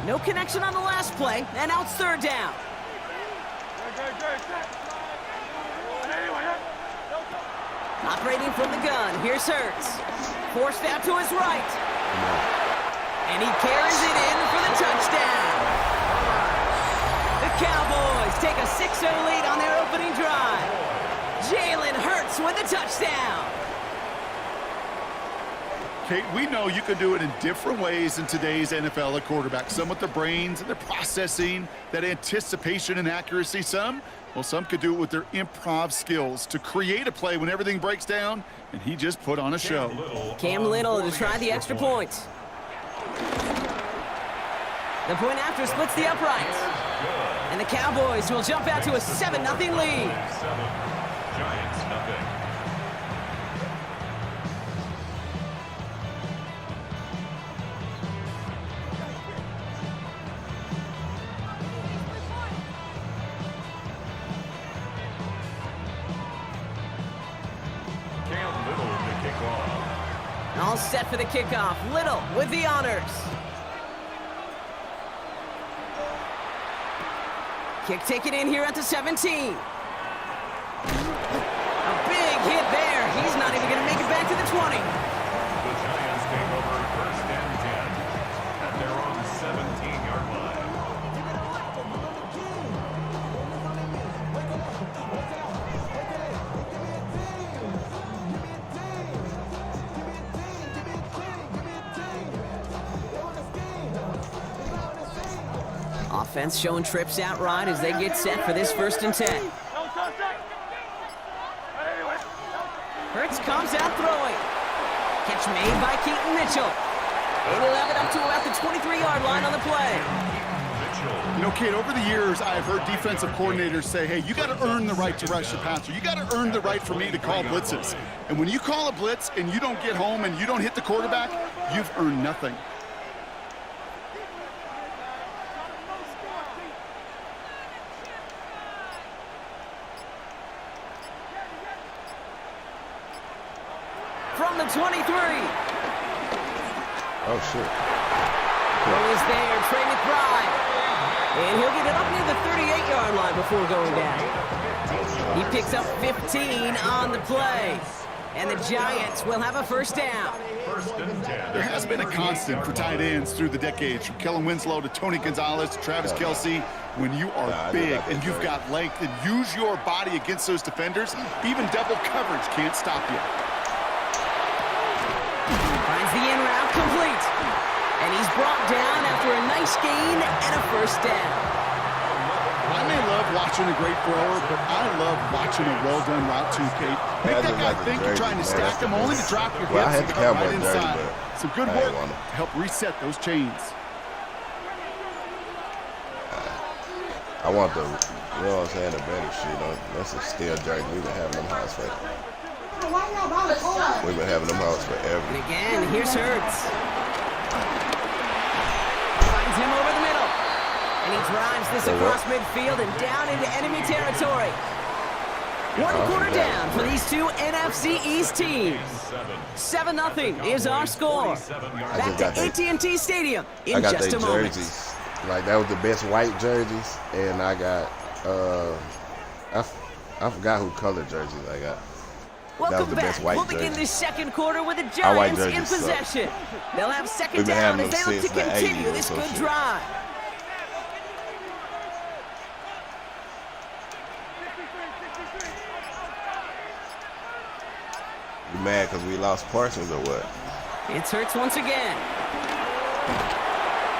No connection on the last play, and now it's 3rd down. Operating from the gun, here's Hurts. Forced out to his right. And he carries it in for the touchdown. The Cowboys take a 6-0 lead on their opening drive. Jalen Hurts with the touchdown. Kate, we know you can do it in different ways in today's NFL at quarterback. Some with their brains and their processing, that anticipation and accuracy. Some could do it with their improv skills to create a play when everything breaks down, and he just put on a show. Cam Little to try the extra point. The point after splits the uprights. And the Cowboys will jump out to a 7-0 lead. Giants nothing. All set for the kickoff. Little with the honors. Kick taken in here at the 17. A big hit there. He's not even going to make it back to the 20. The Giants take over first and 10 at their own 17-yard line. Offense showing trips out right as they get set for this 1st and 10. Hurts comes out throwing. Catch made by Keaton Mitchell. And he'll have it up to about the 23-yard line on the play. You know, Kate, over the years, I've heard defensive coordinators say, hey, you got to earn the right to rush the passer. You got to earn the right for me to call blitzes. And when you call a blitz and you don't get home and you don't hit the quarterback, you've earned nothing. From the 23. Oh, shit. Throw is there, Trey McBride. And he'll get it up near the 38-yard line before going down. He picks up 15 on the play. And the Giants will have a 1st down. There has been a constant for tight ends through the decades, from Kellen Winslow to Tony Gonzalez to Travis Kelce. When you are big and you've got length and use your body against those defenders, even double coverage can't stop you. Finds the in route complete. And he's brought down after a nice gain and a 1st down. I may love watching a great thrower, but I love watching a well-done route too, Kate. Make that guy think you're trying to stack them only to drop your hips and cut right inside. Some good work to help reset those chains. I want the, you know what I'm saying, the better shit. That's a steel jersey. We've been having them house for We've been having them house forever. And again, here's Hurts. Finds him over the middle. And he drives this across midfield and down into enemy territory. 1 quarter down for these two NFC East teams. 7-0 is our score. Back to AT&T Stadium in just a moment. Jerseys. Like, that was the best white jerseys. And I got, I forgot who color jerseys I got. Welcome back. We'll begin this 2nd quarter with the Giants in possession. They'll have 2nd down as they look to continue this good drive. You mad because we lost Parsons or what? It's Hurts once again.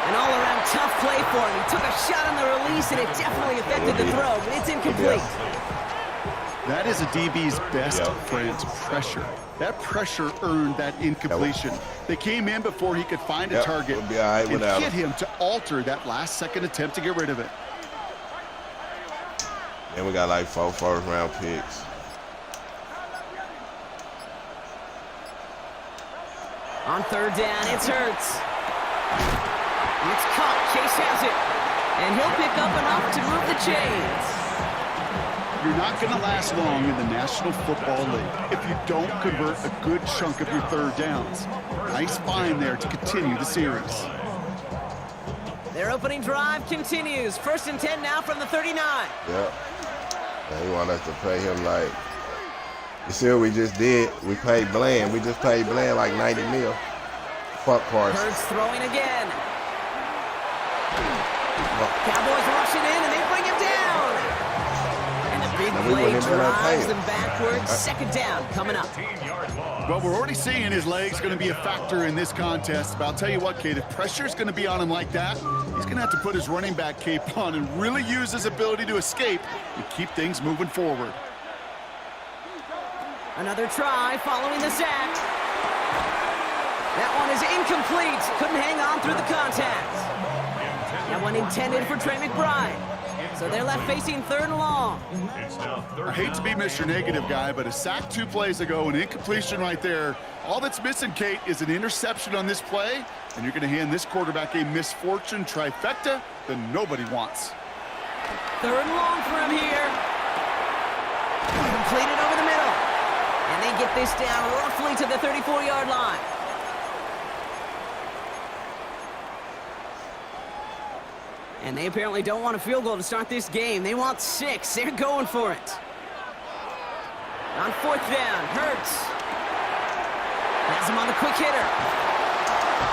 An all-around tough play for him. He took a shot on the release, and it definitely affected the throw, but it's incomplete. That is a DB's best friend, pressure. That pressure earned that incompletion. They came in before he could find a target and hit him to alter that last-second attempt to get rid of it. And we got like 4 first-round picks. On 3rd down, it's Hurts. It's caught. Chase has it. And he'll pick up enough to move the chains. You're not going to last long in the National Football League if you don't convert a good chunk of your 3rd downs. Nice find there to continue the series. Their opening drive continues. 1st and 10 now from the 39. Yep. And he want us to pay him like, you see what we just did? We paid Bland. We just paid Bland like 90 mil. Fuck Parsons. Hurts throwing again. Cowboys rushing in and they bring him down. And the big play drives them backwards. 2nd down coming up. Well, we're already seeing his legs going to be a factor in this contest. But I'll tell you what, Kate, if pressure's going to be on him like that, he's going to have to put his running back cape on and really use his ability to escape and keep things moving forward. Another try following the sack. That one is incomplete. Couldn't hang on through the contact. That one intended for Trey McBride. So they're left facing 3rd and long. I hate to be Mr. Negative guy, but a sack 2 plays ago, an incompletion right there. All that's missing, Kate, is an interception on this play, and you're going to hand this quarterback a misfortune trifecta that nobody wants. 3rd and long for him here. Completed over the middle. And they get this down roughly to the 34-yard line. And they apparently don't want a field goal to start this game. They want 6. They're going for it. On 4th down, Hurts has him on the quick hitter.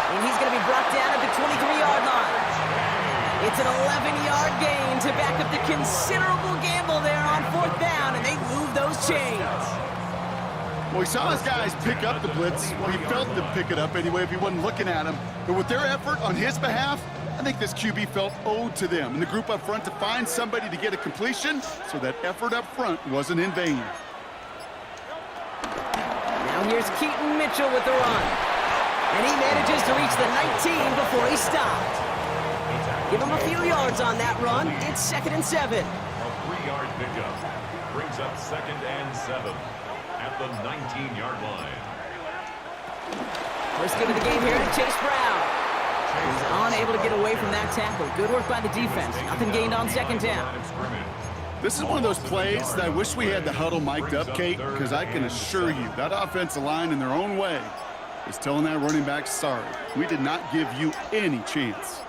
And he's going to be brought down at the 23-yard line. It's an 11-yard gain to back up the considerable gamble there on 4th down, and they move those chains. Well, he saw his guys pick up the blitz. Well, he felt them pick it up anyway if he wasn't looking at him. But with their effort on his behalf, I think this QB felt owed to them and the group up front to find somebody to get a completion, so that effort up front wasn't in vain. Now here's Keaton Mitchell with the run. And he manages to reach the 19 before he stopped. Give him a few yards on that run. It's 2nd and 7. A 3-yard pickup brings up 2nd and 7 at the 19-yard line. First give of the game here to Chase Brown. He's unable to get away from that tackle. Good work by the defense. Nothing gained on 2nd down. This is one of those plays that I wish we had the huddle mic'd up, Kate, because I can assure you that offensive line in their own way is telling that running back, sorry, we did not give you any chance.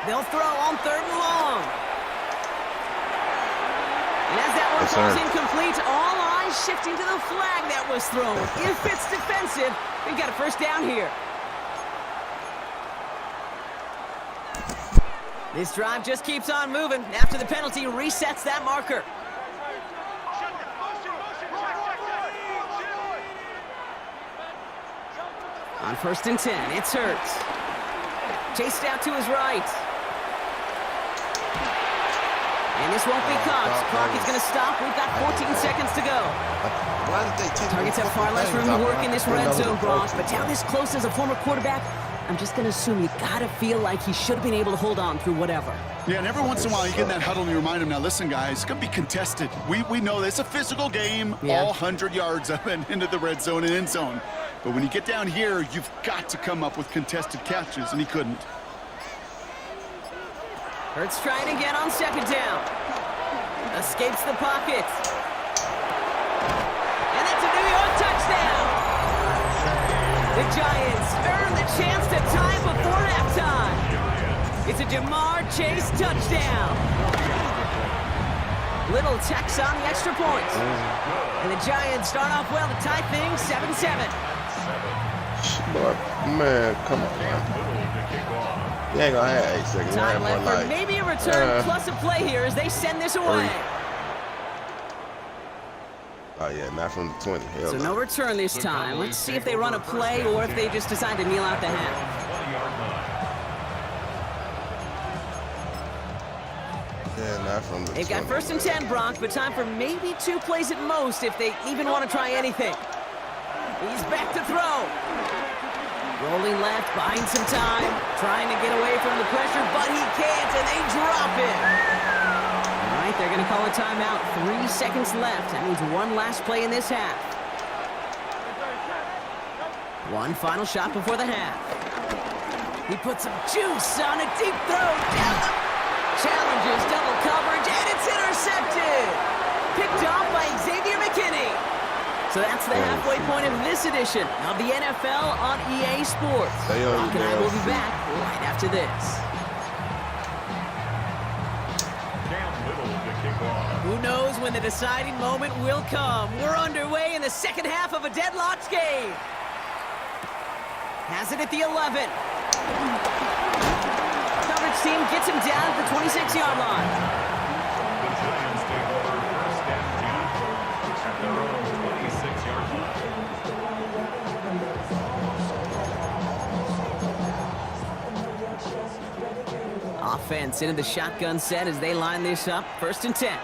They'll throw on 3rd and long. And as that one falls incomplete, all eyes shifting to the flag that was thrown. If it's defensive, we've got a 1st down here. This drive just keeps on moving. After the penalty, resets that marker. On 1st and 10, it's Hurts. Chased out to his right. And this won't be caught. Clock is going to stop. We've got 14 seconds to go. Targets have far less room to work in this red zone, Brock. But down this close as a former quarterback, I'm just going to assume you got to feel like he should have been able to hold on through whatever. Yeah, and every once in a while you get in that huddle and you remind him, now listen, guys, it's going to be contested. We know this. It's a physical game, all 100 yards up and into the red zone and end zone. But when you get down here, you've got to come up with contested catches, and he couldn't. Hurts trying again on 2nd down. Escapes the pocket. And it's a New York touchdown. The Giants earn the chance to tie before halftime. It's a Jamar Chase touchdown. Little Tex on the extra point. And the Giants start off well to tie things 7-7. Boy, man, come on, man. You ain't gonna have 8 seconds. Time left for maybe a return plus a play here as they send this away. Oh, yeah, not from the 20. Hell So no return this time. Let's see if they run a play or if they just decide to kneel out the half. Yeah, not from the They've got 1st and 10, Brock, but time for maybe 2 plays at most if they even want to try anything. He's back to throw. Rolling left, buying some time, trying to get away from the pressure, but he can't, and they drop it. All right, they're going to call a timeout. 3 seconds left. That means one last play in this half. One final shot before the half. He puts some juice on a deep throw. Down the challenges double coverage, and it's intercepted. Picked off by Xavier McKinney. So that's the halfway point of this edition of the NFL on EA Sports. Brock and I will be back right after this. Who knows when the deciding moment will come? We're underway in the 2nd half of a deadlocked game. Has it at the 11. Coverage team gets him down at the 26-yard line. Offense into the shotgun set as they line this up. 1st and 10.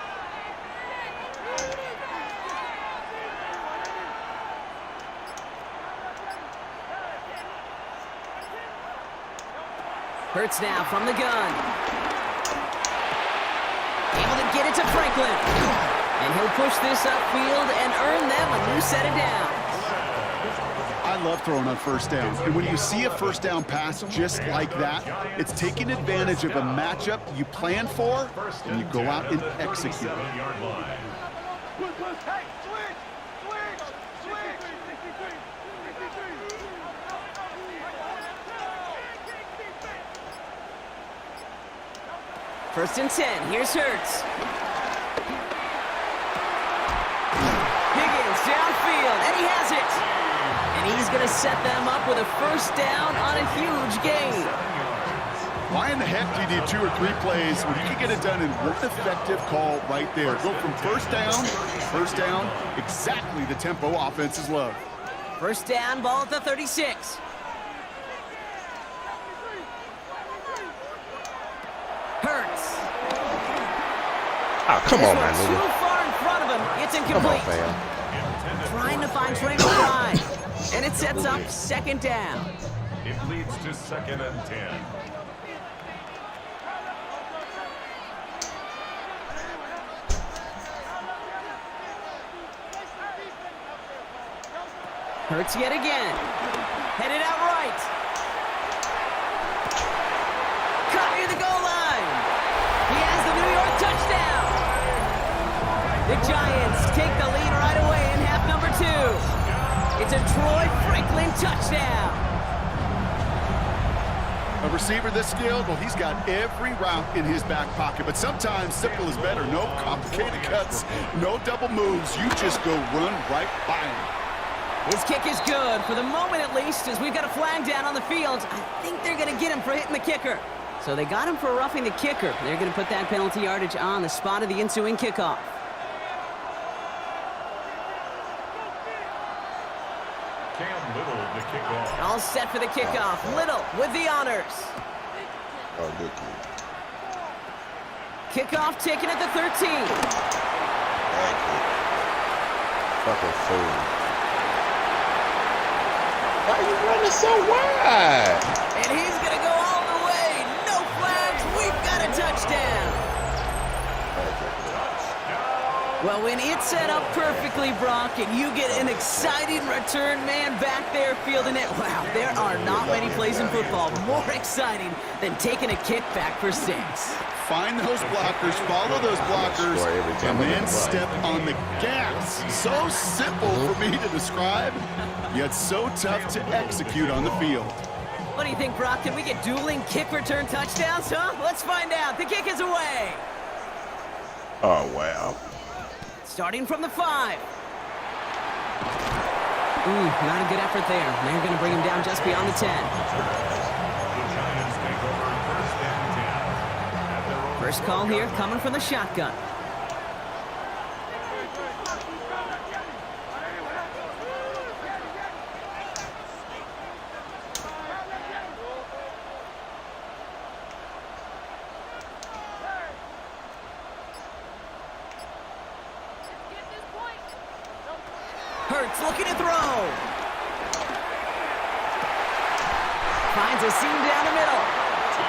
Hurts now from the gun. Able to get it to Franklin. And he'll push this upfield and earn them a new set of downs. I love throwing on 1st down. And when you see a 1st down pass just like that, it's taking advantage of a matchup you plan for, and you go out and execute. First and 10. Here's Hurts. Higgins downfield, and he has it. And he's going to set them up with a first down on a huge gain. Why in the heck do you need 2 or 3 plays when you can get it done in one effective call right there? Go from first down, exactly the tempo offenses love. First down, ball at the 36. Hurts. Oh, come on, man. Too Nigga. far in front of him. It's incomplete. Come on, fam. Trying to find Trey McBride. And it sets up second down. It leads to 2nd and 10. Hurts yet again. Headed out right. Caught near the goal line. He has the New York touchdown. The Giants take the lead right away in half number 2. It's a Troy Franklin touchdown. A receiver this skilled, well, he's got every route in his back pocket. But sometimes simple is better. No complicated cuts, no double moves. You just go run right by him. His kick is good, for the moment at least, as we've got a flag down on the field. I think they're going to get him for hitting the kicker. So they got him for roughing the kicker. They're going to put that penalty yardage on the spot of the ensuing kickoff. Cam Little, the kickoff. All set for the kickoff. Little with the honors. Oh, good kid. Kickoff taken at the 13. Fucking fool. Why are you running so wide? And he's going to go all the way. No flags. We've got a touchdown. Well, when it's set up perfectly, Brock, and you get an exciting return man back there fielding it, wow, there are not many plays in football more exciting than taking a kickback for 6. Find those blockers, follow those blockers, and then step on the gas. So simple for me to describe, yet so tough to execute on the field. What do you think, Brock? Can we get dueling kick return touchdowns, huh? Let's find out. The kick is away. Oh, wow. Starting from the 5. Not a good effort there. They're going to bring him down just beyond the 10. The Giants take over 1st and 10. At their own First call here coming from the shotgun. Hurts looking to throw. Finds a seam down the middle.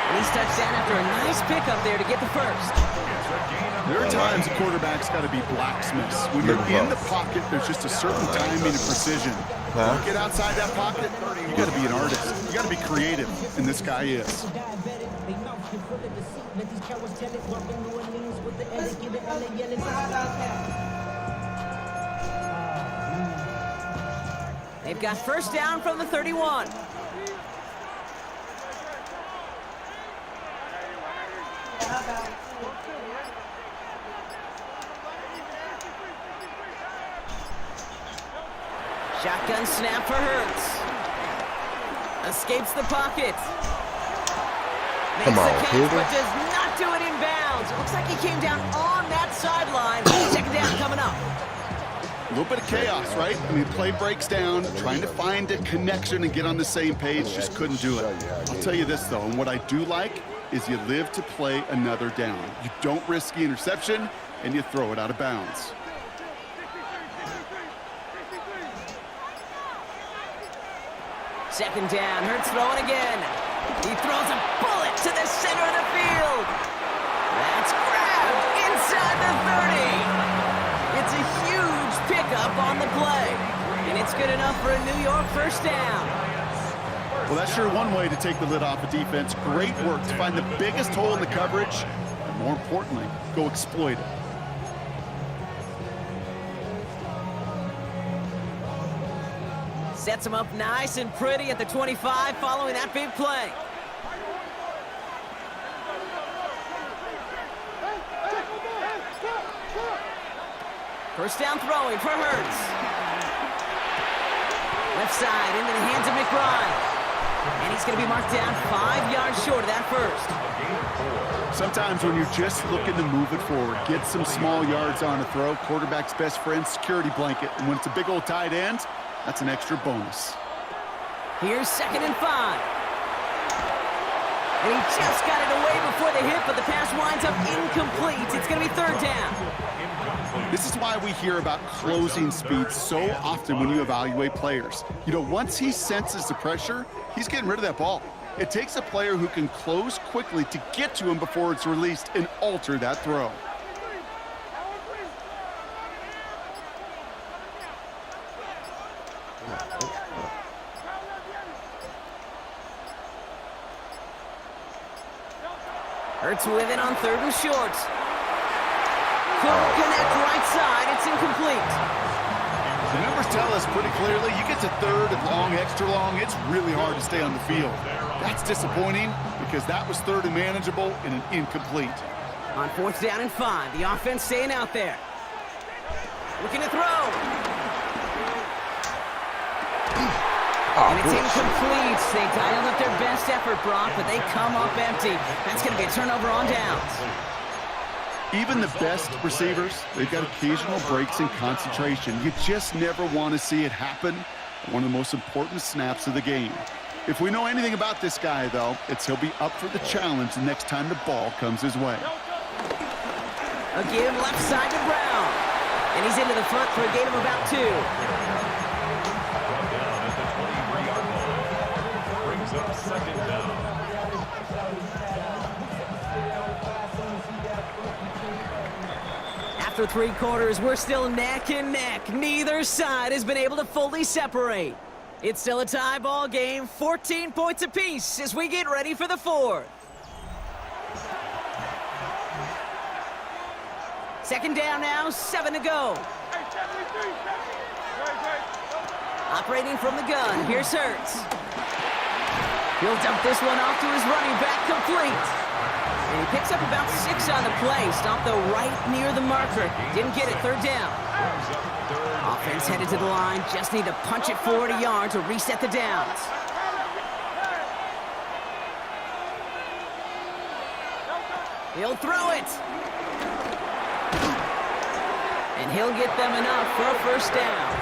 And he's touched down after a nice pickup there to get the first. There are times a quarterback's got to be blacksmiths. When you're in the pocket, there's just a certain timing and precision. You get outside that pocket, you got to be an artist. You got to be creative, and this guy is. They've got first down from the 31. Shotgun snap for Hurts. Escapes the pocket. Makes Come on, the catch, Hoover. but does not do it in bounds. It looks like he came down on that sideline. Second down coming up. A little bit of chaos, right? I mean, play breaks down, trying to find a connection and get on the same page, just couldn't do it. I'll tell you this, though, and what I do like is you live to play another down. You don't risk the interception, and you throw it out of bounds. Second down, Hurts throwing again. He throws a bullet to the center of the field. That's grabbed inside the 30. It's a huge pickup on the play. And it's good enough for a New York first down. Well, that's sure one way to take the lid off a defense. Great work to find the biggest hole in the coverage, and more importantly, go exploit it. Sets him up nice and pretty at the 25 following that big play. First down throwing for Hurts. Left side into the hands of McBride. And he's going to be marked down 5 yards short of that first. Sometimes when you're just looking to move it forward, get some small yards on a throw, quarterback's best friend, security blanket. And when it's a big old tight end, that's an extra bonus. Here's 2nd and 5. And he just got it away before the hit, but the pass winds up incomplete. It's going to be 3rd down. This is why we hear about closing speed so often when you evaluate players. You know, once he senses the pressure, he's getting rid of that ball. It takes a player who can close quickly to get to him before it's released and alter that throw. Hurts with it on 3rd and short. Couldn't connect right side. It's incomplete. The numbers tell us pretty clearly, you get to 3rd and long, extra long, it's really hard to stay on the field. That's disappointing because that was 3rd and manageable and an incomplete. On 4th down and 5, the offense staying out there. Looking to throw. And it's incomplete. They dialed up their best effort, Brock, but they come up empty. That's going to be a turnover on downs. Even the best receivers, they've got occasional breaks in concentration. You just never want to see it happen at one of the most important snaps of the game. If we know anything about this guy, though, it's he'll be up for the challenge the next time the ball comes his way. A give left side to Brown. And he's into the front for a gain of about 2. Down at the 23-yard line. Brings up 2nd down. After 3 quarters, we're still neck and neck. Neither side has been able to fully separate. It's still a tie ball game, 14 points apiece as we get ready for the 4th. 2nd down now, 7 to go. Operating from the gun, here's Hurts. He'll dump this one off to his running back, complete. And he picks up about 6 on the play. Stopped though right near the marker. Didn't get it, 3rd down. Offense headed to the line. Just need to punch it 40 yards to reset the downs. He'll throw it. And he'll get them enough for a 1st down.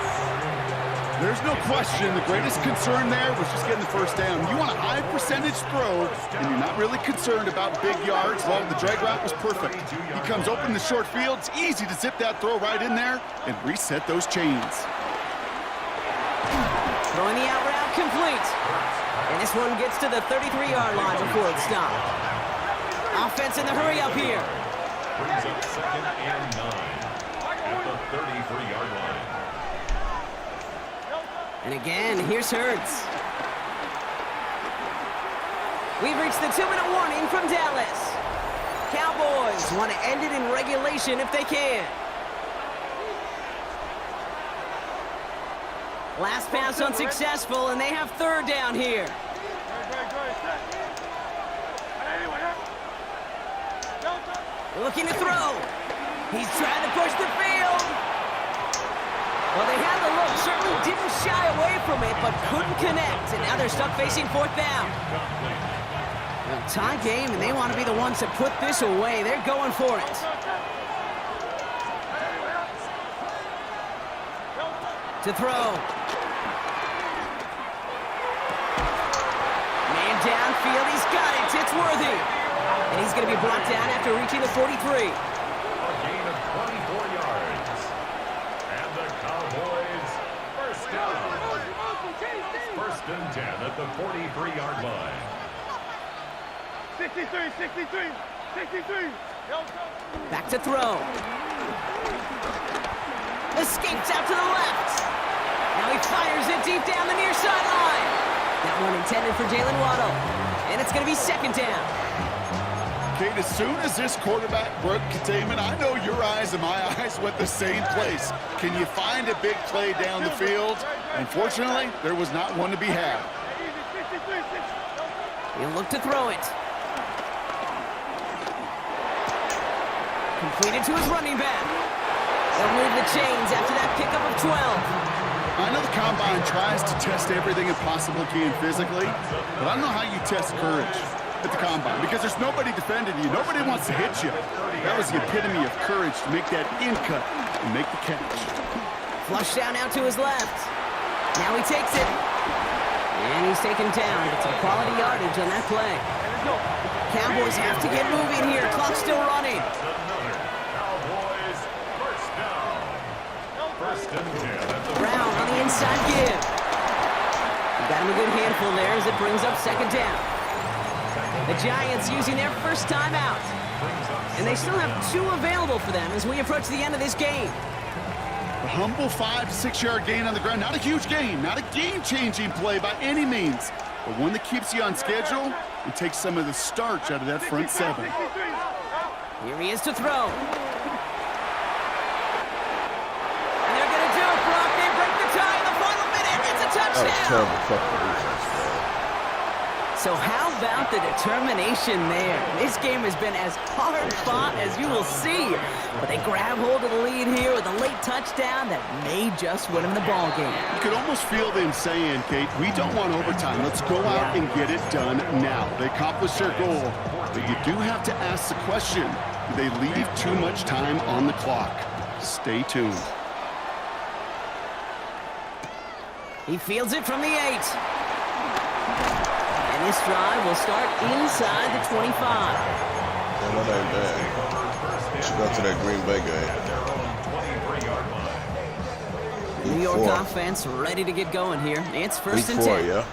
There's no question the greatest concern there was just getting the 1st down. You want a high percentage throw, and you're not really concerned about big yards. Well, the drag route was perfect. He comes open the short field. It's easy to zip that throw right in there and reset those chains. Throwing the out route complete. And this one gets to the 33-yard line before it's stopped. Offense in the hurry up here. Brings up 2nd and 9 at the 33-yard line. And again, here's Hurts. We've reached the 2-minute warning from Dallas. Cowboys want to end it in regulation if they can. Last pass unsuccessful, and they have 3rd down here. Looking to throw. He's trying to push the field. Well, they had the look, certainly didn't shy away from it, but couldn't connect. And now they're stuck facing 4th down. A tie game, and they want to be the ones to put this away. They're going for it. To throw. Man downfield, he's got it. It's Worthy. And he's going to be brought down after reaching the 43. A gain of 24 yards. And the Cowboys, 1st down. 1st and 10 at the 43-yard line. 63. Back to throw. Escapes out to the left. Now he fires it deep down the near sideline. That one intended for Jalen Waddle. And it's going to be 2nd down. Kate, as soon as this quarterback broke containment, I know your eyes and my eyes went the same place. Can you find a big play down the field? Unfortunately, there was not one to be had. He'll look to throw it. Completed to his running back. They'll move the chains after that pickup of 12. I know the Combine tries to test everything it possibly can physically, but I don't know how you test courage at the Combine because there's nobody defending you. Nobody wants to hit you. That was the epitome of courage to make that in cut and make the catch. Flush down out to his left. Now he takes it. And he's taken down. It's a quality yardage on that play. Cowboys have to get moving here. Clock's still running. Cowboys, first down. First and 10. Brown on the inside give. Got him a good handful there as it brings up second down. The Giants using their first timeout. And they still have 2 available for them as we approach the end of this game. A humble 5 to 6 yard gain on the ground. Not a huge gain, not a game-changing play by any means, but one that keeps you on schedule and takes some of the starch out of that front 7. Here he is to throw. And they're going to do it, Brock. They break the tie in the final minute. It's a touchdown. That was terrible fucking defense, man. So how about the determination there? This game has been as hard fought as you will see. But they grab hold of the lead here with a late touchdown that may just win them the ball game. You could almost feel them saying, Kate, we don't want overtime. Let's go out and get it done now. They accomplished their goal, but you do have to ask the question, do they leave too much time on the clock? Stay tuned. He fields it from the 8. And this drive will start inside the 25. Yeah, that ain't bad. You should go to that Green Bay game. New York 4. offense ready to get going here. It's first Week and 4, 10. yeah.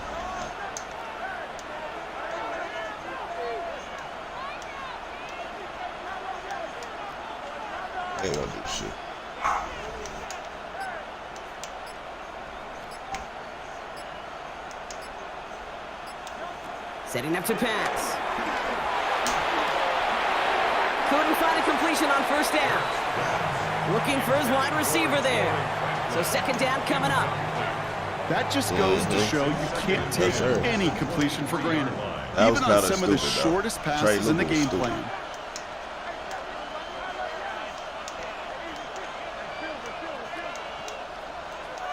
They ain't gonna do shit. Setting up to pass. Couldn't find a completion on first down. Looking for his wide receiver there. So second down coming up. That just goes to show you can't take any completion for granted. That was Even on kinda some of the stupid, though. shortest Trey passes in the Loomis game stupid. plan.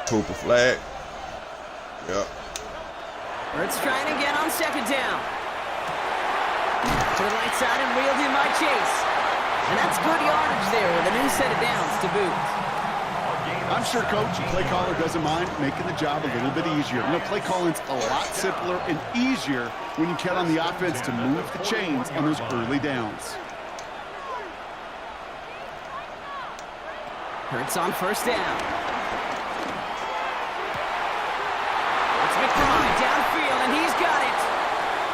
Cooper flag. Yep. Ertz trying again on second down. To the right side and reeled in by Chase. And that's good yardage there with a new set of downs to boot. I'm sure coach and play caller doesn't mind making the job a little bit easier. You know, play calling's a lot simpler and easier when you count on the offense to move the chains on those early downs. Hurts on first down. It's McBride downfield, and he's got it.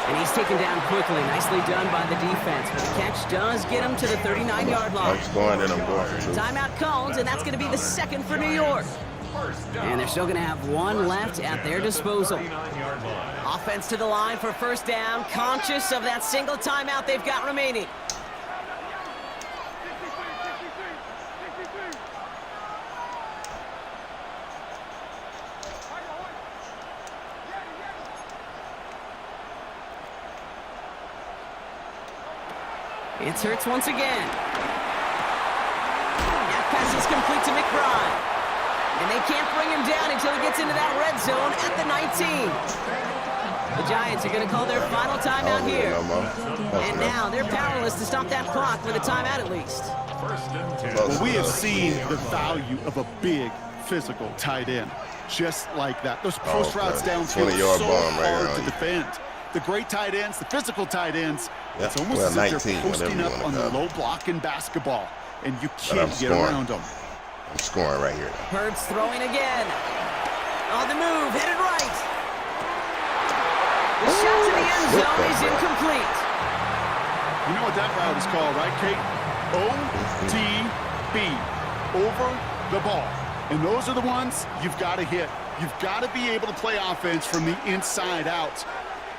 And he's taken down quickly. Nicely done by the defense. But the catch does get him to the 39-yard line. I'm scoring and I'm going for 2. Timeout called, and that's going to be the second for New York. And they're still going to have one left at their disposal. Offense to the line for first down, conscious of that single timeout they've got remaining. It's Hurts once again. That pass is complete to McBride. And they can't bring him down until he gets into that red zone at the 19. The Giants are going to call their final timeout here. And now they're powerless to stop that clock with a timeout at least. Well, we have seen the value of a big physical tight end. Just like that. Those post routes downfield are 20-yard so bomb right hard here to on you. defend. The great tight ends, the physical tight ends, Yeah, it's almost well, as if 19, they're posting whatever up you on the wanna call low block in basketball, and you I'm can't get scoring. around them. I'm scoring right here. Hurts throwing again. On the move, headed right. The shot to the end zone is incomplete. You know what that route is called, right, Kate? OTB, over the ball. And those are the ones you've got to hit. You've got to be able to play offense from the inside out.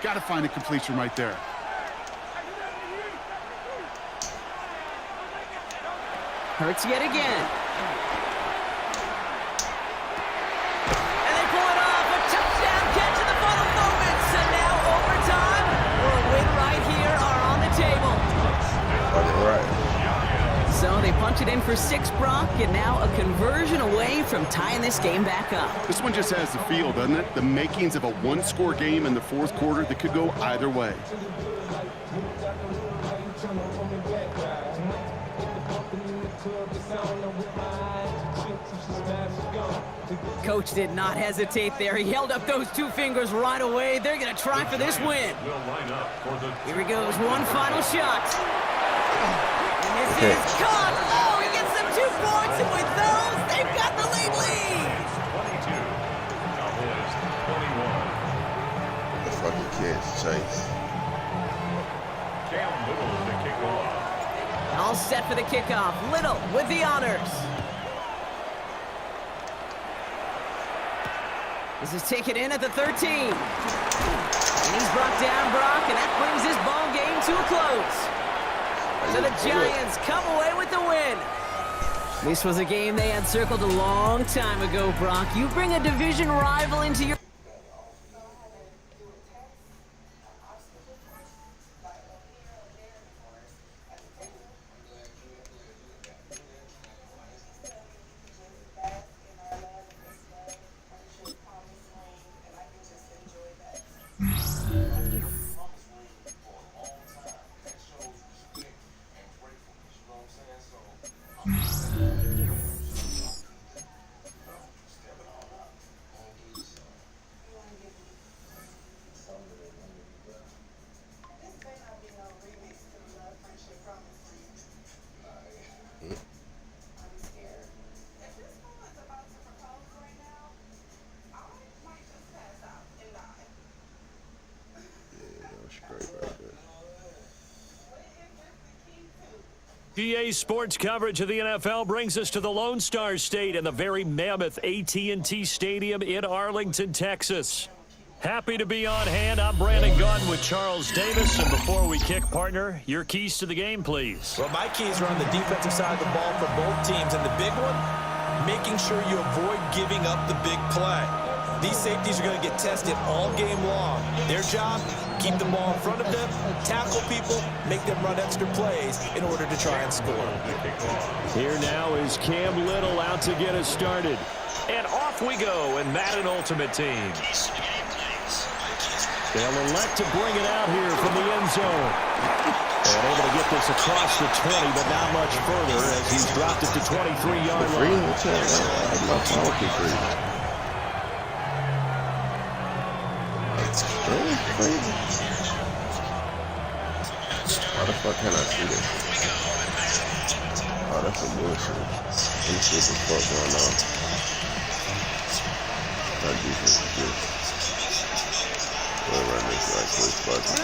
Got to find a completion right there. Hurts yet again. And they pull it off. A touchdown catch in the final moments. And now overtime or a win right here are on the table. Fucking right. So they punt punch it in for 6, Brock, and now a conversion away from tying this game back up. This one just has the feel, doesn't it? The makings of a one-score game in the fourth quarter that could go either way. Coach did not hesitate there. He held up those 2 fingers right away. They're going to try for this win. Here he goes. One final shot. And this is caught. Oh, he gets them 2 points, and with those, they've got the lead. 22. Cowboys 21. The fucking kids, Chase. Cam Little to kick off. All set for the kickoff. Little with the honors. This is taken in at the 13. And he's brought down, Brock, and that brings this ball game to a close. So the Giants come away with the win. This was a game they had circled a long time ago, Brock. You bring a division rival into your... PA Sports coverage of the NFL brings us to the Lone Star State and the very mammoth AT&T Stadium in Arlington, Texas. Happy to be on hand. I'm Brandon Gaudin with Charles Davis. And before we kick, partner, your keys to the game, please. Well, my keys are on the defensive side of the ball for both teams. And the big one, making sure you avoid giving up the big play. These safeties are going to get tested all game long. Their job, keep the ball in front of them, tackle people, make them run extra plays in order to try and score. Here now is Cam Little out to get us started. And off we go in Madden Ultimate Team. They'll elect to bring it out here from the end zone. And able to get this across the 20, but not much further as he's dropped it to 23-yard line. How the fuck can I see this? Oh, that's some bullshit. Let me see what the fuck going on. That defense is good. We'll run this right quick, fuck it.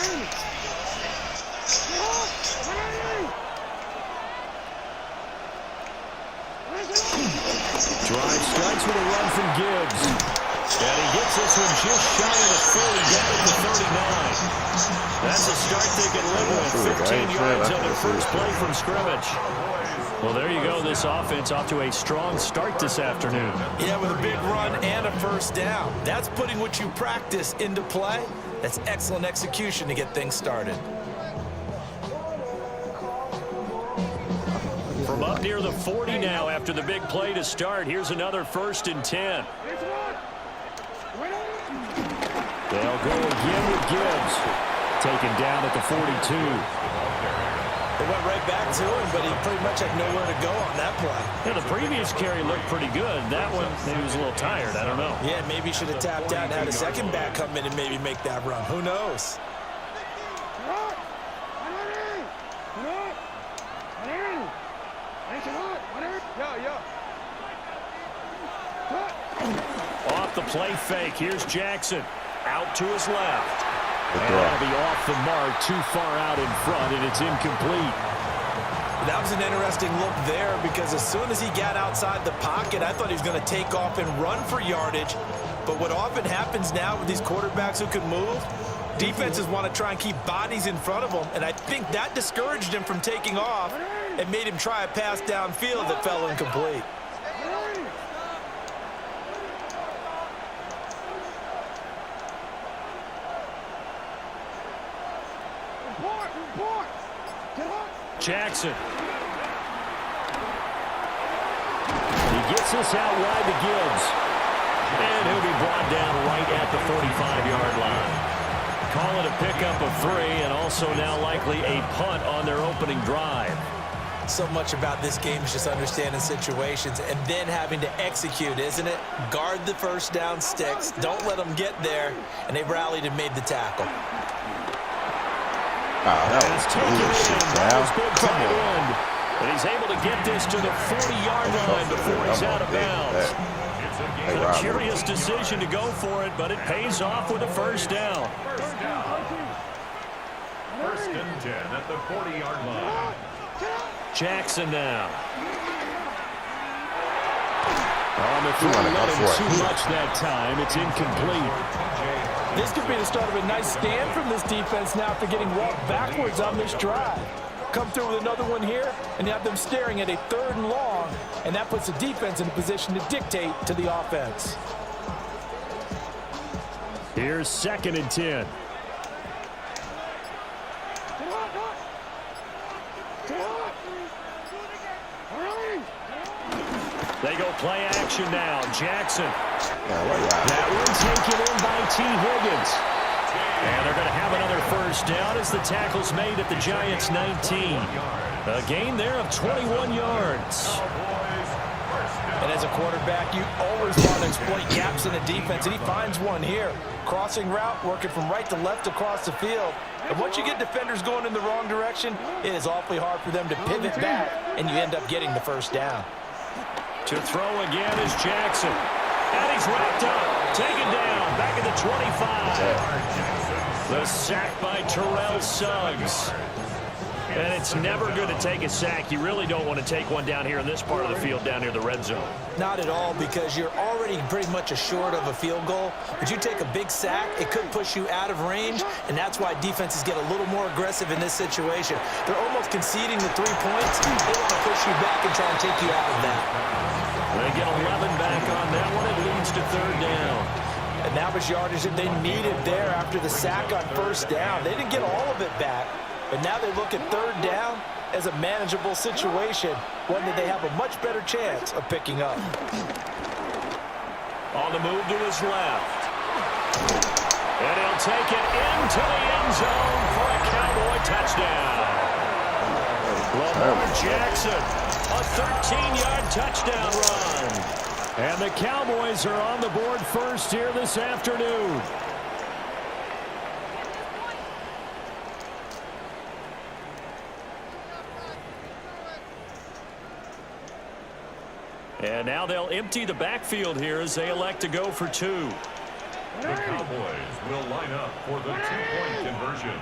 Drive starts with a run from Gibbs. And he gets this one just shy of the 30, down to 39. That's a start they can live with. 15 yards on their first play from scrimmage. Well, there you go. This offense off to a strong start this afternoon. Yeah, with a big run and a first down. That's putting what you practice into play. That's excellent execution to get things started. From up near the 40 now after the big play to start, here's another 1st and 10. They'll go again with Gibbs. Taken down at the 42. They went right back to him, but he pretty much had nowhere to go on that play. Yeah, the previous carry looked pretty good. That one, maybe he was a little tired. I don't know. Yeah, maybe he should have tapped out and had a second back come in and maybe make that run. Who knows? Off the play fake. Here's Jackson. Out to his left. And that'll be off the mark, too far out in front, and it's incomplete. That was an interesting look there because as soon as he got outside the pocket, I thought he was going to take off and run for yardage. But what often happens now with these quarterbacks who can move, defenses want to try and keep bodies in front of them, and I think that discouraged him from taking off and made him try a pass downfield that fell incomplete. Jackson. He gets this out wide to Gibbs. And he'll be brought down right at the 45-yard line. Call it a pickup of 3, and also now likely a punt on their opening drive. So much about this game is just understanding situations and then having to execute, isn't it? Guard the first down sticks. Don't let them get there. And they rallied and made the tackle. That was bullshit, Cal. Come on. And he's able to get this to the 40-yard line before he's out of bounds. A curious decision to go for it, but it pays off with a first down. First and 10 at the 40-yard line. Jackson now. They're running too much that time. It's incomplete. This could be the start of a nice stand from this defense now after getting walked backwards on this drive. Come through with another one here, and you have them staring at a 3rd and long, and that puts the defense in a position to dictate to the offense. Here's 2nd and 10. They go play action now. Jackson. That one taken in by T. Higgins. And they're going to have another first down as the tackle's made at the Giants' 19. A gain there of 21 yards. And as a quarterback, you always want to exploit gaps in the defense, and he finds one here. Crossing route, working from right to left across the field. And once you get defenders going in the wrong direction, it is awfully hard for them to pivot back, and you end up getting the first down. To throw again is Jackson. And he's wrapped up. Taken down. Back at the 25. The sack by Terrell Suggs. And it's never going to take a sack. You really don't want to take one down here in this part of the field, down near the red zone. Not at all, because you're already pretty much assured of a field goal. But you take a big sack, it could push you out of range, and that's why defenses get a little more aggressive in this situation. They're almost conceding the 3 points. They want to push you back and try and take you out of that. They get 11 back on that one. It leads to 3rd down. And that was yardage that they needed there after the sack on first down. They didn't get all of it back, but now they look at 3rd down as a manageable situation, one that they have a much better chance of picking up. On the move to his left. And he'll take it into the end zone for a Cowboy touchdown. Lamar Jackson, a 13-yard touchdown run. And the Cowboys are on the board first here this afternoon. And now they'll empty the backfield here as they elect to go for 2. The Cowboys will line up for the 2-point conversion.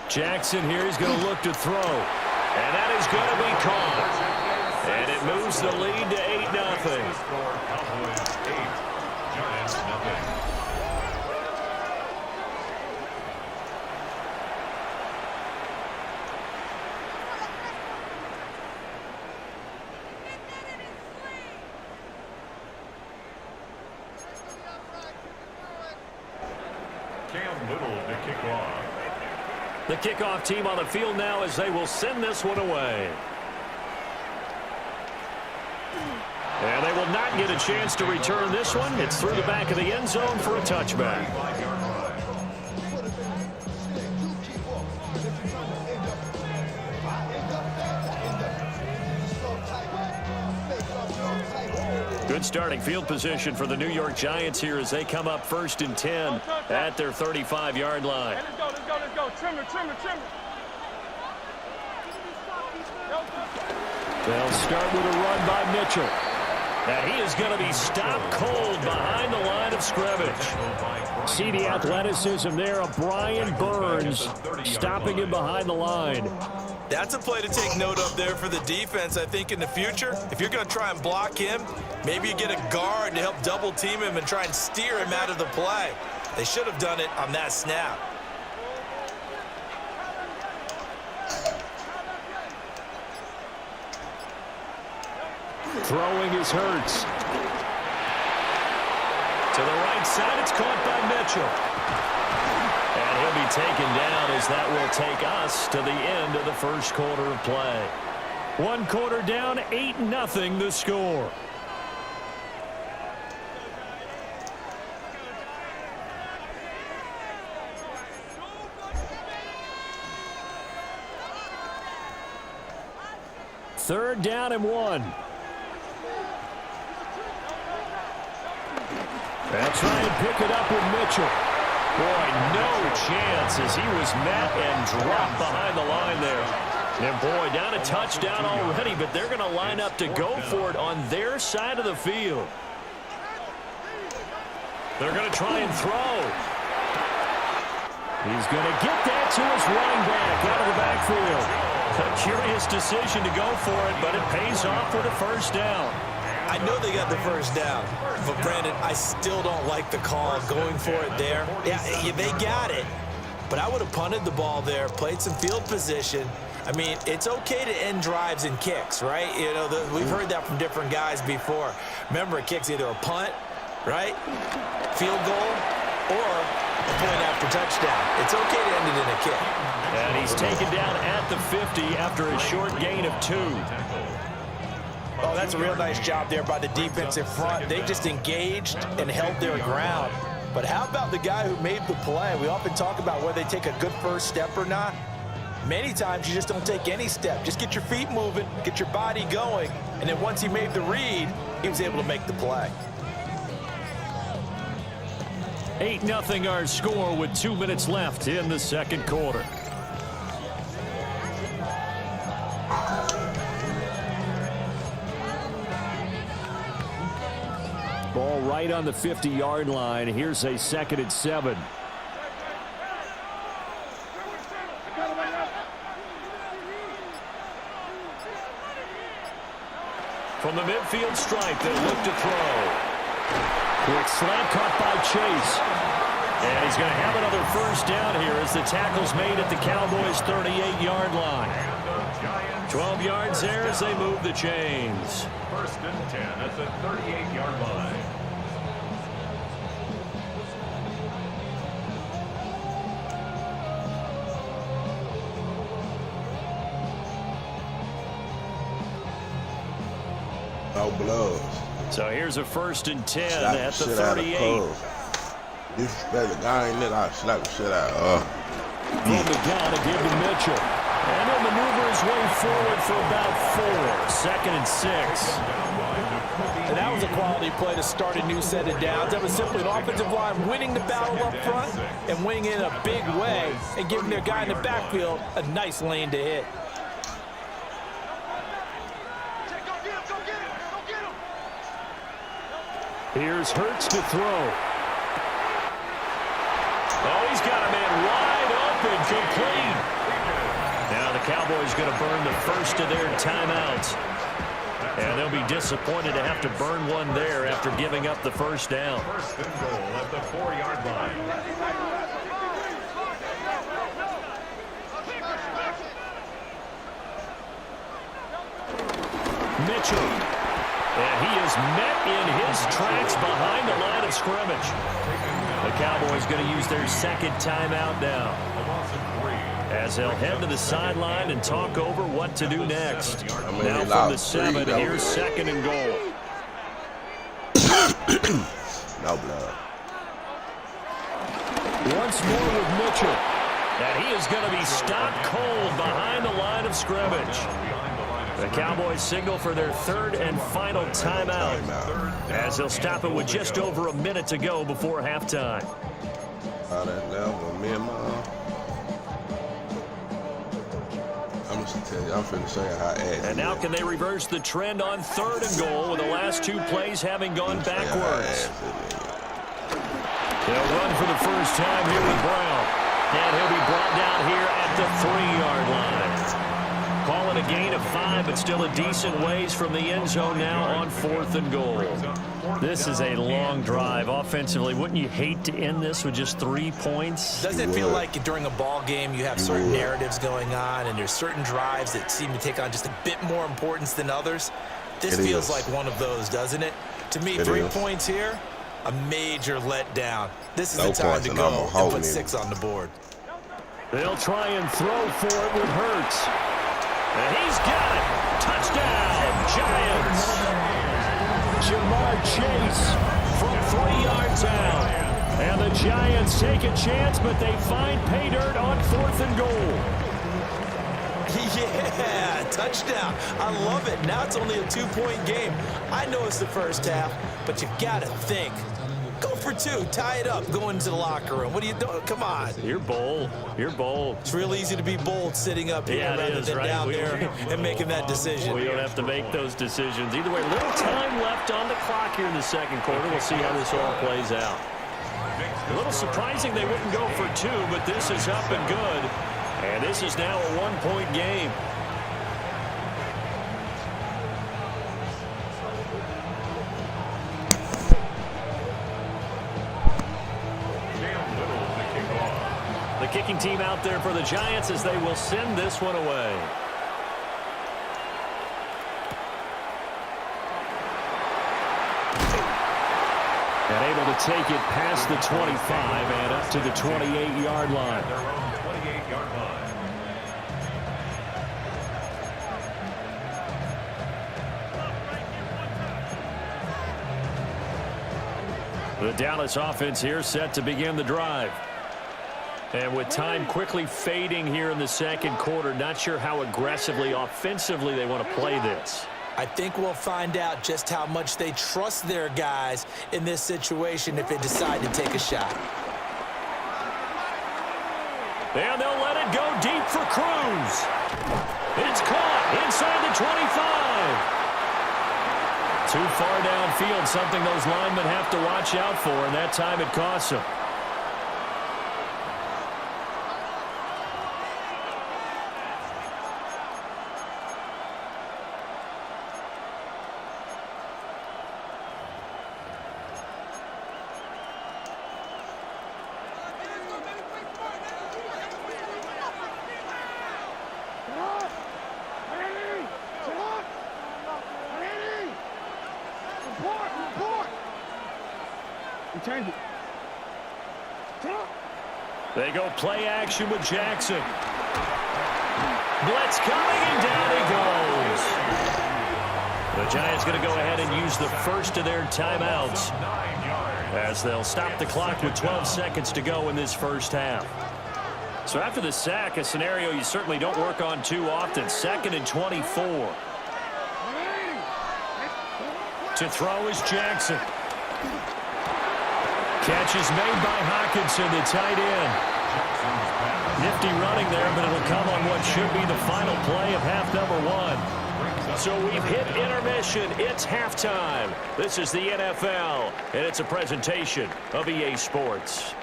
Jackson here, he's going to look to throw. And that is going to be caught. And it moves the lead to 8-0. Cowboys 8, Giants 0. Cam Little to kick off. The kickoff team on the field now as they will send this one away. And they will not get a chance to return this one. It's through the back of the end zone for a touchback. Good starting field position for the New York Giants here as they come up 1st and 10 at their 35-yard line. Hey, let's go. Trimmer. They'll start with a run by Mitchell. And he is going to be stopped cold behind the line of scrimmage. See the athleticism there of Brian Burns stopping him behind the line. That's a play to take note of there for the defense, I think, in the future. If you're going to try and block him, maybe you get a guard to help double team him and try and steer him out of the play. They should have done it on that snap. Throwing is Hurts. To the right side, it's caught by Mitchell. And he'll be taken down as that will take us to the end of the first quarter of play. One quarter down, 8-0 the score. Third down and 1. They'll try and pick it up with Mitchell. Boy, no chance as he was met and dropped behind the line there. And boy, down a touchdown already, but they're going to line up to go for it on their side of the field. They're going to try and throw. He's going to get that to his running back out of the backfield. A curious decision to go for it, but it pays off with a first down. I know they got the first down, but Brandon, I still don't like the call going for it there. Yeah, they got it, but I would have punted the ball there, played some field position. I mean, it's okay to end drives and kicks, right? You know, we've heard that from different guys before. Remember, a kick's either a punt, right, field goal, or a point after touchdown. It's okay to end it in a kick. And he's taken down at the 50 after a short gain of 2. Oh, that's a real nice job there by the defensive front. They just engaged and held their ground. But how about the guy who made the play? We often talk about whether they take a good first step or not. Many times you just don't take any step. Just get your feet moving, get your body going, and then once he made the read, he was able to make the play. 8-0 our score with 2 minutes left in the second quarter. Ball right on the 50-yard line. Here's a 2nd and 7. From the midfield stripe, they look to throw. Quick slant caught by Chase. And he's going to have another first down here as the tackle's made at the Cowboys' 38-yard line. 12 yards there as they move the chains. First and 10 at the 38-yard line. No blood. So here's a 1st and 10 at the 38. Disrespect the guy ain't it, I slap the shit out. From the gun to give to Mitchell. And he'll maneuver his way forward for about 4. 2nd and 6. And that was a quality play to start a new set of downs. That was simply an offensive line winning the battle up front and winning in a big way and giving their guy in the backfield a nice lane to hit. Here's Hurts to throw. Oh, he's got a man wide open, complete. Now the Cowboys going to burn the first of their timeouts. And they'll be disappointed to have to burn one there after giving up the first down. First and goal at the 4-yard line. Mitchell. And he is met in his tracks behind the line of scrimmage. The Cowboys going to use their 2nd timeout now, as they'll head to the sideline and talk over what to do next. Now from the 7, here's 2nd and goal. No blood. Once more with Mitchell. And he is going to be stopped cold behind the line of scrimmage. The Cowboys signal for their 3rd and final timeout, as they'll stop it with just over a minute to go before halftime. How that level, me and I'm just tell you, I'm finna show you how ass. And now can they reverse the trend on 3rd and goal with the last 2 plays having gone backwards? They'll run for the first time here with Brown. And he'll be brought down here at the 3-yard line. Call it a gain of 5, but still a decent ways from the end zone now on 4th and goal. This is a long drive offensively. Wouldn't you hate to end this with just 3 points? Doesn't it feel like during a ball game you have certain narratives going on and there's certain drives that seem to take on just a bit more importance than others? This feels like one of those, doesn't it? To me, 3 points here, a major letdown. This is the time to go and put 6 on the board. They'll try and throw for it with Hurts. And he's got it. Touchdown, Giants. Jamar Chase from 3 yards out. And the Giants take a chance, but they find pay dirt on 4th and goal. Yeah, touchdown. I love it. Now it's only a 2-point game. I know it's the first half, but you've got to think. Go for 2. Tie it up. Go into the locker room. What are you doing? Come on. You're bold. You're bold. It's real easy to be bold sitting up here rather than down there and making that decision. We don't have to make those decisions. Either way, little time left on the clock here in the second quarter. We'll see how this all plays out. A little surprising they wouldn't go for 2, but this is up and good. And this is now a 1-point game. The kicking team out there for the Giants as they will send this one away. And able to take it past the 25 and up to the 28-yard line. Their own 28-yard line. The Dallas offense here set to begin the drive. And with time quickly fading here in the second quarter, not sure how aggressively, offensively they want to play this. I think we'll find out just how much they trust their guys in this situation if they decide to take a shot. And they'll let it go deep for Cruz. It's caught inside the 25. Too far downfield, something those linemen have to watch out for, and that time it costs them. They go play action with Jackson. Blitz coming, and down he goes. The Giants going to go ahead and use the first of their timeouts as they'll stop the clock with 12 seconds to go in this first half. So after the sack, a scenario you certainly don't work on too often. 2nd and 24. To throw is Jackson. Catch is made by Hockenson, the tight end. Nifty running there, but it'll come on what should be the final play of half number 1. So we've hit intermission. It's halftime. This is the NFL, and it's a presentation of EA Sports.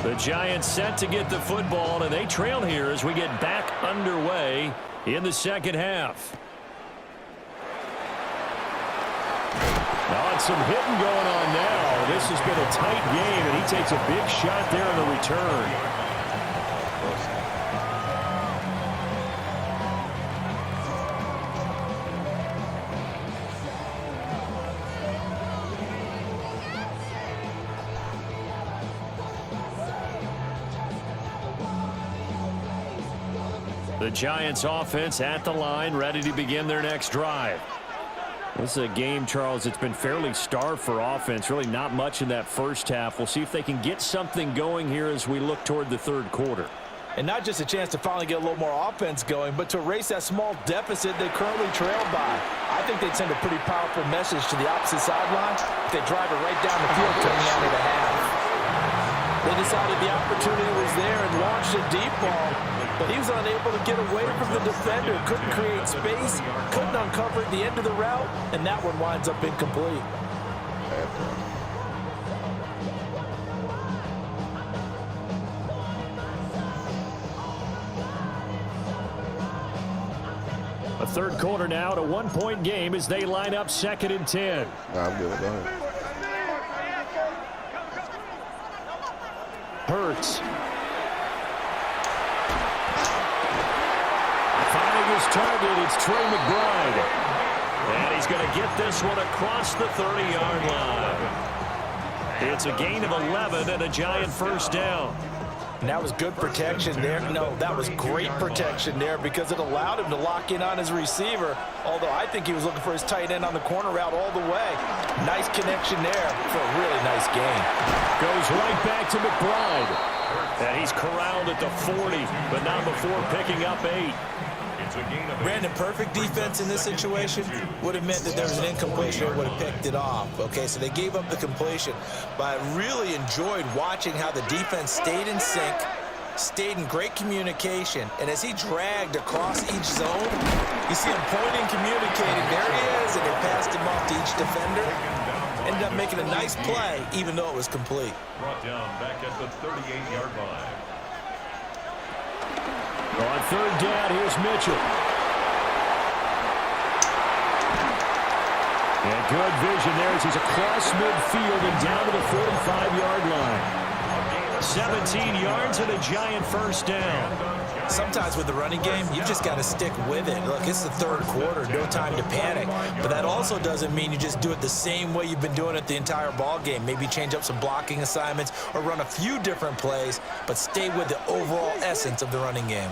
The Giants set to get the football, and they trail here as we get back underway in the second half. Now, some hitting going on now. This has been a tight game, and he takes a big shot there in the return. The Giants offense at the line, ready to begin their next drive. This is a game, Charles, it's been fairly starved for offense. Really not much in that first half. We'll see if they can get something going here as we look toward the third quarter. And not just a chance to finally get a little more offense going, but to erase that small deficit they currently trail by. I think they'd send a pretty powerful message to the opposite sideline if they drive it right down the field coming out of the half. They decided the opportunity was there and launched a deep ball, but he was unable to get away from the defender, couldn't create space, couldn't uncover the end of the route, and that one winds up incomplete. A third quarter now, at a one-point game as they line up 2nd and 10. Nah, I'm good. Go ahead. Hurts. Finding his target, it's Trey McBride. And he's going to get this one across the 30-yard line. It's a gain of 11 and a Giant first down. And that was good protection there. No, that was great protection there because it allowed him to lock in on his receiver, although I think he was looking for his tight end on the corner route all the way. Nice connection there for a really nice gain. Goes right back to McBride. And he's corralled at the 40, but not before picking up 8. Brandon, perfect defense in this situation would have meant that there was an incompletion or would have picked it off. Okay, so they gave up the completion. But I really enjoyed watching how the defense stayed in sync, stayed in great communication. And as he dragged across each zone, you see him pointing, communicating. There he is, and they passed him off to each defender. Ended up making a nice play, even though it was complete. Brought down back at the 38-yard line. On third down, here's Mitchell. And good vision there as he's across midfield and down to the 45-yard line. 17 yards and a Giant first down. Sometimes with the running game, you just got to stick with it. Look, it's the third quarter, no time to panic. But that also doesn't mean you just do it the same way you've been doing it the entire ball game. Maybe change up some blocking assignments or run a few different plays, but stay with the overall essence of the running game.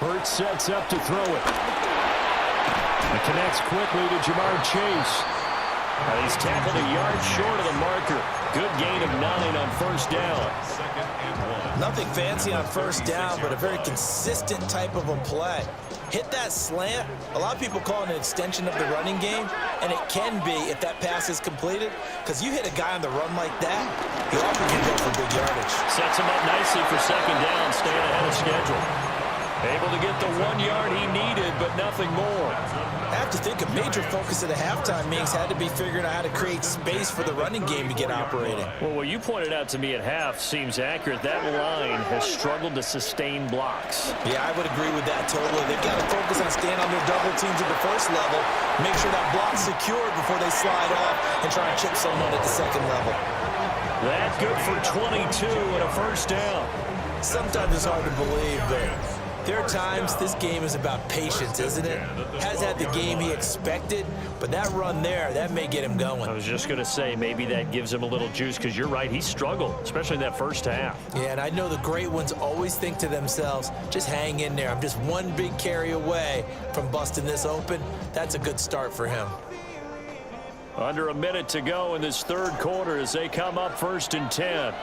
Hurts sets up to throw it. It connects quickly to Jamar Chase. He's tackled a yard short of the marker. Good gain of 9 on first down. Nothing fancy on first down, but a very consistent type of a play. Hit that slant. A lot of people call it an extension of the running game, and it can be if that pass is completed, because you hit a guy on the run like that, he often can go for big yardage. Sets him up nicely for second down, staying ahead of schedule. Able to get the 1 yard he needed, but nothing more. I have to think a major focus of the halftime meetings had to be figuring out how to create space for the running game to get operating. Well, what you pointed out to me at half seems accurate. That line has struggled to sustain blocks. Yeah, I would agree with that totally. They've got to focus on staying on their double teams at the first level, make sure that block's secured before they slide off and try and chip someone at the second level. That good for 22 and a first down. Sometimes it's hard to believe, but there are times this game is about patience, isn't it? Has had the game he expected, but that run there, that may get him going. I was just going to say, maybe that gives him a little juice, because you're right, he struggled, especially in that first half. Yeah, and I know the great ones always think to themselves, just hang in there. I'm just one big carry away from busting this open. That's a good start for him. Under a minute to go in this third quarter as they come up 1st and 10.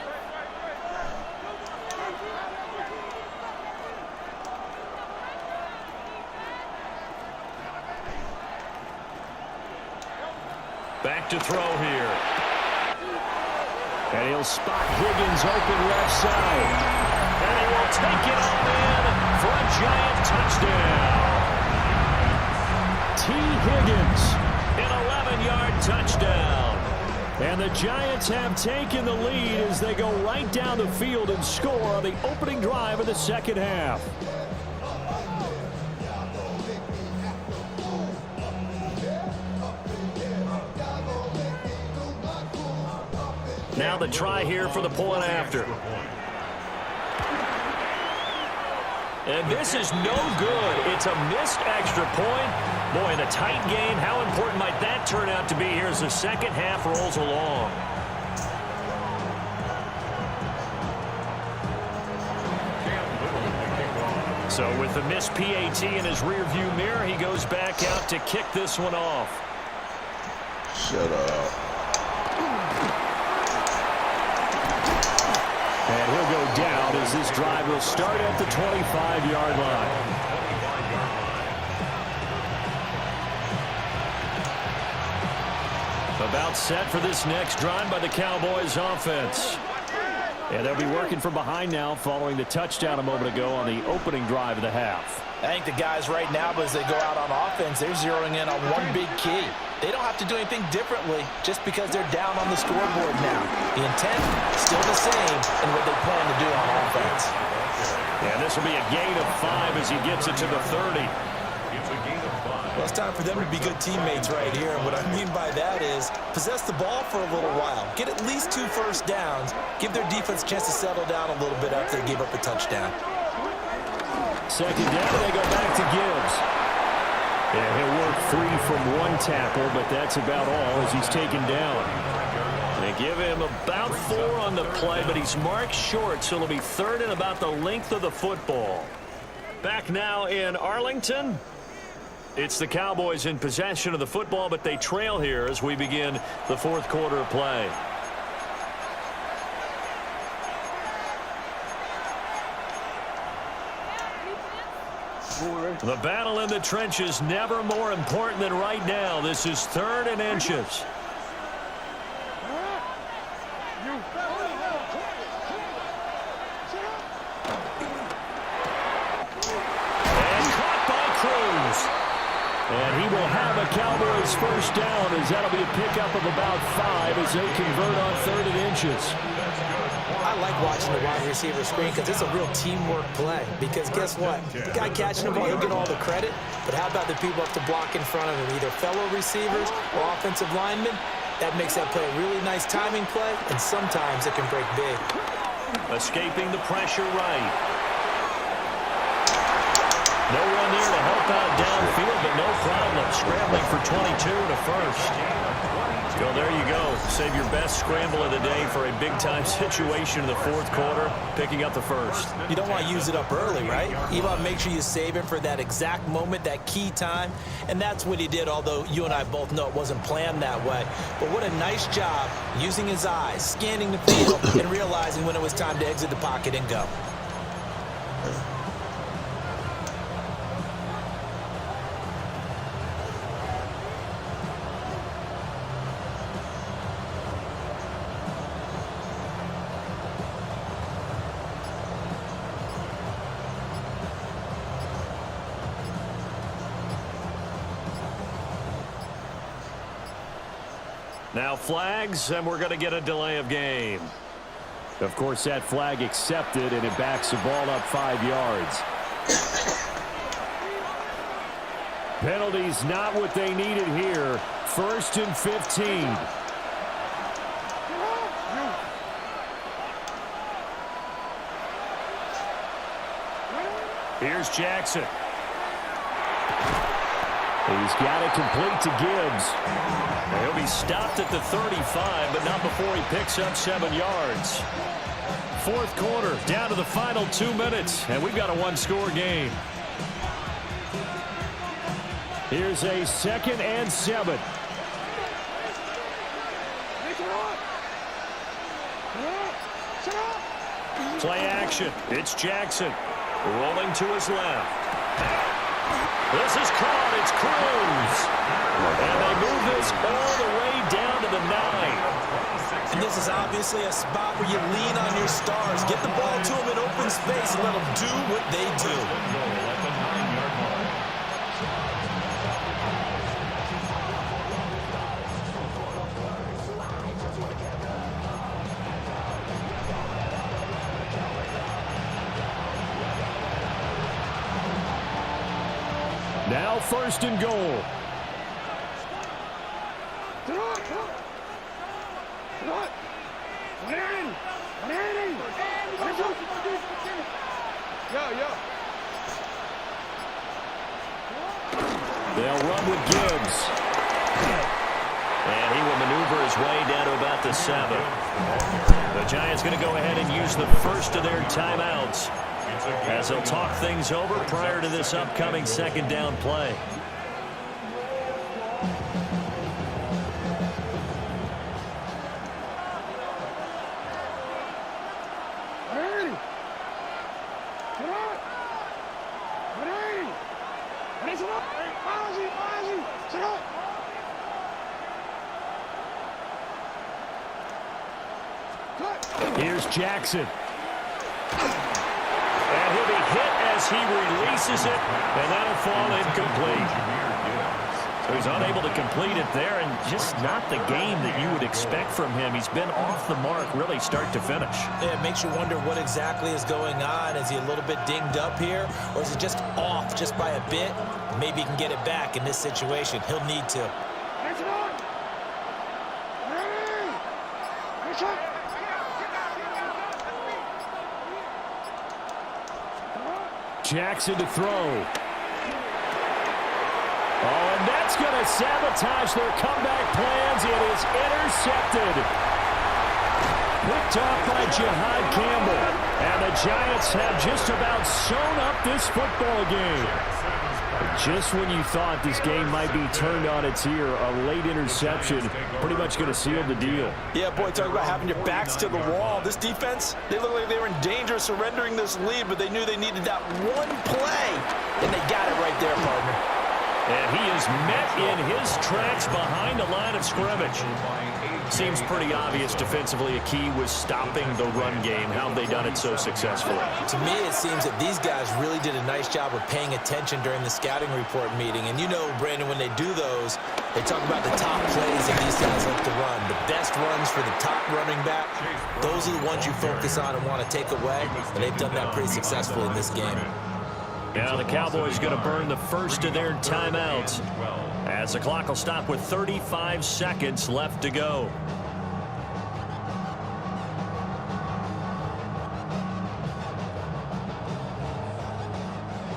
Back to throw here. And he'll spot Higgins open left side. And he will take it all in for a Giant touchdown. T. Higgins, an 11-yard touchdown. And the Giants have taken the lead as they go right down the field and score on the opening drive of the second half. Now the try here for the point after. And this is no good. It's a missed extra point. Boy, in a tight game, how important might that turn out to be here as the second half rolls along? So with the missed PAT in his rearview mirror, he goes back out to kick this one off. Shut up. And he'll go down as this drive will start at the 25-yard line. About set for this next drive by the Cowboys offense. And they'll be working from behind now following the touchdown a moment ago on the opening drive of the half. I think the guys right now, as they go out on offense, they're zeroing in on one big key. They don't have to do anything differently just because they're down on the scoreboard now. The intent still the same in what they plan to do on offense. And this will be a gain of 5 as he gets it to the 30. It's a gain of 5. Well, it's time for them to be good teammates right here. And what I mean by that is possess the ball for a little while. Get at least 2 first downs. Give their defense a chance to settle down a little bit after they gave up a touchdown. Second down, they go back to Gibbs. Yeah, he'll work 3 from 1 tackle, but that's about all as he's taken down. They give him about 4 on the play, but he's marked short, so it'll be 3rd and about the length of the football. Back now in Arlington. It's the Cowboys in possession of the football, but they trail here as we begin the 4th quarter of play. The battle in the trenches never more important than right now. This is 3rd and inches. And he will have a Cowboys first down as that'll be a pickup of about 5 as they convert on 3rd and inches. I like watching the wide receiver screen because it's a real teamwork play. Because guess what? The guy catching the ball, he'll get all the credit. But how about the people up to block in front of him, either fellow receivers or offensive linemen? That makes that play a really nice timing play, and sometimes it can break big. Escaping the pressure right. No one there to help out downfield, but no problem. Scrambling for 22 to first. Well, there you go. Save your best scramble of the day for a big-time situation in the 4th quarter, picking up the first. You don't want to use it up early, right? You want to make sure you save it for that exact moment, that key time. And that's what he did, although you and I both know it wasn't planned that way. But what a nice job using his eyes, scanning the field, and realizing when it was time to exit the pocket and go. Now flags, and we're going to get a delay of game. Of course, that flag accepted, and it backs the ball up 5 yards. Penalties not what they needed here. 1st and 15. Here's Jackson. He's got it complete to Gibbs. He'll be stopped at the 35, but not before he picks up 7 yards. 4th quarter, down to the final 2 minutes, and we've got a 1-score game. Here's a 2nd and 7. Play action. It's Jackson. Rolling to his left. This is caught. It's Cruz. And they move this all the way down to the 9. And this is obviously a spot where you lean on your stars. Get the ball to them in open space and let them do what they do. Now 1st and goal. They'll run with Gibbs. And he will maneuver his way down to about the 7. The Giants going to go ahead and use the first of their timeouts as they'll talk things over prior to this upcoming 2nd down play. Here's Jackson. And he'll be hit as he releases it, and that'll fall incomplete. So he's unable to complete it there, and just not the game that you would expect from him. He's been off the mark really start to finish. Yeah, it makes you wonder what exactly is going on. Is he a little bit dinged up here, or is he just off just by a bit? Maybe he can get it back in this situation. He'll need to. Jackson to throw. Oh, and that's going to sabotage their comeback plans. It is intercepted. Picked off by Jihad Campbell. And the Giants have just about sewn up this football game. Just when you thought this game might be turned on its ear, a late interception pretty much going to seal the deal. Yeah, boy, talk about having your backs to the wall. This defense, they look like they were in danger of surrendering this lead, but they knew they needed that one play, and they got it right there, partner. And he is met in his tracks behind the line of scrimmage. Seems pretty obvious defensively a key was stopping the run game. How have they done it so successfully? To me, it seems that these guys really did a nice job of paying attention during the scouting report meeting. And you know, Brandon, when they do those, they talk about the top plays that these guys like to run. The best runs for the top running back, those are the ones you focus on and want to take away. And they've done that pretty successfully in this game. Now the Cowboys going to burn the first of their timeouts as the clock will stop with 35 seconds left to go.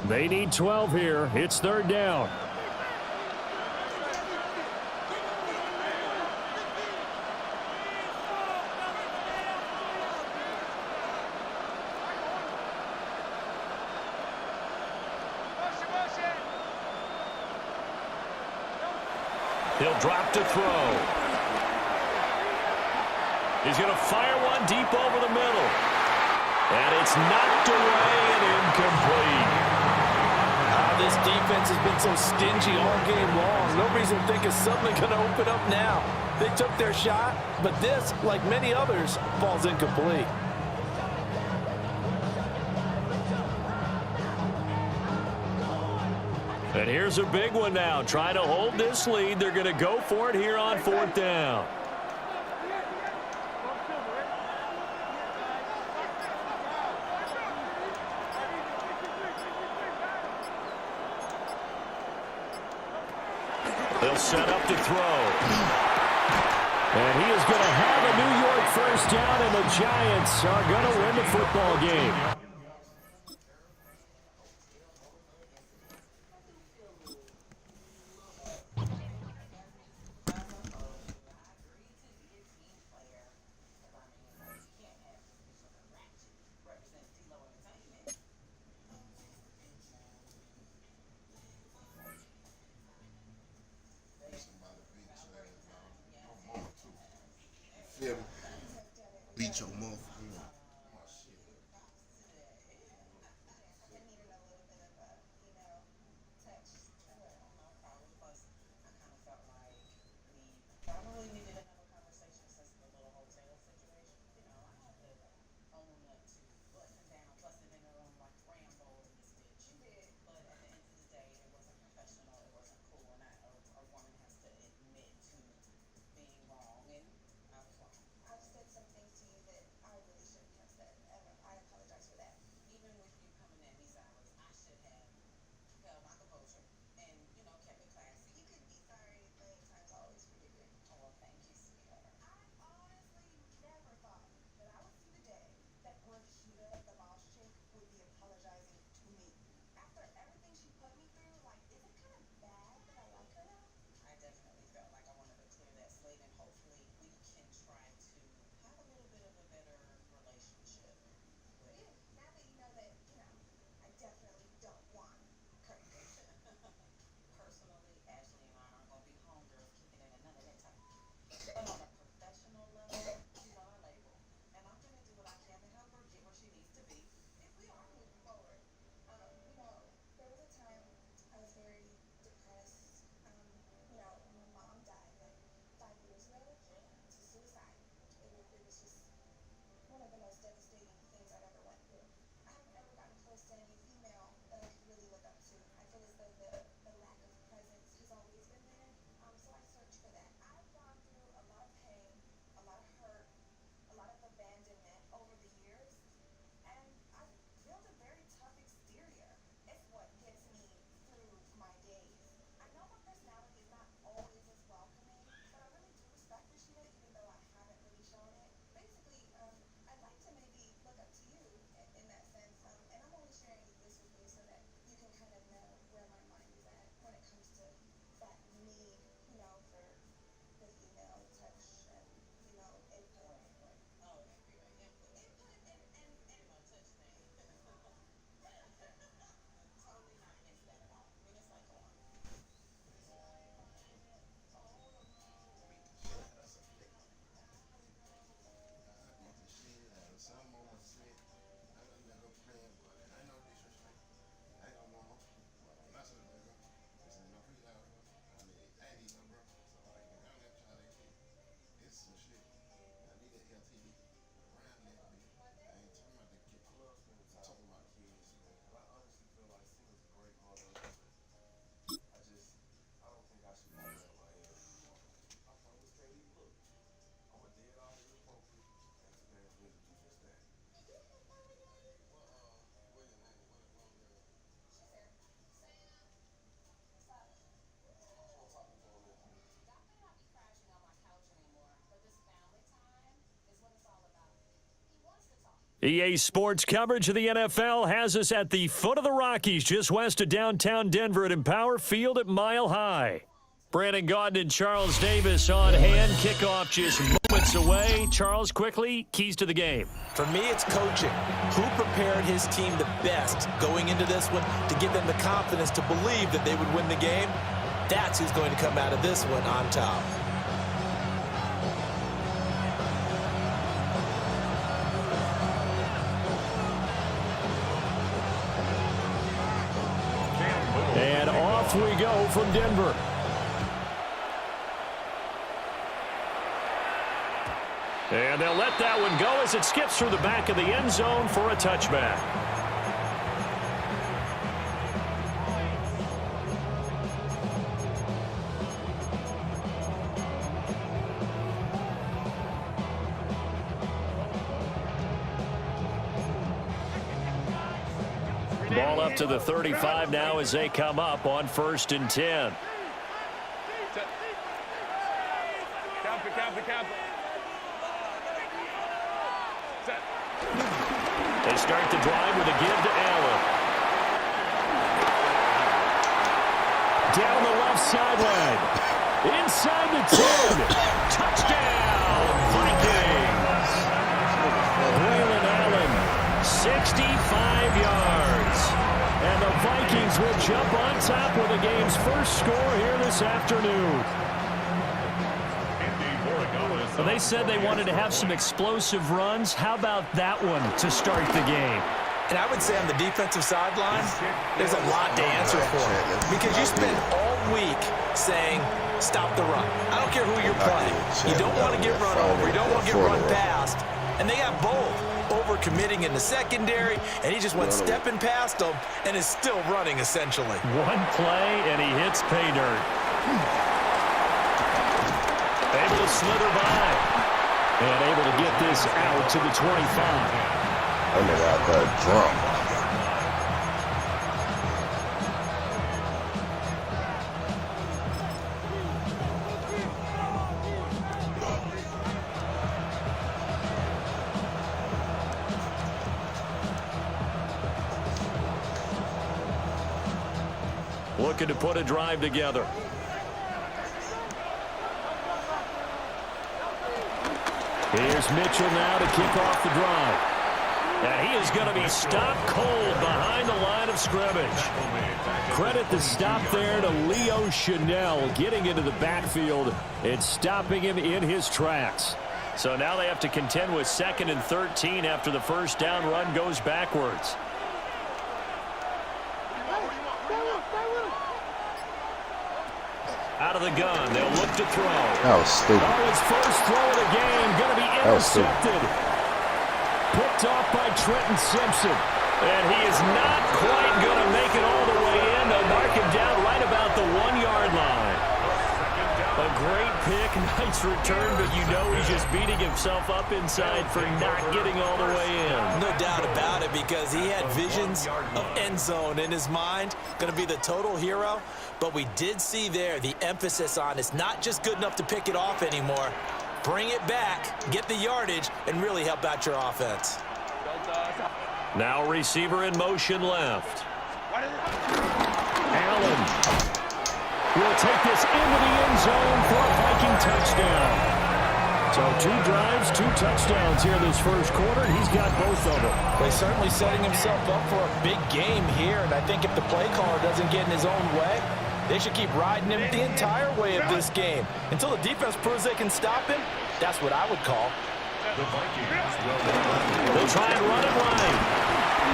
They need 12 here. It's third down. He'll drop to throw. He's going to fire one deep over the middle. And it's knocked away and incomplete. This defense has been so stingy all game long. No reason to think it's suddenly going to open up now. They took their shot, but this, like many others, falls incomplete. And here's a big one now. Trying to hold this lead. They're going to go for it here on fourth down. They'll set up to throw. And he is going to have a New York first down, and the Giants are going to win the football game. Beat your motherfucker. I just said some things to you that I really shouldn't EA Sports coverage of the NFL has us at the foot of the Rockies, just west of downtown Denver at Empower Field at Mile High. Brandon Gaudin and Charles Davis on hand. Kickoff just moments away. Charles, quickly, keys to the game. For me, it's coaching. Who prepared his team the best going into this one to give them the confidence to believe that they would win the game? That's who's going to come out of this one on top. And off we go from Denver. And they'll let that one go as it skips through the back of the end zone for a touchback. Ball up to the 35 now as they come up on 1st and 10. They start the drive with a give to Allen. Down the left sideline. Inside the 10. Touchdown, Vikings. Braylon Allen, 65 yards. And the Vikings will jump on top with the game's first score here this afternoon. Well, they said they wanted to have some explosive runs. How about that one to start the game? And I would say on the defensive sideline, there's a lot to answer for. Because you spend all week saying, stop the run. I don't care who you're playing. You don't want to get run over. You don't want to get run past. And they got both. Over-committing in the secondary, and he just went stepping past them and is still running, essentially. One play, and he hits pay dirt. Able to slither by. And able to get this out to the 25. I'm out that drunk. Looking to put a drive together. Here's Mitchell now to kick off the drive. And he is going to be stopped cold behind the line of scrimmage. Credit the stop there to Leo Chanel getting into the backfield and stopping him in his tracks. So now they have to contend with 2nd and 13 after the first down run goes backwards. Out of the gun, they'll look to throw. That was stupid. Oh, his first throw of the game, going to be intercepted. Picked off by Trenton Simpson. And he is not quite going to make it all the way in. They'll mark him down right about the 1-yard line. A great pick, nice return, but you know he's just beating himself up inside for not getting all the way in. No doubt about it, because he had visions of end zone in his mind. Going to be the total hero. But we did see there the emphasis on it's not just good enough to pick it off anymore. Bring it back, get the yardage, and really help out your offense. Now receiver in motion left. Allen will take this into the end zone for a Viking touchdown. So 2 drives, 2 touchdowns here this first quarter, and he's got both of them. Well, he's certainly setting himself up for a big game here, and I think if the play caller doesn't get in his own way, they should keep riding him the entire way of this game. Until the defense proves they can stop him, that's what I would call. They'll try and run it right.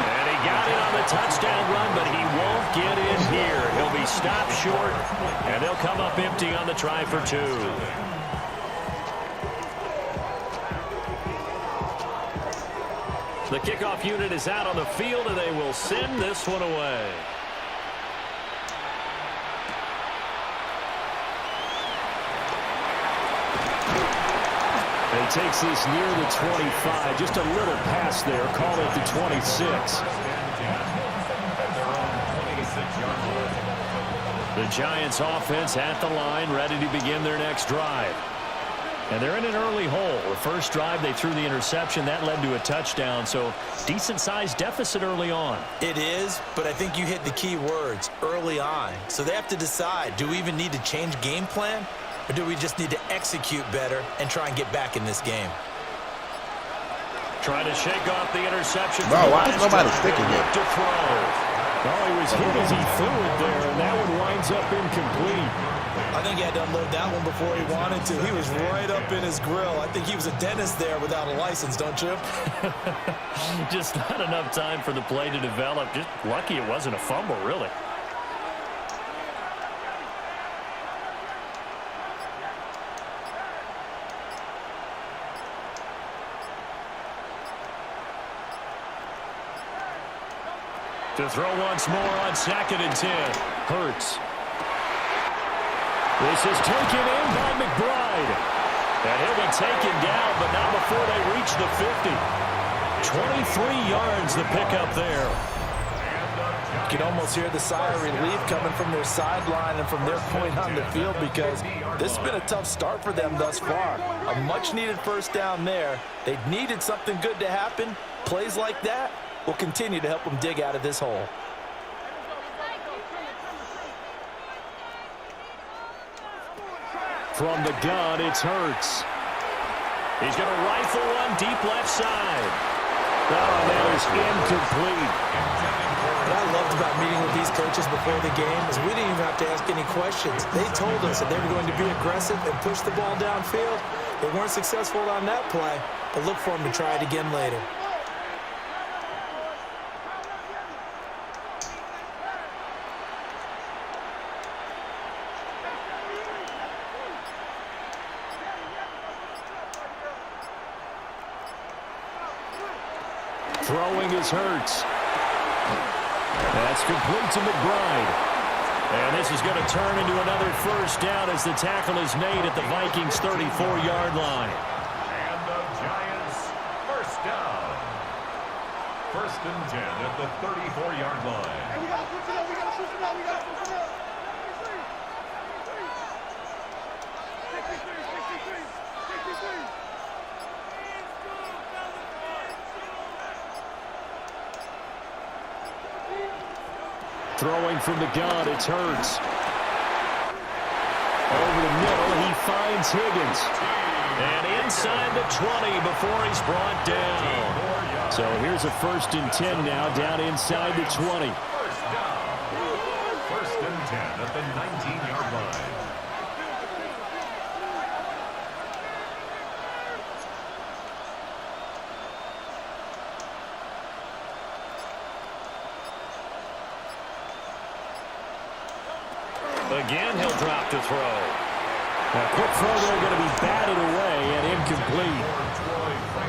And he got in on the touchdown run, but he won't get in here. He'll be stopped short, and they'll come up empty on the try for 2. The kickoff unit is out on the field, and they will send this one away. He takes this near the 25. Just a little pass there. Call it the 26. The Giants offense at the line, ready to begin their next drive. And they're in an early hole. The first drive, they threw the interception. That led to a touchdown, so decent-sized deficit early on. It is, but I think you hit the key words, early on. So they have to decide, do we even need to change game plan, or do we just need to execute better and try and get back in this game? Trying to shake off the interception. Bro, why is nobody sticking here? To throw. Well, he was hit as he threw it there, and that one winds up incomplete. I think he had to unload that one before he wanted to. He was right up in his grill. I think he was a dentist there without a license, don't you? Just not enough time for the play to develop. Just lucky it wasn't a fumble, really. To throw once more on 2nd and 10. Hurts. This is taken in by McBride. And he'll be taken down, but not before they reach the 50. 23 yards the pickup there. You can almost hear the sigh of relief coming from their sideline and from their point on the field, because this has been a tough start for them thus far. A much-needed first down there. They needed something good to happen. Plays like that will continue to help them dig out of this hole. From the gun, it's Hurts. He's going to rifle one deep left side. Oh, that is incomplete. What I loved about meeting with these coaches before the game is we didn't even have to ask any questions. They told us that they were going to be aggressive and push the ball downfield. They weren't successful on that play, but look for them to try it again later. Throwing is Hurts. That's complete to McBride. And this is going to turn into another first down as the tackle is made at the Vikings' 34-yard line. And the Giants, first down. 1st and 10 at the 34-yard line. Hey, we got to switch it up. We got to switch it up. We got to switch it up. 63. Throwing from the gun, it's Hurts. Over the middle, he finds Higgins. And inside the 20 before he's brought down. So here's a 1st and 10 now, down inside the 20. First down. 1st and 10 at the 19-yard line. Again, he'll drop to throw. A quick throw there, going to be batted away and incomplete.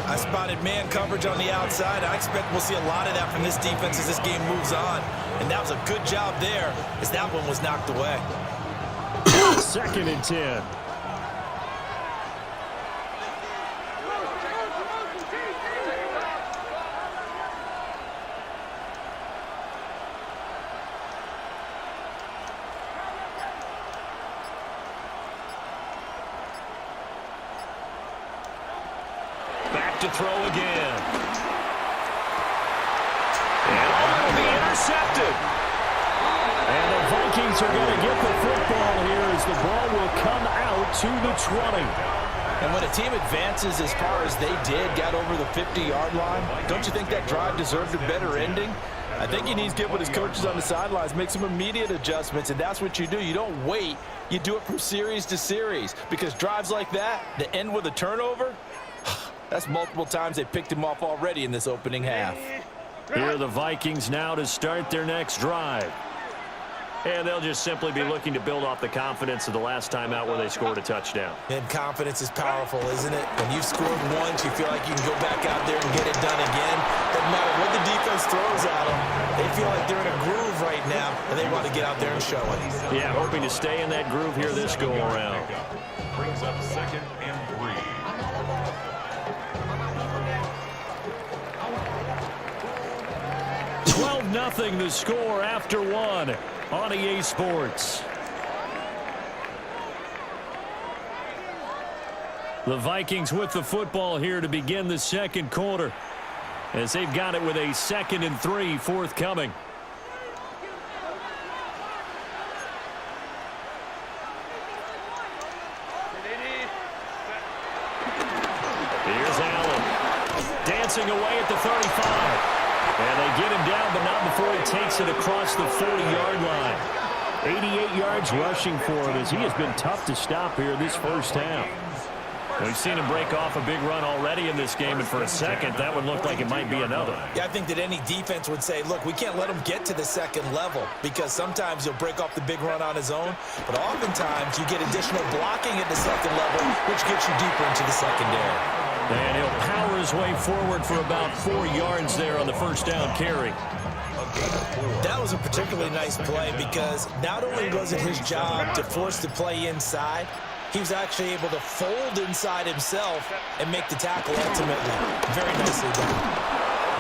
I spotted man coverage on the outside. I expect we'll see a lot of that from this defense as this game moves on. And that was a good job there as that one was knocked away. 2nd and 10. To throw again. And that'll be intercepted. And the Vikings are going to get the football here as the ball will come out to the 20. And when a team advances as far as they did, got over the 50-yard line, don't you think that drive deserved a better ending? I think he needs to get with his coaches on the sidelines, make some immediate adjustments, and that's what you do. You don't wait. You do it from series to series, because drives like that, that end with a turnover, that's multiple times they picked him off already in this opening half. Here are the Vikings now to start their next drive. And they'll just simply be looking to build off the confidence of the last time out where they scored a touchdown. And confidence is powerful, isn't it? When you've scored once, you feel like you can go back out there and get it done again. Doesn't matter what the defense throws at them. They feel like they're in a groove right now, and they want to get out there and show it. Yeah, hoping to stay in that groove here this go-around. Brings up 2nd and 3. 12-0 the score after one on EA Sports. The Vikings with the football here to begin the second quarter, as they've got it with a 2nd and 3 forthcoming. Here's Allen, dancing away at the 35. And they get him down, but not before he takes it across the 40-yard line. 88 yards rushing for him, as he has been tough to stop here this first half. We've seen him break off a big run already in this game, and for a second, that would look like it might be another. Yeah, I think that any defense would say, look, we can't let him get to the second level, because sometimes he'll break off the big run on his own, but oftentimes you get additional blocking at the second level, which gets you deeper into the secondary. And he'll power his way forward for about 4 yards there on the first down carry. That was a particularly nice play, because not only was it his job to force the play inside, he was actually able to fold inside himself and make the tackle ultimately. Very nicely done.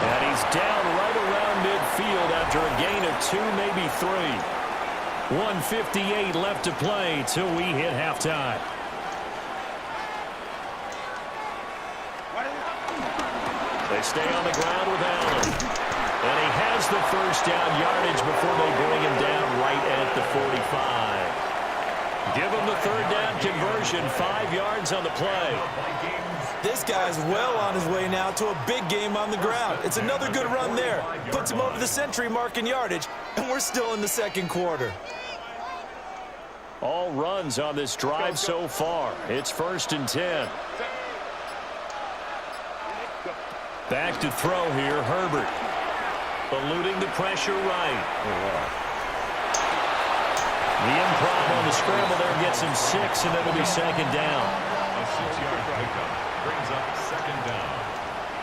And he's down right around midfield after a gain of 2, maybe 3. 1:58 left to play till we hit halftime. They stay on the ground with Allen. And he has the first down yardage before they bring him down right at the 45. Give him the third down conversion, 5 yards on the play. This guy's well on his way now to a big game on the ground. It's another good run there. Puts him over the century mark in yardage, and we're still in the second quarter. All runs on this drive so far. It's 1st and 10. Back to throw here, Herbert. Eluding the pressure right. The improv on the scramble there gets him 6, and it'll be 2nd down. A 6-yard pickup brings up 2nd down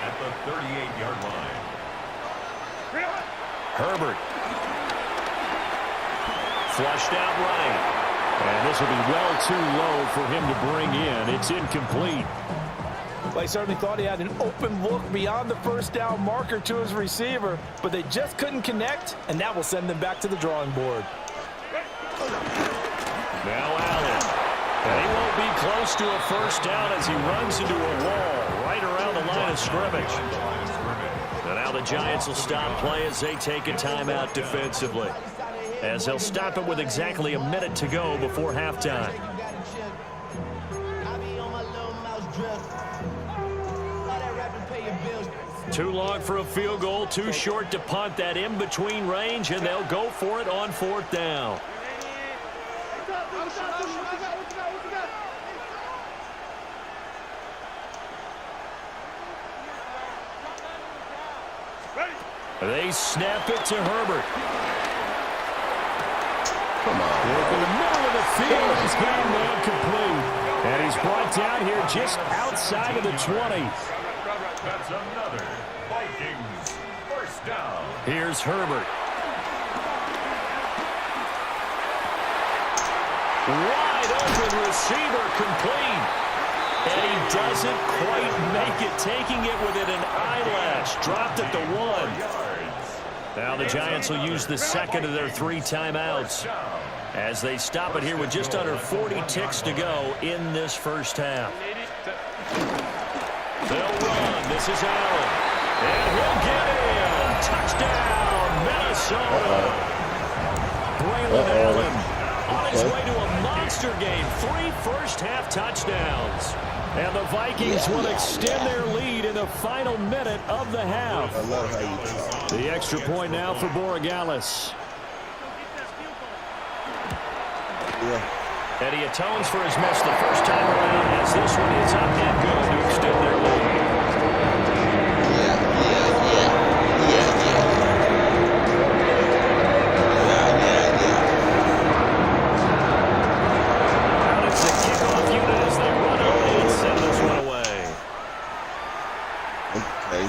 at the 38-yard line. Herbert. Flushed out right. And this will be well too low for him to bring in. It's incomplete. Well, he certainly thought he had an open look beyond the first down marker to his receiver, but they just couldn't connect, and that will send them back to the drawing board. Now Allen. And he won't be close to a first down as he runs into a wall right around the line of scrimmage. And now the Giants will stop play as they take a timeout defensively, as they'll stop it with exactly a minute to go before halftime. Too long for a field goal, too short to punt. That in-between range, and they'll go for it on 4th down. They snap it to Herbert. Come on. In the middle of the field, he's got him down complete. And he's brought down here just outside of the 20. That's another Vikings first down. Here's Herbert. Wide open receiver, complete. And he doesn't quite make it, taking it within an eyelash. Dropped at the 1. Now the Giants will use the second of their 3 timeouts as they stop it here with just under 40 ticks to go in this first half. They'll run. This is Allen. And he'll get in. Touchdown, Minnesota. Braylon Allen on his way to a monster game. 3 first-half touchdowns. And the Vikings will extend their lead in the final minute of the half. I love how you talk. The extra point now for Borregales. Yeah. And he atones for his miss the first time around, as this one is up and good to extend their lead. Out it's the kickoff unit as they run out and send this one away. Okay.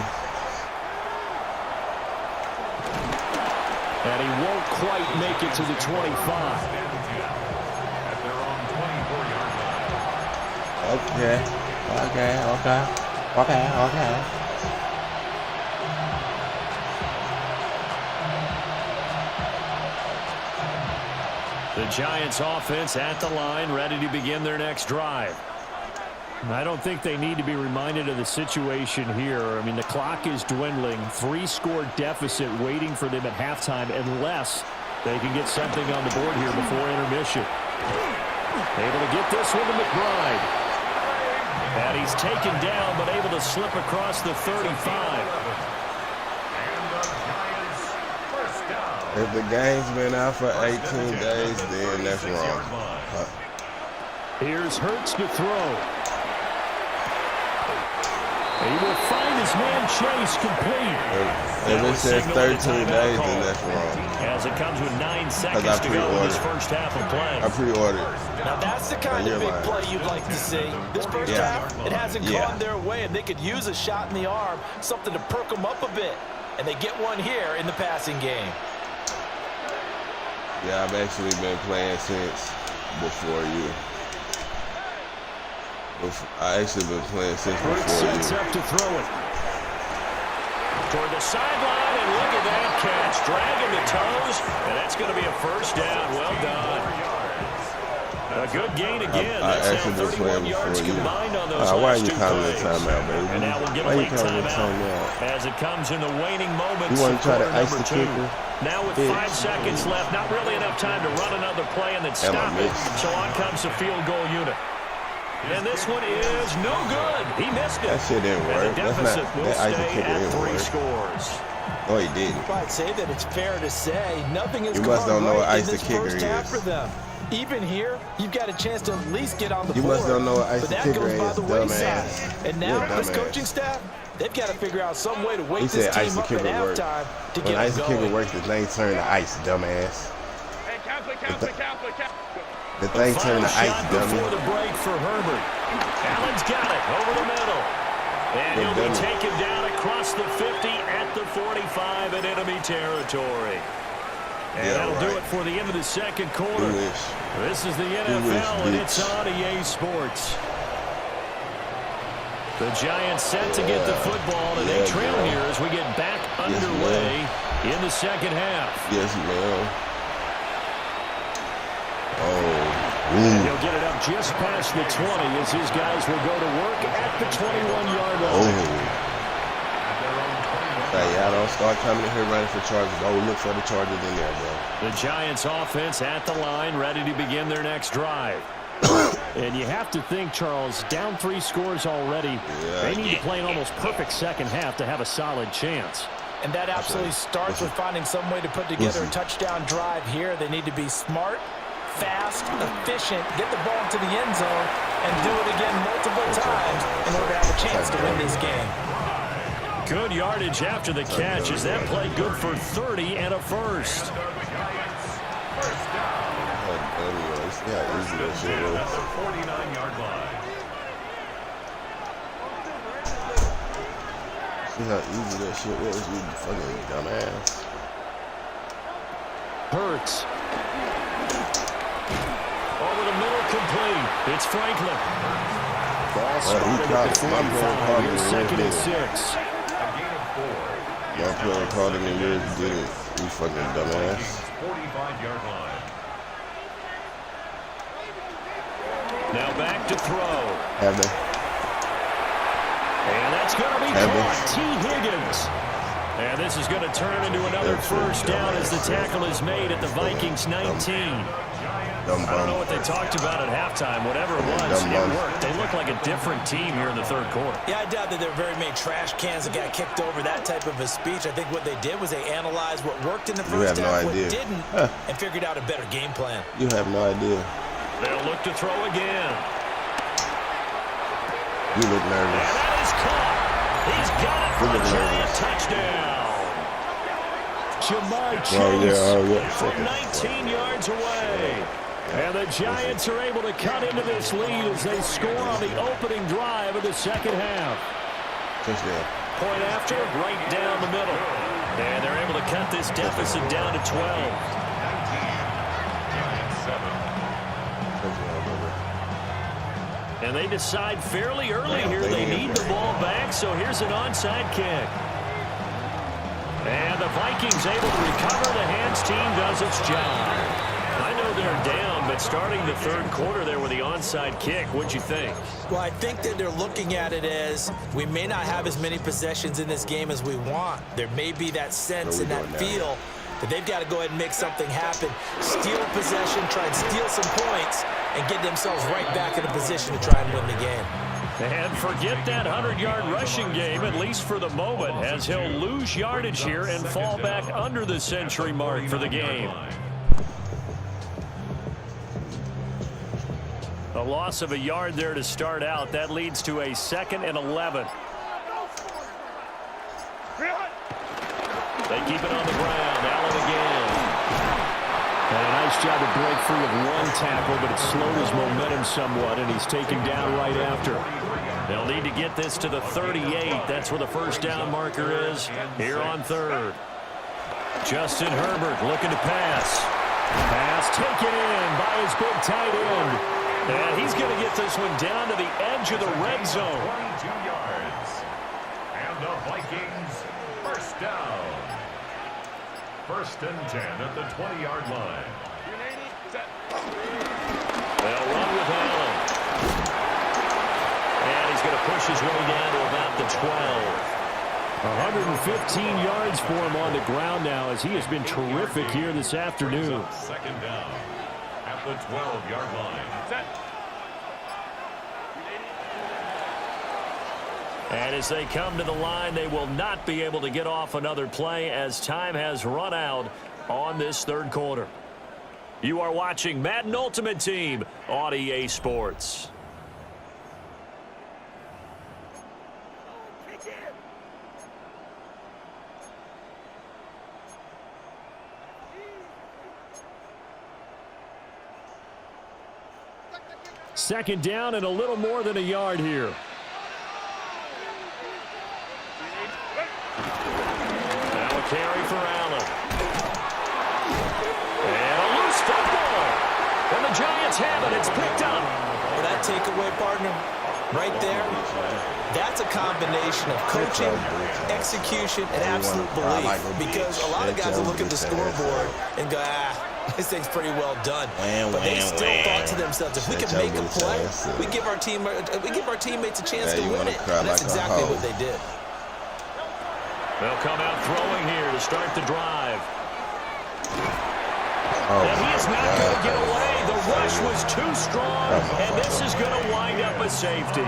And he won't quite make it to the 25. Okay. The Giants offense at the line, ready to begin their next drive. I don't think they need to be reminded of the situation here. I mean, the clock is dwindling. 3-score deficit waiting for them at halftime unless they can get something on the board here before intermission. Able to get this one to McBride. And he's taken down, but able to slip across the 35. If the game's been out for 18 days, then that's wrong. Here's Hurts to throw. He will find his man Chase complete. If it says 13 days, then that's wrong. As it comes with 9 seconds to go in this first half of play. I pre-ordered. Now that's the kind of big play you'd like to see. This first half, it hasn't gone their way, and they could use a shot in the arm, something to perk them up a bit. And they get one here in the passing game. Yeah, I've actually been playing since before you. I actually been playing since before you. Sets up to throw it. Toward the sideline, and look at that catch. Dragging the toes, and that's going to be a first down. Well done. A good gain again. I actually been playing before you. Why are you calling the timeout, baby? And now we'll get Why a you late calling the timeout timeout? as it comes in the waning moments. You want to try to quarter ice the number 2. kicker? Now with 5 seconds left, not really enough time to run another play and then stop it. So on comes the field goal unit. And this one is no good. He missed it. That shit didn't work. And the deficit will that ice the stay kicker at didn't 3 work. scores. No, he didn't. I'd say that it's fair to say nothing is You must going don't know what right ice in the this kicker first half is. for them. Even here, you've got a chance to at least get on the You board. must don't know what ice but the that kicker goes by is, the wayside. dumbass. And You're now a this dumbass. coaching staff, they've got to figure out some way to wake He this said ice team the up at kicker works. halftime to When get ice it the kicker going. works, the thing turn to ice, dumbass. Hey, counselor. The thing turn to ice, dummy. Before the break for Herbert. Allen's got it over the middle. And he'll be taken down across the 50 at the 45 in enemy territory. And that'll do it for the end of the second quarter. This is the NFL, and it's on EA Sports. The Giants set to get the football, and they trail here as we get back underway in the second half. Yes, ma'am. And he'll get it up just past the 20 as his guys will go to work at the 21-yard line. Y'all don't start coming in here running for charges. Go look for the charges in there, bro. The Giants offense at the line, ready to begin their next drive. And you have to think, Charles, down 3 scores already. They need to play an almost perfect second half to have a solid chance. And that absolutely starts with finding some way to put together a touchdown drive here. They need to be smart, fast, efficient, get the ball into the end zone, and do it again multiple times in order to have a chance to win this game. Good yardage after the catch. Is that play good for 30 and a first? Yeah, easy that shit was. 49-yard line. See how easy that shit was, you fucking dumbass. Hurts. Over the middle, complete. It's Franklin. Ball spotted at the 45. Here's second and 6. My player called him in yours, did it. You fucking dumbass. 45-yard line. Now back to throw. Have they? And that's going to be caught. T. Higgins. And this is going to turn into another first down as the tackle is made at the Vikings 19. I don't know what they talked about at halftime. Whatever it was, it worked. They look like a different team here in the third quarter. Yeah, I doubt that there were very many trash cans that got kicked over, that type of a speech. I think what they did was they analyzed what worked in the first half, what didn't, and figured out a better game plan. You have no idea. They'll look to throw again. You look nervous. And that is caught. He's got it for a giant touchdown. Ja'Marr Chase from 19 yards away. And the Giants are able to cut into this lead as they score on the opening drive of the second half. Point after, right down the middle. And they're able to cut this deficit down to 12. And they decide fairly early here they need the ball back, so here's an onside kick. And the Vikings able to recover. The hands team does its job. I know they're down, but starting the third quarter there with the onside kick, what'd you think? Well, I think that they're looking at it as we may not have as many possessions in this game as we want. There may be that sense and that feel that they've got to go ahead and make something happen. Steal a possession, try and steal some points, and get themselves right back in a position to try and win the game. And forget that 100-yard rushing game, at least for the moment, as he'll lose yardage here and fall back under the century mark for the game. A loss of a yard there to start out. That leads to a 2nd and 11. They keep it on the ground. Allen again. And a nice job to break free of one tackle, but it slowed his momentum somewhat, and he's taken down right after. They'll need to get this to the 38. That's where the first down marker is here on third. Justin Herbert looking to pass. Pass taken in by his big tight end. And he's going to get this one down to the edge of the red zone. 22 yards. And the Vikings, first down. 1st and 10 at the 20-yard line. They'll run with Allen. And he's going to push his way down to about the 12. 115 yards for him on the ground now, as he has been terrific here this afternoon. 2nd down at the 12-yard line. And as they come to the line, they will not be able to get off another play as time has run out on this third quarter. You are watching Madden Ultimate Team on EA Sports. Second down and a little more than a yard here. Now a carry for Allen. And a loose football. And the Giants have it. It's picked up. For that takeaway, partner, right there, that's a combination of coaching, execution, and absolute belief. Because a lot of guys will look at the scoreboard and go, this thing's pretty well done. But they still thought to themselves, if we can make a play, we give our teammates a chance to win it. And that's exactly what they did. They'll come out throwing here to start the drive. And he is not going to get away. The rush was too strong, and this is going to wind up a safety.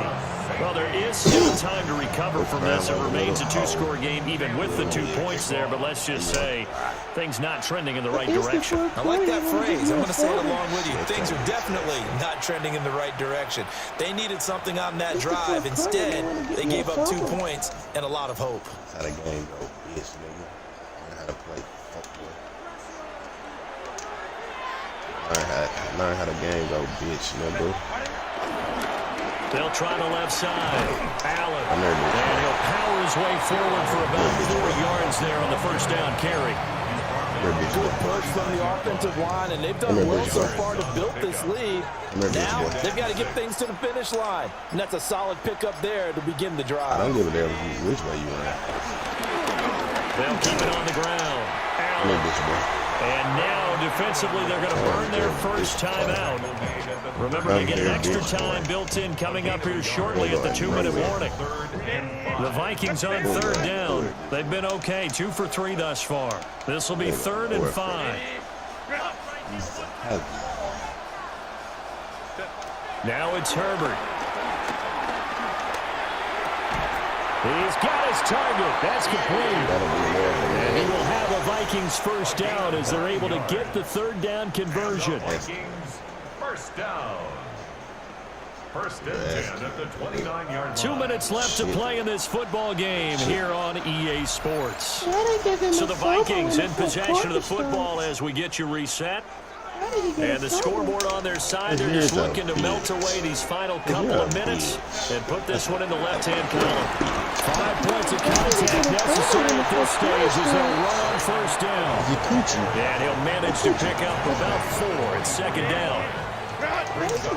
Well, there is still time to recover from this. It remains a 2-score game, even with the 2 points there. But let's just say things not trending in the right direction. I like that phrase. I'm going to say it along with you. Things are definitely not trending in the right direction. They needed something on that drive. Instead, they gave up 2 points and a lot of hope. That's how the game go, bitch, nigga. Learn how to play. Fuck boy. Learn how the game go, bitch, nigga. They'll try the left side. Allen. And he'll power his way forward for about 4 yards there on the first down carry. Good push from the offensive line, and they've done well so far to build this lead. Now they've got to get things to the finish line, and that's a solid pickup there to begin the drive. I don't give a damn which way you run. They'll keep it on the ground. Allen. And now, defensively, they're going to burn their first time out. Remember, they get an extra time built in coming up here shortly at the 2-minute warning. The Vikings on third down. They've been okay, 2 for 3 thus far. This will be 3rd and 5. Now it's Herbert. He's got his target. That's complete. And he will have a Vikings first down as they're able to get the third down conversion. Vikings, first down. 1st and 10 at the 29-yard line. 2 minutes left to play in this football game here on EA Sports. So the Vikings in possession of the football as we get you reset. And the scoreboard on their side, they're just looking to melt away these final couple of minutes and put this one in the left-hand column. 5 points of contact necessary at this stage as they'll run on first down. And he'll manage to pick up about 4 at second down.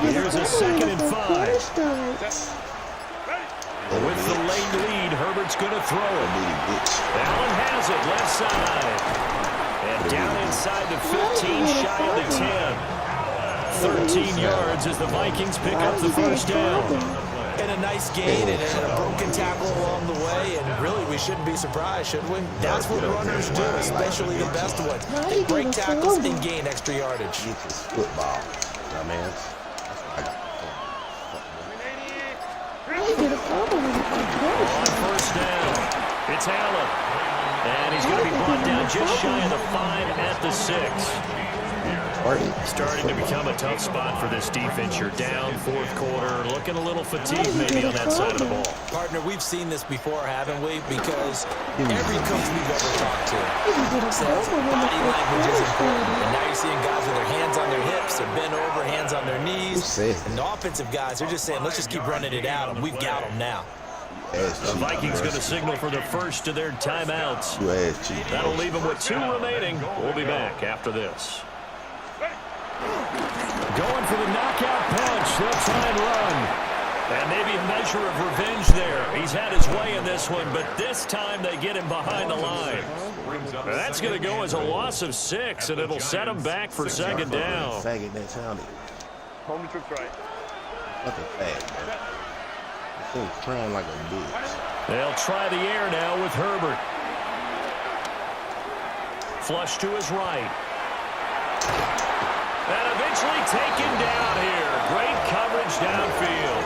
Here's a 2nd and 5. With the late lead, Herbert's going to throw it. Allen has it left side. And down inside the 15, shy of the 10. 13 yards as the Vikings pick up the first down. And a nice gain and a broken tackle along the way, and really we shouldn't be surprised, should we? That's what runners do, especially the best ones. They break tackles and gain extra yardage. This is football, my man. That's what I got. On first down, it's Allen. And he's going to be brought down just shy of the 5 at the 6. Starting to become a tough spot for this defense. You're down fourth quarter, looking a little fatigued maybe on that side of the ball. Partner, we've seen this before, haven't we? Because every coach we've ever talked to says body language is important. And now you're seeing guys with their hands on their hips, they're bent over, hands on their knees. And the offensive guys, they're just saying, let's just keep running it out, and we've got them now. The Vikings going to signal for the first of their timeouts. That'll leave them with 2 remaining. We'll be back after this. Going for the knockout punch. They'll try and run. And maybe a measure of revenge there. He's had his way in this one, but this time they get him behind the line. That's going to go as a loss of 6, and it'll set him back for second down. Faggot that sounded. Home trick right. Fucking fag, man. This thing's crying like a bitch. They'll try the air now with Herbert. Flush to his right. And eventually taken down here. Great coverage downfield.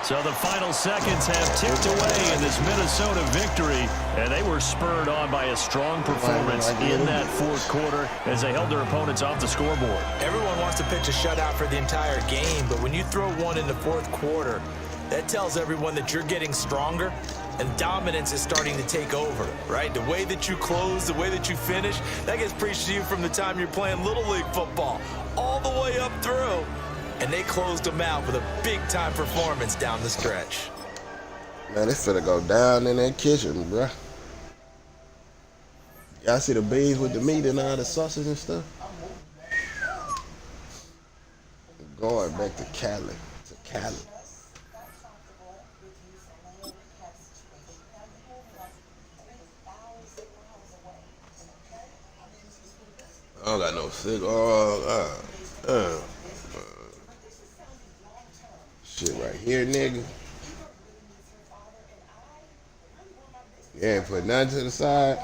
So the final seconds have ticked away in this Minnesota victory, and they were spurred on by a strong performance in that fourth quarter as they held their opponents off the scoreboard. Everyone wants to pitch a shutout for the entire game, but when you throw one in the fourth quarter, that tells everyone that you're getting stronger and dominance is starting to take over, right? The way that you close, the way that you finish, that gets preached to you from the time you're playing Little League football all the way up through. And they closed them out with a big-time performance down the stretch. Man, they finna go down in that kitchen, bruh. Y'all see the beans with the meat and all the sausage and stuff? Going back to Cali. I don't got no cigar. Shit right here, nigga. You ain't put nothing to the side.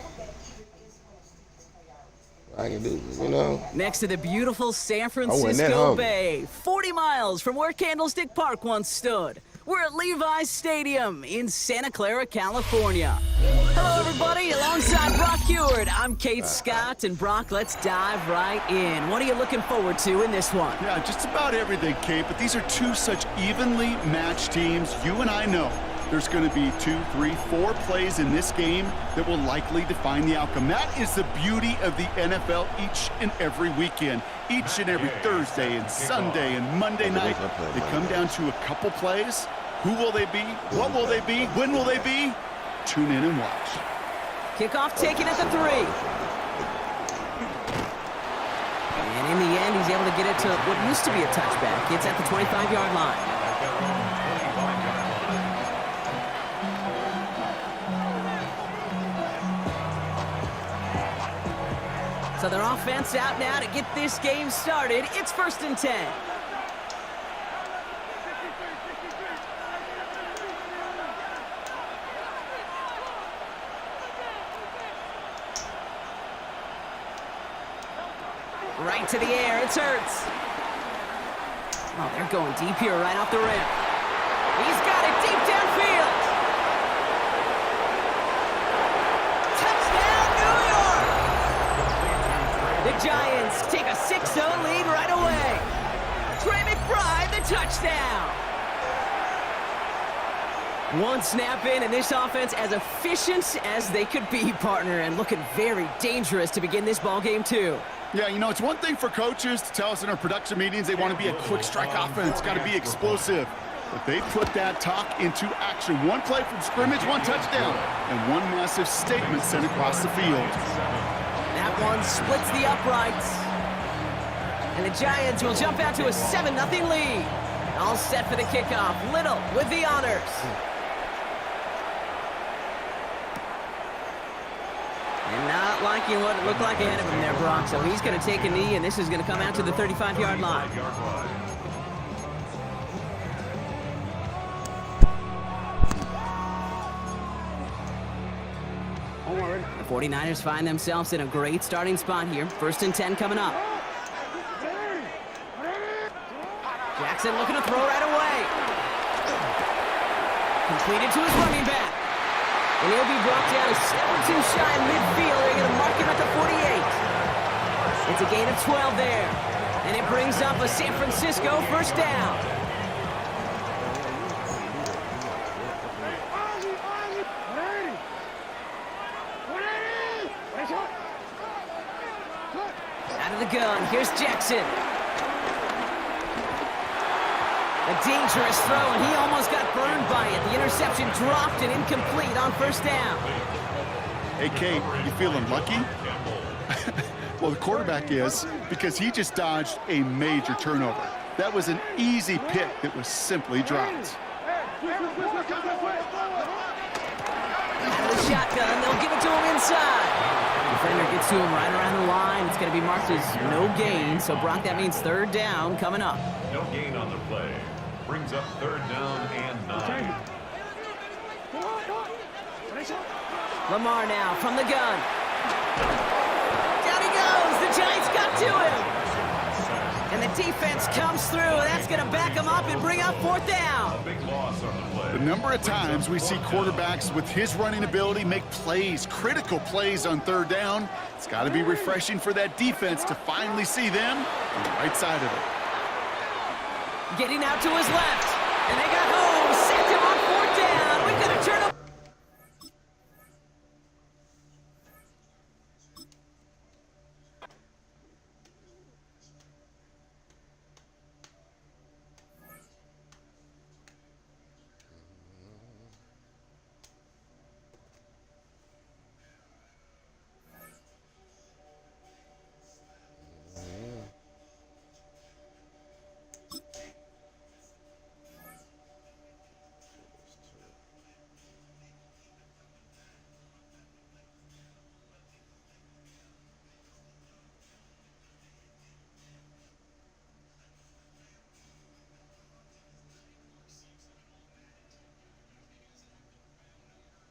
I can do, you know. Next to the beautiful San Francisco Bay, 40 miles from where Candlestick Park once stood. We're at Levi's Stadium in Santa Clara, California. Hello, everybody. Alongside Brock Heward, I'm Kate Scott. And Brock, let's dive right in. What are you looking forward to in this one? Yeah, just about everything, Kate. But these are two such evenly matched teams. You and I know there's going to be 2, 3, 4 plays in this game that will likely define the outcome. That is the beauty of the NFL each and every weekend. Each and every Thursday and Sunday and Monday night, they come down to a couple plays. Who will they be? What will they be? When will they be? Tune in and watch. Kickoff taken at the 3. And in the end, he's able to get it to what used to be a touchback. It's at the 25-yard line. So their offense out now to get this game started. It's 1st and 10. Right to the air, it's Hurts. Oh, they're going deep here, right off the rim. He's got it deep downfield. Touchdown, New York! The Giants take a 6-0 lead right away. Trey McBride, the touchdown. One snap in, and this offense as efficient as they could be, partner, and looking very dangerous to begin this ball game, too. Yeah, you know, it's one thing for coaches to tell us in our production meetings they want to be a quick strike offense, got to be explosive. But they put that talk into action. One play from scrimmage, one touchdown, and one massive statement sent across the field. That one splits the uprights. And the Giants will jump out to a 7-0 lead. All set for the kickoff. Little with the honors. And not liking what it looked like ahead of him there, Brock. So he's going to take a knee, and this is going to come out to the 35-yard line. The 49ers find themselves in a great starting spot here. 1st and 10 coming up. Jackson looking to throw right away. Completed to his running back. And he'll be brought down a step or two shy in midfield. They're going to mark him at the 48. It's a gain of 12 there. And it brings up a San Francisco first down. Out of the gun, here's Jackson. A dangerous throw, and he almost got burned by it. The interception dropped and incomplete on first down. Hey, Kate, you feeling lucky? Well, the quarterback is, because he just dodged a major turnover. That was an easy pick that was simply dropped. Out of the shotgun, they'll give it to him inside. Defender gets to him right around the line. It's going to be marked as no gain. So, Brock, that means 3rd down coming up. No gain on the play. Brings up 3rd down and 9. Lamar now from the gun. Down he goes. The Giants got to him. And the defense comes through. That's going to back him up and bring up 4th down. A big loss on the play. The number of times we see quarterbacks with his running ability make plays, critical plays on 3rd down, it's got to be refreshing for that defense to finally see them on the right side of it. Getting out to his left. And they got home. Sent him on 4th down. We've got to turn up.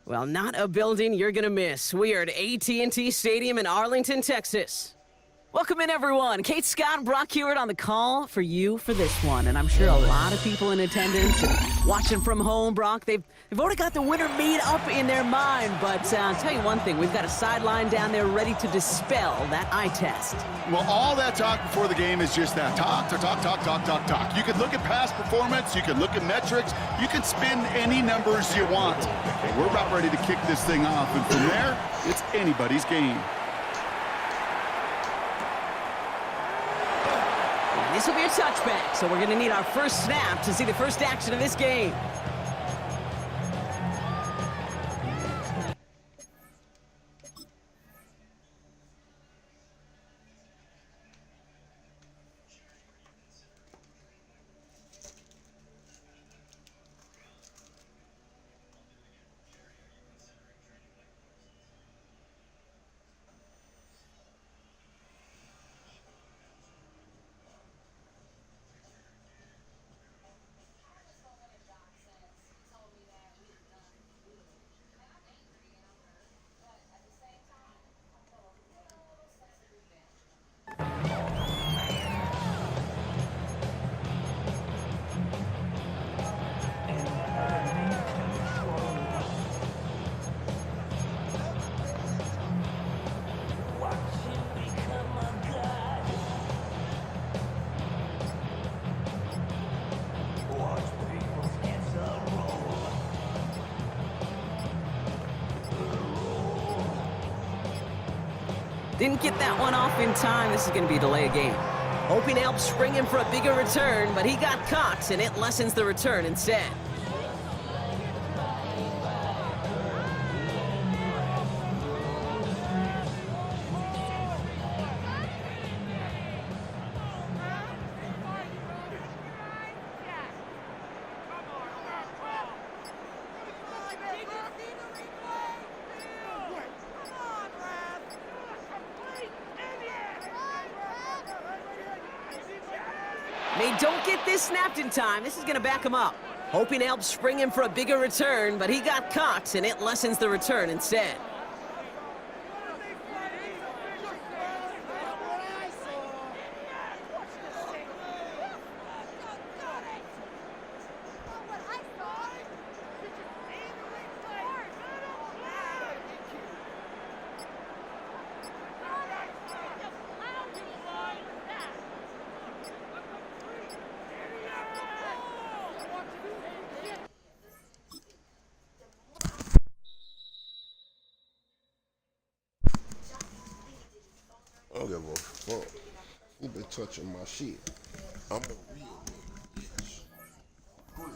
Well, not a building you're going to miss. We are at AT&T Stadium in Arlington, Texas. Welcome in, everyone. Kate Scott, Brock Hewitt on the call for you for this one. And I'm sure a lot of people in attendance and watching from home, Brock, they've already got the winner made up in their mind. But I'll tell you one thing. We've got a sideline down there ready to dispel that eye test. Well, all that talk before the game is just that. Talk. You can look at past performance. You can look at metrics. You can spin any numbers you want. But we're about ready to kick this thing off. And from there, it's anybody's game. This will be a touchback, so we're going to need our first snap to see the first action of this game. Didn't get that one off in time. This is going to be a delay of game. Hoping to help spring him for a bigger return, but he got caught, and it lessens the return instead. They don't get this snapped in time. This is going to back him up. Hoping to help spring him for a bigger return, but he got caught, and it lessens the return instead. I don't give a fuck. You been touching my shit. I'm a real nigga. Yes. Real.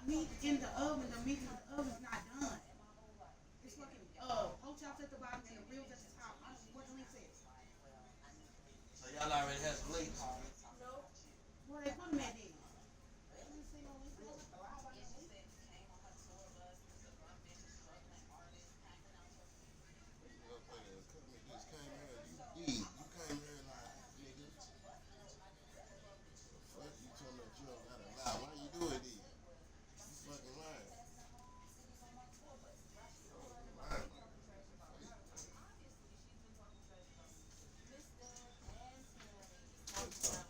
Meat in the oven, the meat in the oven's not done. It's fucking poach chops at the bottom and the ribs at the top. I don't know what the link says. So y'all already had some links? No. Well, they put them at then. That's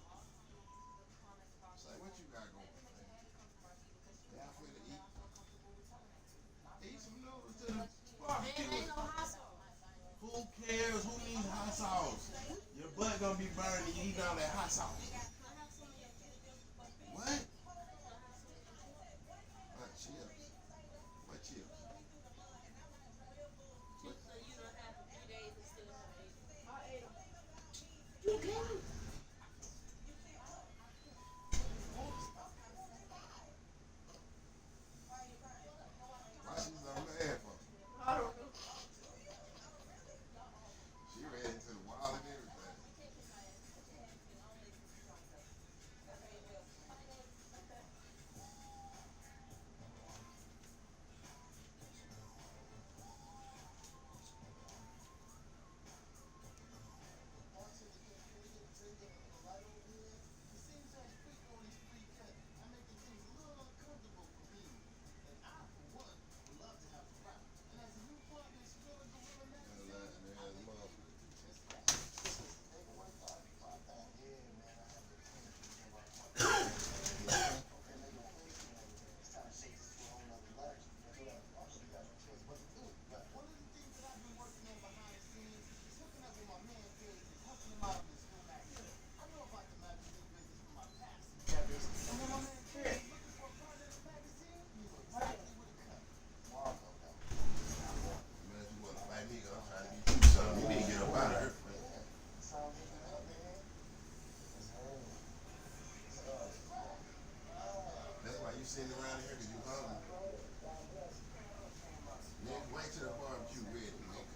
Right to the barbecue red, man.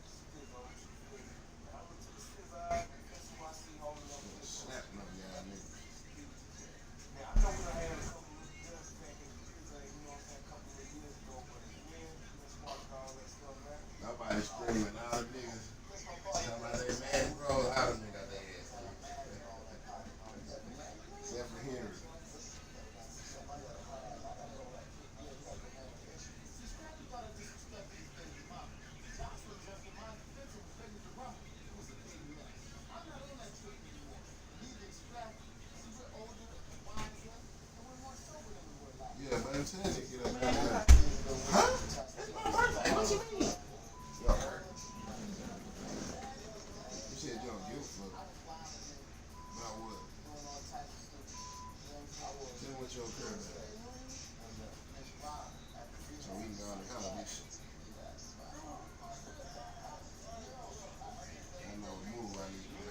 Slapping up y'all niggas. Nobody screaming, all the niggas. Somebody they mad, bro, all the niggas got their ass. Except for Henry. Yeah, but I'm telling you, get up there. Huh? It's my birthday. What you mean? Y'all hurt. You said you don't give a fuck. About what? Tell me what your occurred at. So we can go on the hell of this shit. I know what move I need to do.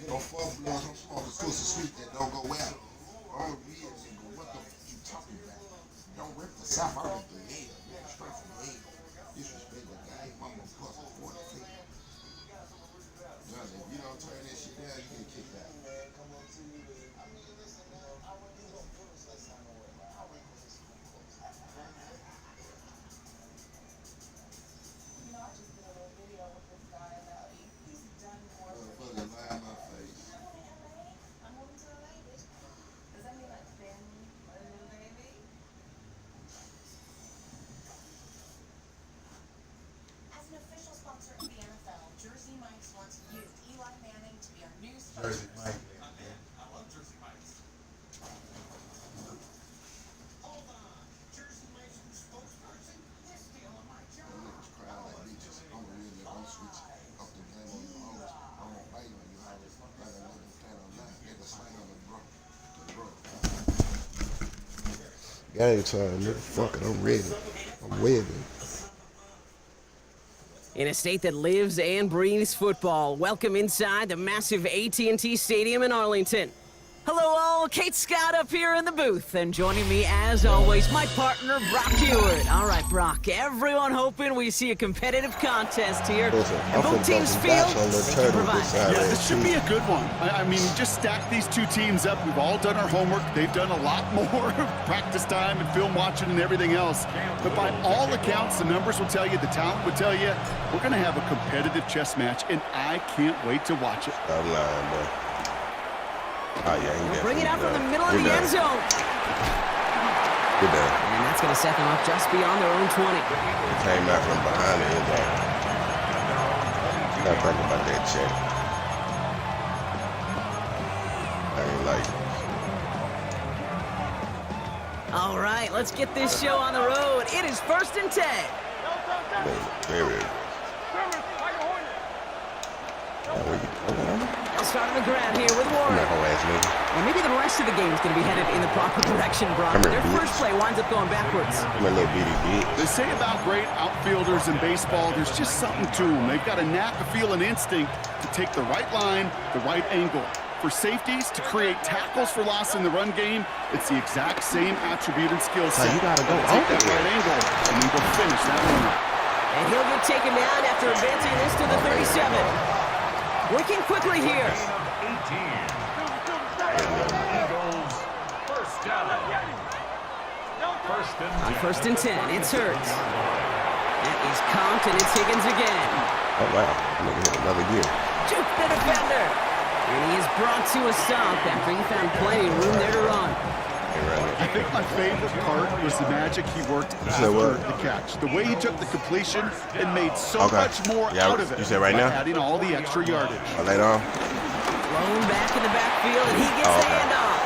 Don't fuck blowing some smoke the pussy sweet that don't go out. Oh, yeah, nigga, what the fuck you talking about? Don't rip the south out of the head, man, straight from the head. Disrespect the guy, mama plus 40 feet. Now, if you don't turn that shit down, you get kicked out. Motherfucker lie in my face. As an official sponsor of the NFL, Jersey Mike's wants you, Eli Manning, to be our new sponsor. Jersey Mike. I love Jersey Mike's. Hold on. Jersey Mike's new spokesperson? This deal on my job. Them niggas cry like bitches. I'm really gonna switch up the game on you hoes. I'm gonna bite on you hoes. Like a nigga stand on that. Nigga slang on the bro. Game time, nigga. Fuck it, I'm ready. I'm ready. In a state that lives and breathes football, welcome inside the massive AT&T Stadium in Arlington. Hello all, Kate Scott up here in the booth, and joining me as always, my partner Brock Hewitt. All right, Brock, everyone hoping we see a competitive contest here. Listen, And I'm both finna teams bust feel some bats on the they can turtle provide. this side. Yeah, this should be a good one. I mean, just stack these two teams up. We've all done our homework. They've done a lot more practice time and film watching and everything else. But by all accounts, the numbers will tell you, the talent would tell you, we're going to have a competitive chess match, and I can't wait to watch it. I'm lying, boy. Oh, yeah, Bring it out from the middle of the end zone. Good down. And that's going to set them up just beyond their own 20. It came out from behind the end zone. Not thinking about that check. I ain't like it. All right, let's get this show on the road. It is 1st and 10. Very. They'll start on the ground here with Warren. And maybe the rest of the game is going to be headed in the proper direction, Brock. Come here, Their bitch. first play winds up going backwards. I'm a little bitty bitch. They say about great outfielders in baseball, there's just something to them. They've got a knack, a feel, an instinct to take the right line, the right angle. For safeties, to create tackles for loss in the run game, it's the exact same attribute and skill set. you gotta go Take that over right angle, and then go finish that one up. And he'll get taken down after advancing this to the 37. Working quickly here. 18. Eagles, first down. On 1st and 10, it's Hurts. That is Compton, and it's Higgins again. Oh, wow. Nigga hit another gear. Juke the defender. And he is brought to a stop after he found plenty of room there to run. I think my favorite part was the magic he worked after the catch. The way he took the completion and made so much more out of it. You said right now? Adding all the extra yardage. Oh, later on? Blown back in the backfield, and he gets the handoff.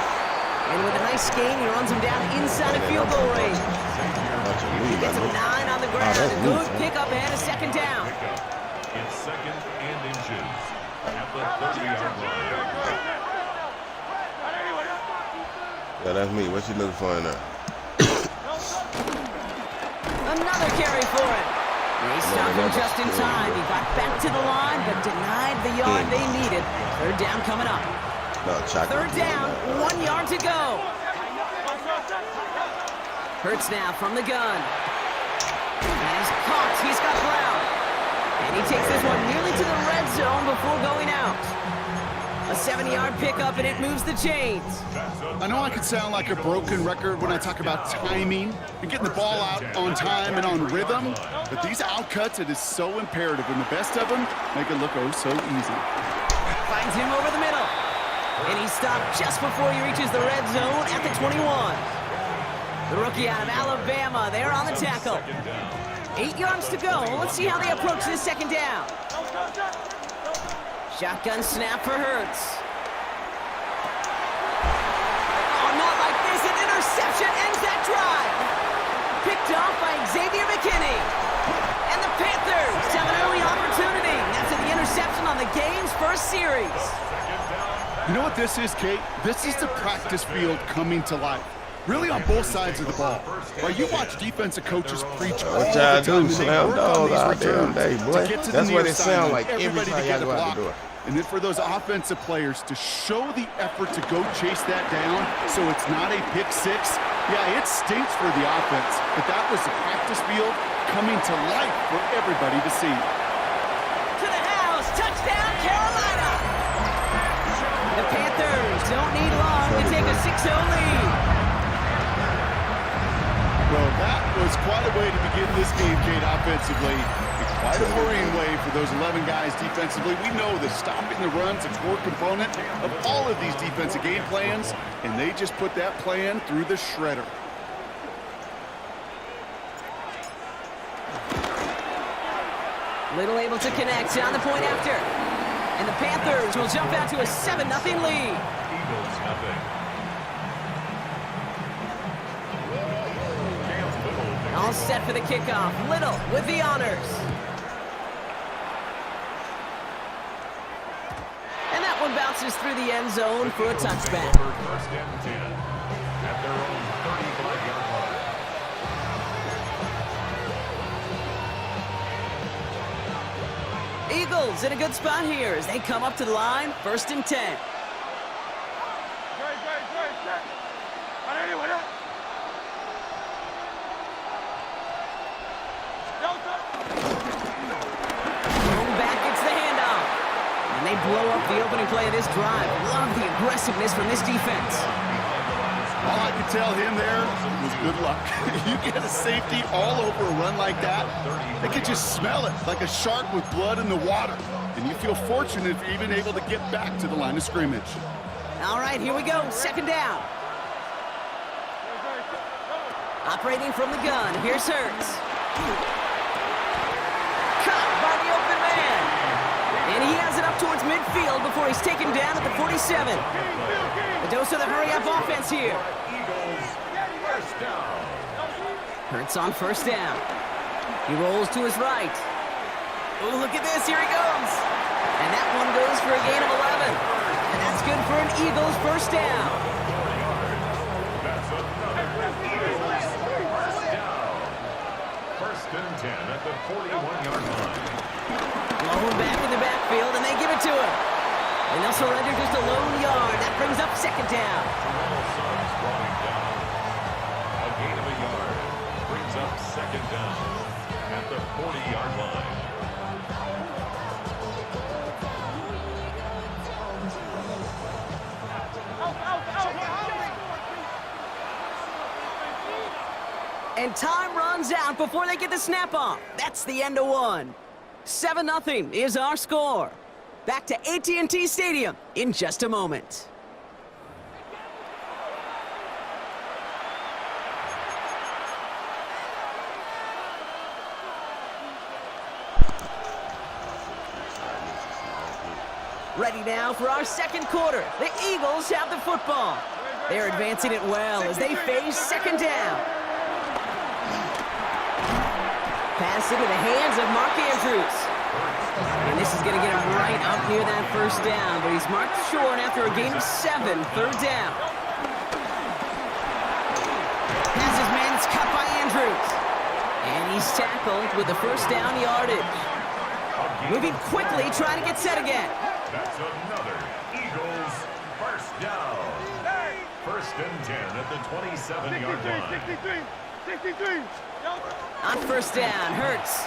And with a nice gain, he runs him down inside of field goal range. Gets him 9 on the ground. A good pickup and a 2nd down. It's 2nd and inches at the 30-yard line. Yeah, that's me. What you looking for in there? Another carry for it. They stopped him just in time. He got back to the line, but denied the yard they needed. 3rd down coming up. No, 3rd down, 1 yard to go. Hurts now from the gun. As caught, he's got Brown. And he takes this one nearly to the red zone before going out. A 70-yard pickup, and it moves the chains. I know I could sound like a broken record when I talk about timing and getting the ball out on time and on rhythm, but these outcuts, it is so imperative, and the best of them make it look oh so easy. Finds him over the middle. And he stopped just before he reaches the red zone at the 21. The rookie out of Alabama there on the tackle. 8 yards to go. Let's see how they approach this 2nd down. Shotgun snap for Hurts. Oh, not like this. An interception ends that drive. Picked off by Xavier McKinney. And the Panthers have an early opportunity after the interception on the game's first series. You know what this is, Kate? This is the practice field coming to life. Really on both sides of the ball. Right, you watch defensive coaches preach all the time, and they work on these returns to get to the near side, like everybody to get the block. And then for those offensive players to show the effort to go chase that down so it's not a pick six. Yeah, it stinks for the offense, but that was the practice field coming to life for everybody to see. To the house, touchdown Carolina! The Panthers don't need long to take a 6-0 lead. Well, that was quite a way to begin this game, Kate, offensively. And quite a worrying way for those 11 guys defensively. We know that stopping the run's a core component of all of these defensive game plans, and they just put that plan through the shredder. Little able to connect on the point after. And the Panthers will jump out to a 7-0 lead. Eagles nothing. All set for the kickoff. Little with the honors. And that one bounces through the end zone for a touchback. 1st and 10 at their own 35-yard line. Eagles in a good spot here as they come up to the line. 1st and 10. They blow up the opening play of this drive. Love the aggressiveness from this defense. All I could tell him there was good luck. You get a safety all over a run like that, they could just smell it like a shark with blood in the water. And you feel fortunate for even able to get back to the line of scrimmage. All right, here we go. 2nd down. Operating from the gun. Here's Hurts. Caught by the open man. And he has it up towards midfield before he's taken down at the 47. A dose of the hurry-up offense here. Hurts on 1st down. He rolls to his right. Oh, look at this. Here he goes. And that one goes for a gain of 11. And that's good for an Eagles 1st down. That's another Eagles 1st down. 1st and 10 at the 41-yard line. Blown back in the backfield, and they give it to him. And they'll surrender just a lone yard. That brings up 2nd down. A gain of a yard brings up 2nd down at the 40-yard line. And time runs out before they get the snap off. That's the end of one. 7-0 is our score. Back to AT&T Stadium in just a moment. Ready now for our second quarter. The Eagles have the football. They're advancing it well as they face second down. Pass into the hands of Mark Andrews. And this is going to get him right up near that first down, but he's marked short after a gain of 7, third down. Pass is made, it's cut by Andrews. And he's tackled with the first down yardage. Moving quickly, trying to get set again. That's another Eagles first down. First and 10 at the 27-yard line. 63. On first down, Hurts.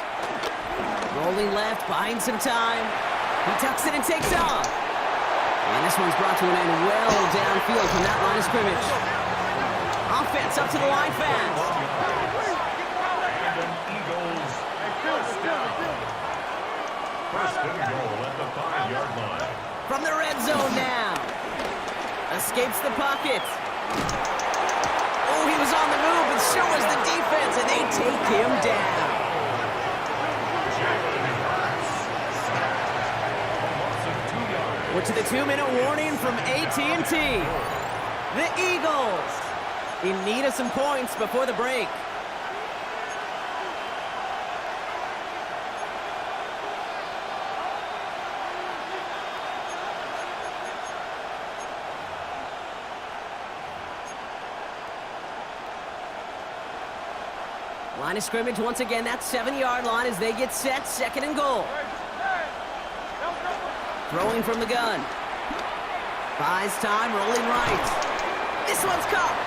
Rolling left, buying some time. He tucks it and takes off. And this one's brought to an end well downfield from that line of scrimmage. Offense up to the line fast. And an Eagles first down. First and goal at the 5-yard line. From the red zone now. Escapes the pocket. Oh, he was on the move, but so was the defense, and they take him down. We're to the 2-minute warning from AT&T. The Eagles in need of some points before the break. Line of scrimmage once again, that 7-yard line as they get set, second and goal. Throwing from the gun. Buys time, rolling right. This one's caught.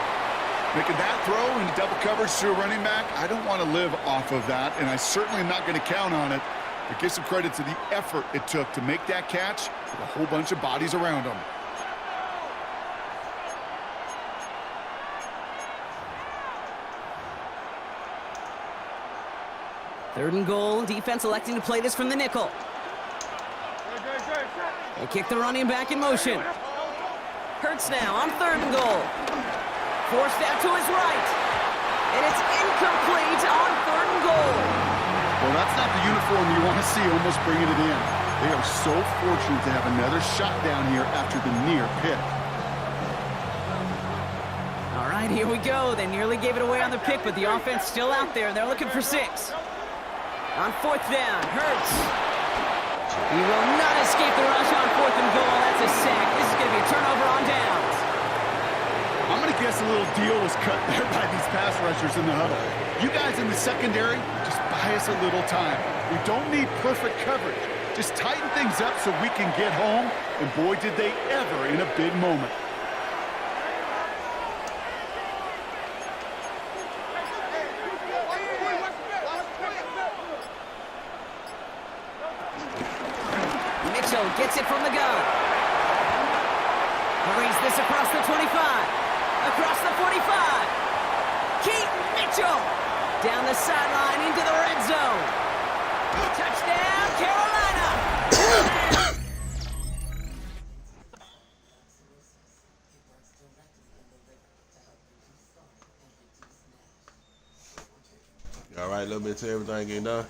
Making that throw in double coverage to a running back, I don't want to live off of that, and I certainly am not going to count on it. But give some credit to the effort it took to make that catch with a whole bunch of bodies around him. Third and goal, defense electing to play this from the nickel. They kick the running back in motion. Hurts now on third and goal. Forced out to his right. And it's incomplete on third and goal. Well, that's not the uniform you want to see almost bringing it in. They are so fortunate to have another shot down here after the near pick. All right, here we go. They nearly gave it away on the pick, but the offense still out there. They're looking for 6. On fourth down, Hurts. He will not escape the rush on fourth and goal. That's a sack. This is going to be a turnover on downs. I'm going to guess a little deal was cut there by these pass rushers in the huddle. You guys in the secondary, just buy us a little time. We don't need perfect coverage. Just tighten things up so we can get home, and boy, did they ever in a big moment. Mitchell gets it from the gun. Hurries this across the 25. Across the 45. Keaton Mitchell. Down the sideline into the red zone. Touchdown, Carolina. All right, a little bit to everything getting done.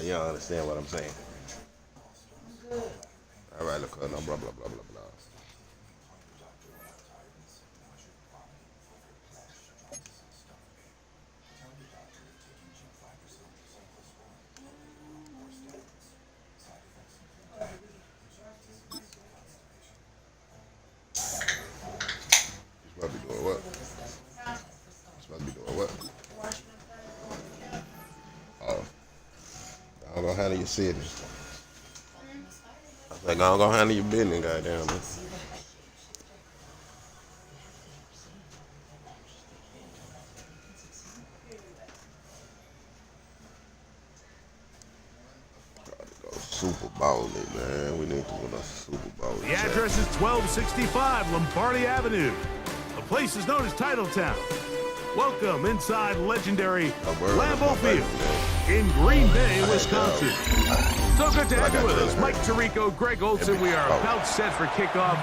You don't understand what I'm saying. All right, look, no, blah, blah, blah, blah, blah. Supposed to be doing what? Supposed to be doing what? Oh. I don't know how you see it. I was like, I don't go handle your business, goddamn, man. Super Bowl it, man. We need to win a Super Bowl. The address is 1265 Lombardi Avenue. The place is known as Titletown. Welcome inside legendary Lambeau Field in Green Bay, Wisconsin. So good to have you with us. Mike Tirico, Greg Olson. We are about set for kickoff.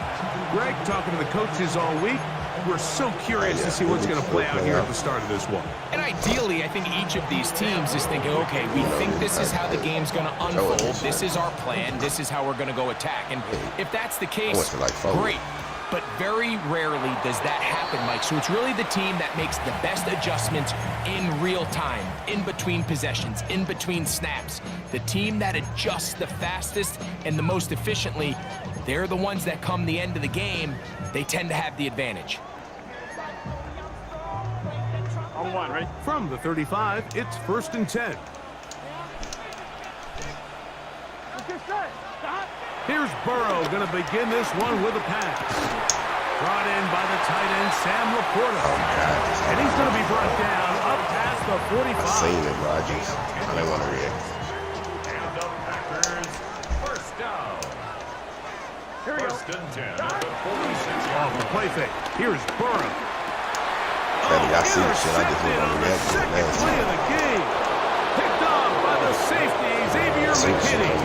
Greg, talking to the coaches all week. We're so curious to see what's going to play out here at the start of this one. And ideally, I think each of these teams is thinking, okay, we think this is how the game's going to unfold. This is our plan. This is how we're going to go attack. And if that's the case, great. But very rarely does that happen, Mike. So it's really the team that makes the best adjustments in real time, in between possessions, in between snaps. The team that adjusts the fastest and the most efficiently, they're the ones that come the end of the game. They tend to have the advantage. On one, right? From the 35, it's 1st and 10. Here's Burrow going to begin this one with a pass. Brought in by the tight end, Sam Laporta. And he's going to be brought down up past the 45. I seen it, bro. I didn't want to react. And the Packers, first down. Here we go. 1st and 10 at the 46. Off the play fake. Here's Burrow. I see the shit. I just didn't want to react to it. Second play of the game. Picked off by the safety, Xavier McKinney.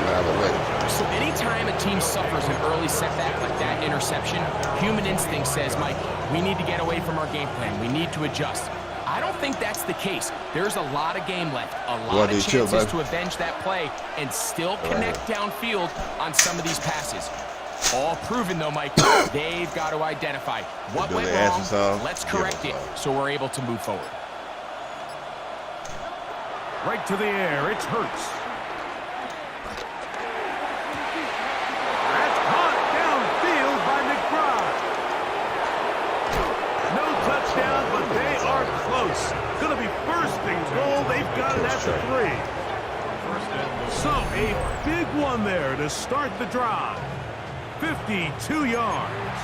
So anytime a team suffers an early setback like that interception, human instinct says, Mike, we need to get away from our game plan. We need to adjust. I don't think that's the case. There's a lot of game left, a lot of chances to avenge that play and still connect downfield on some of these passes. All proven, though, Mike, they've got to identify what went wrong. Let's correct it so we're able to move forward. Right to the air, it's Hurts. That's caught downfield by McBride. No touchdown, but they are close. Going to be 1st and goal. They've got it at the 3. So a big one there to start the drive. 52 yards.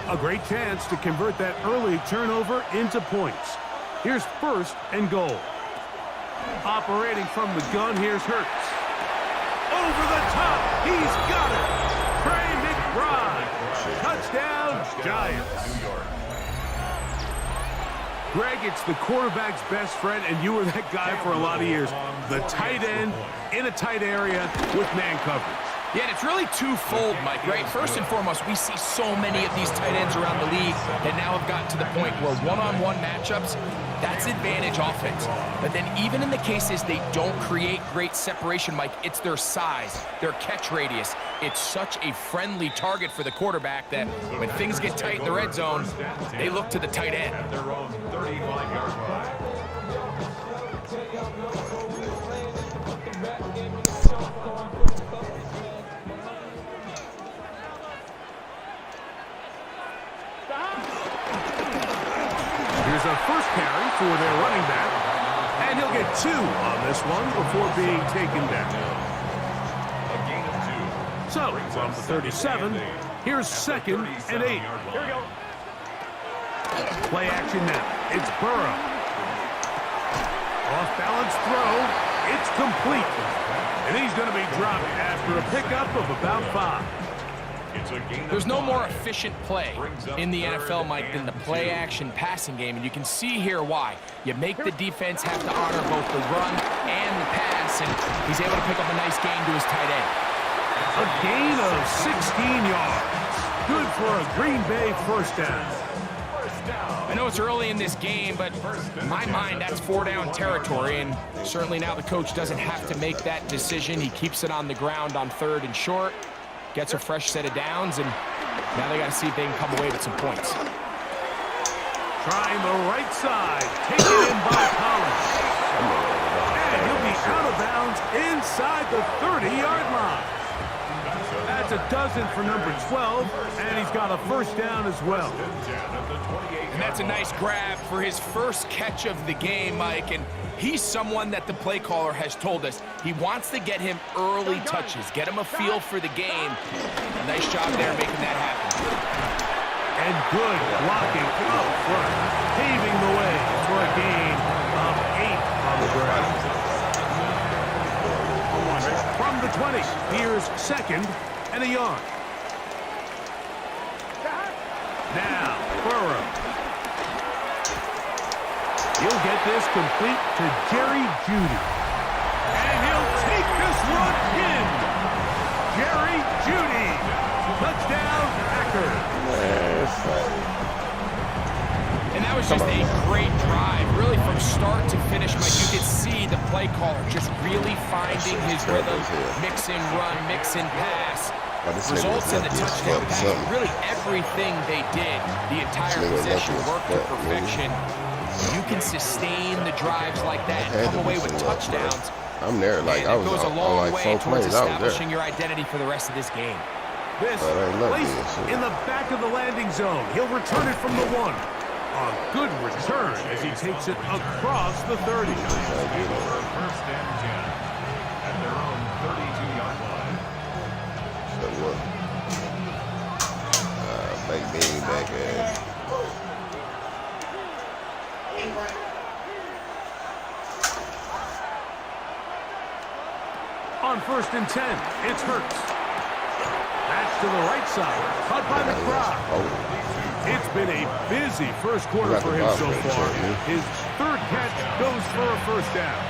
A great chance to convert that early turnover into points. Here's 1st and goal. Operating from the gun, here's Hurts. Over the top, he's got it. Trey McBride. Touchdown, Giants. Greg, it's the quarterback's best friend, and you were that guy for a lot of years. The tight end in a tight area with man coverage. Yeah, and it's really twofold, Mike, right? First and foremost, we see so many of these tight ends around the league that now have gotten to the point where one-on-one matchups, that's advantage offense. But then even in the cases they don't create great separation, Mike, it's their size, their catch radius. It's such a friendly target for the quarterback that when things get tight in the red zone, they look to the tight end. At their own 35-yard line. Here's a first carry for their running back, and he'll get 2 on this one before being taken down. A gain of 2. So, from the 37, here's 2nd and 8. Here we go. Play action now. It's Burrow. Off-balance throw. It's complete. And he's going to be dropped after a pickup of about 5. There's no more efficient play in the NFL, Mike, than the play-action passing game, and you can see here why. You make the defense have to honor both the run and the pass, and he's able to pick up a nice gain to his tight end. A gain of 16 yards. Good for a Green Bay first down. I know it's early in this game, but in my mind, that's 4-down territory, and certainly now the coach doesn't have to make that decision. He keeps it on the ground on 3rd and short. Gets a fresh set of downs, and now they got to see if they can come away with some points. Trying the right side, taken in by Collins. And he'll be out of bounds inside the 30-yard line. That's a dozen for number 12, and he's got a first down as well. And that's a nice grab for his first catch of the game, Mike, and he's someone that the play caller has told us he wants to get him early touches, get him a feel for the game. Nice job there making that happen. And good blocking up front, paving the way for a gain of 8 on the ground. 20. Here's second and a yard. Now, Burrow. He'll get this complete to Jerry Jeudy. And he'll take this one in. Jerry Jeudy. Touchdown, Packers. And that was just a great drive. Really from start to finish, Mike, you could see the play caller just really finding his rhythm. Mix and run, mix and pass. Results in the touchdown pass. Really everything they did, the entire possession worked to perfection. You can sustain the drives like that and come away with touchdowns. I'm there, like I was goes a on long like way 4 towards plays. I was establishing there. your identity for the rest of this game. This placed in the back of the landing zone. He'll return it from the 1. A good return as he takes it across the 30. First and 10 at their own 32-yard line. So what? Big bean back at. On first and 10, it's Hurts. That's to the right side, caught by McBride. It's been a busy first quarter for him so far. His third catch goes for a first down.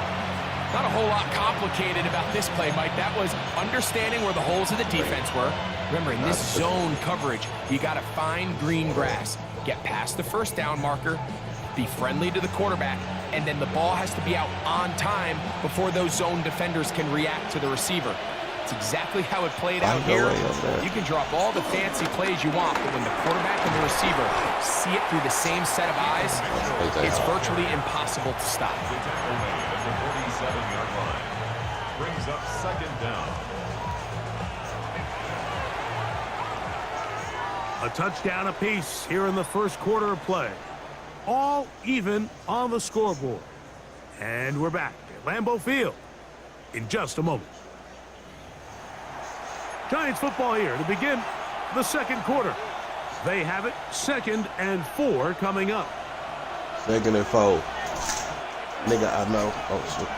Not a whole lot complicated about this play, Mike. That was understanding where the holes of the defense were. Remember, in this zone coverage, you got to find green grass, get past the first down marker, be friendly to the quarterback, and then the ball has to be out on time before those zone defenders can react to the receiver. It's exactly how it played out here. You can drop all the fancy plays you want, but when the quarterback and the receiver see it through the same set of eyes, it's virtually impossible to stop. The tackle made at the 47-yard line. Brings up second down. A touchdown apiece here in the first quarter of play. All even on the scoreboard. And we're back at Lambeau Field in just a moment. Giants football here to begin the second quarter. They have it 2nd and 4 coming up. 2nd and 4. Nigga, I know. Oh, shit.